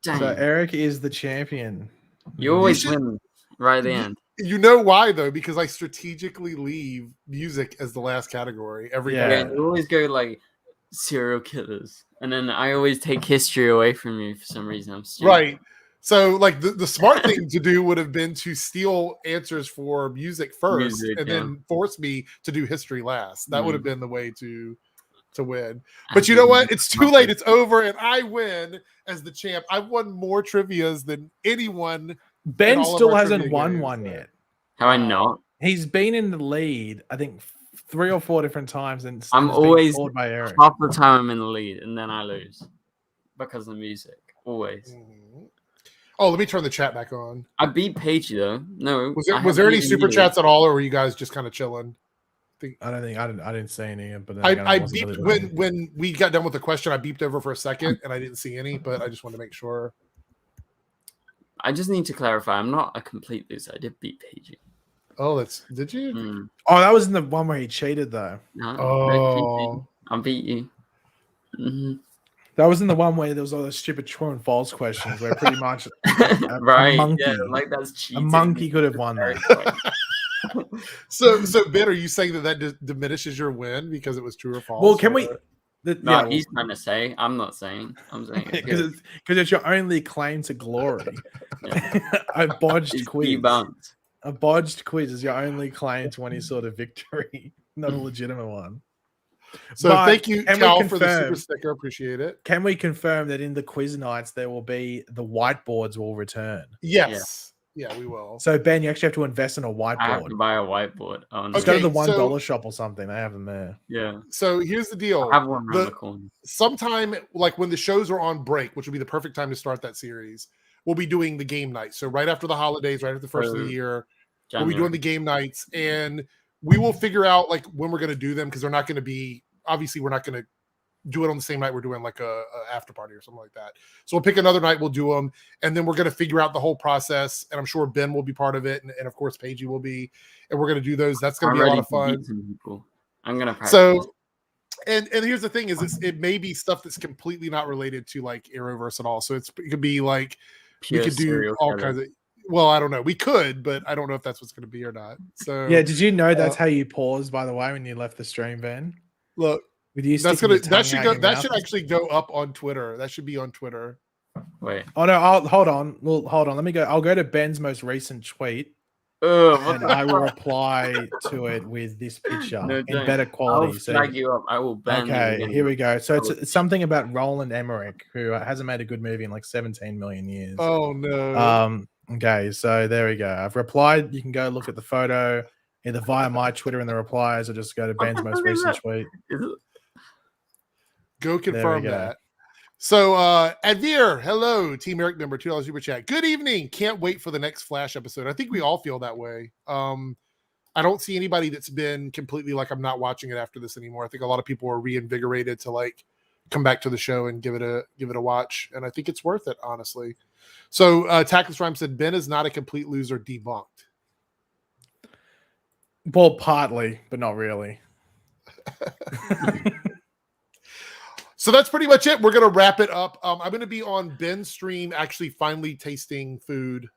Dang. So Eric is the champion. You always should- win right at the end. you know why though? Because I strategically leave music as the last category every Yeah. day. Yeah, you always go like serial killers. And then I always take history away from you for some reason. I'm stupid. Right. So like the smart thing to do would have been to steal answers for music first Music, and then force me to do history last. That would have been the way to win. I But you know didn't what? get It's too nothing. late. It's over and I win as the champ. I've won more trivias than anyone. Ben all of still our hasn't trivia won games, one so- yet. Have I not? He's been in the lead, I think, 3 or 4 different times, and I'm it's been always called by Eric. half the time I'm in the lead and then I lose because of music. Always. Oh, let me turn the chat back on. I beat Paige though. No. Was I there any haven't super beaten chats at all, or were you guys just kind of chilling? think I didn't see any, but then I again, wasn't beeped really looking. when we got done with the question. I beeped over for a second and I didn't see any, but I just wanted to make sure. I just need to clarify. I'm not a complete loser. I did beat PG. Oh, did you? Mm, Oh, that was in the one where he cheated though. no, Oh, I beat you. Mhm. That was in the one where there was all those stupid true and false questions where pretty much a Right? monkey, Yeah, like that's a cheating. monkey could have won that. so Ben, are you saying that diminishes your win because it was true or false? Well, can we? or- No, he's trying to say. I'm not saying. I'm saying it's because good. it's your only claim to glory. A bodged It's quiz. debunked. A bodged quiz is your only claim to any sort of victory, not a legitimate one. So But thank you, can we Cal, for the super confirm- sticker. Appreciate it. Can we confirm that in the quiz nights there will be the whiteboards will return? Yes. Yeah, we will. So Ben, you actually have to invest in a I have to whiteboard. buy a whiteboard. Oh, no. Just go to the Okay, $1 so- shop or something. They have them there. Yeah. So here's the deal. I have one around the corner. Sometime like when the shows are on break, which would be the perfect time to start that series, we'll be doing the game night. So right after the holidays, right after the first of the year, we'll be doing the game nights, and we will figure out like when we're going to do them because they're not going to be. Obviously, we're not going to do it on the same night we're doing like a after party or something like that. So we'll pick another night, we'll do them, and then we're going to figure out the whole process. And I'm sure Ben will be part of it, and of course Paigey will be, and we're going to do those. That's going to be a lot of fun. I'm going to practice. So, and here's the thing: is it may be stuff that's completely not related to like Arrowverse at all. So it could be like Pure we could do all kinds of. Well, I don't know. We could, but I don't know if that's what's going to be or not. So Yeah, did you know that's how you paused, by the way, when you left the stream, Ben? look. With you That should go. That should actually go up on Twitter. That should be on Twitter. Wait. Oh no! Hold on. Well, hold on. Let me go. I'll go to Ben's most recent tweet, and I will reply to it with this picture in better quality. I'll flag you up. I will ban you Okay, again. here we go. So it's something about Roland Emmerich, who hasn't made a good movie in like 17 million years. Oh no. Okay, so there we go. I've replied. You can go look at the photo either via my Twitter in the replies, or just go to Ben's most recent tweet. Go confirm that. So Advir, hello, Team Eric number $2 super chat. Good evening. Can't wait for the next Flash episode. I think we all feel that way. I don't see anybody that's been completely like I'm not watching it after this anymore. I think a lot of people are reinvigorated to like come back to the show and give it a watch, and I think it's worth it, honestly. So Tackless Rhyme said Ben is not a complete loser, debunked. Well, partly, but not really. So that's pretty much it. We're going to wrap it up. I'm going to be on Ben's stream, actually finally tasting food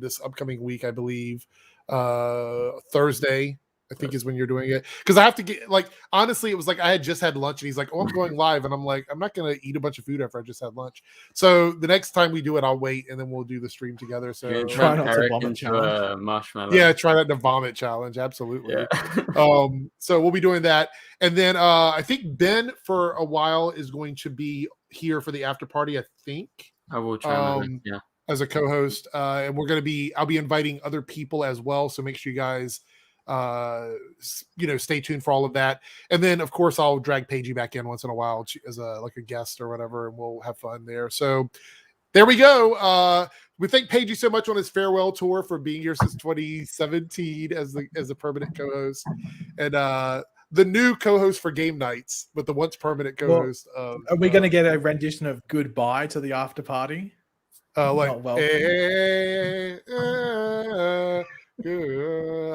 this upcoming week, I believe. Thursday, I think, is when you're doing it. Because I have to get, like, honestly, it was like I had just had lunch, and he's like, oh, I'm going live. And I'm like, I'm not going to eat a bunch of food after I just had lunch. So the next time we do it, I'll wait, and then we'll do the stream together. So try not to vomit challenge. Marshmallow. Yeah, try that to vomit challenge. Absolutely. Yeah. So we'll be doing that. And then I think Ben for a while is going to be here for the after party, I think. I will try yeah. As a co-host. And I'll be inviting other people as well. So make sure you guys stay tuned for all of that. And then of course I'll drag Paigey back in once in a while as a guest or whatever, and we'll have fun there. So there we go. We thank Paigey so much on his farewell tour for being here since 2017 as a permanent co-host, and the new co-host for game nights, but the once permanent co-host. Are we going to get a rendition of "Goodbye" to the after party? I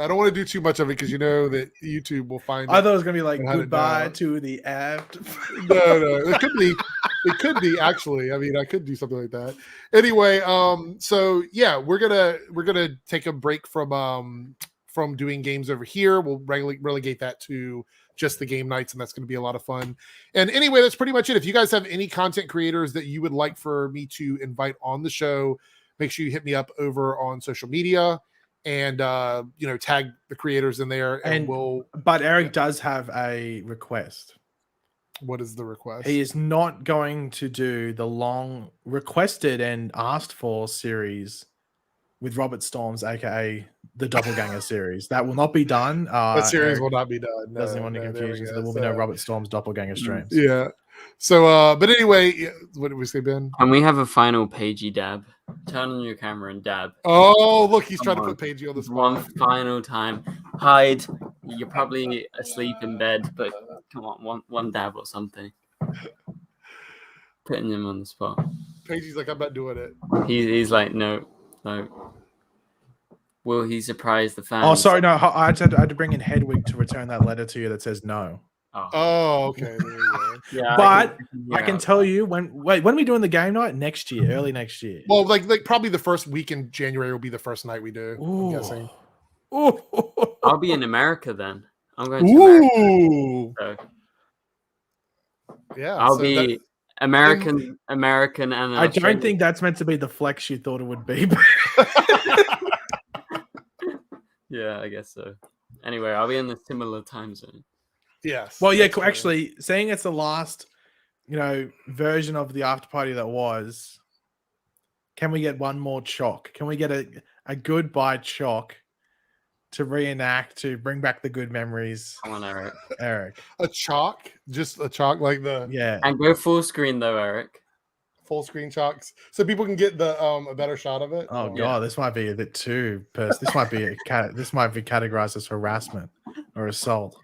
don't want to do too much of it because you know that YouTube will find. I thought it was going to be like "Goodbye to the after." No, it could be. It could be actually. I mean, I could do something like that. Anyway, so yeah, we're gonna take a break from doing games over here. We'll relegate that to just the game nights, and that's going to be a lot of fun. And anyway, that's pretty much it. If you guys have any content creators that you would like for me to invite on the show, make sure you hit me up over on social media and tag the creators in there, and we'll. But Eric does have a request. What is the request? He is not going to do the long requested and asked for series with Robert Storms, aka the Doppelganger series. That will not be done. That series will not be done. Doesn't want to confuse you. So there will be no Robert Storms Doppelganger streams. Yeah. So, but anyway, what did we say, Ben? Can we have a final Pagey dab? Turn on your camera and dab. Oh, look, he's Come trying on. to put Paige on the One spot. final time. Hide. You're probably asleep in bed, but come on, one dab or something. Putting him on the spot. Paige's like, I'm not doing it. He's like, no. Will he surprise the fans? Oh, sorry, no. I had to bring in Hedwig to return that letter to you that says no. Oh, okay. There you go. Yeah, But I can tell you when are we doing the game night? Next year, early next year. Well, like probably the first week in January will be the first night we do. I'm guessing. I'll be in America then. I'm going to America. So yeah, I'll be American, and I don't think that's meant to be the flex you thought it would be. Yeah, I guess so. Anyway, I'll be in the similar time zone. Yes. Well, yeah, actually, seeing it's the last, version of the after party that was, can we get one more chalk? Can we get a goodbye chalk to reenact, to bring back the good memories? Come on, Eric. Eric. A chalk? Just a chalk like the... Yeah. And go full screen though, Eric. Full screen chalks, so people can get the a better shot of it. Oh god, this might be a bit too this might be categorized as harassment or assault.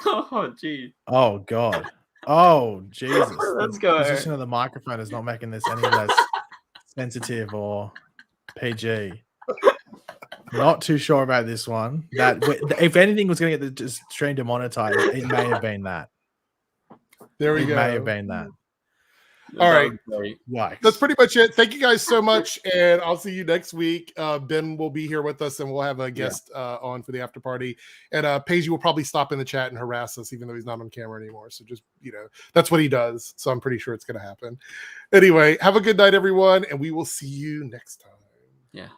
Oh gee. Oh god. Oh Jesus. Let's the go, position Eric. of the microphone is not making this any less sensitive or PG. Not too sure about this one. That if anything was going to get the stream demonetized, it may have been that. There we it go. May have been that. All right. Yikes. That's pretty much it. Thank you guys so much, and I'll see you next week. Ben will be here with us, and we'll have a guest on for the after party. And Paige will probably stop in the chat and harass us, even though he's not on camera anymore. So just that's what he does. So I'm pretty sure it's going to happen. Anyway, have a good night, everyone, and we will see you next time. Yeah.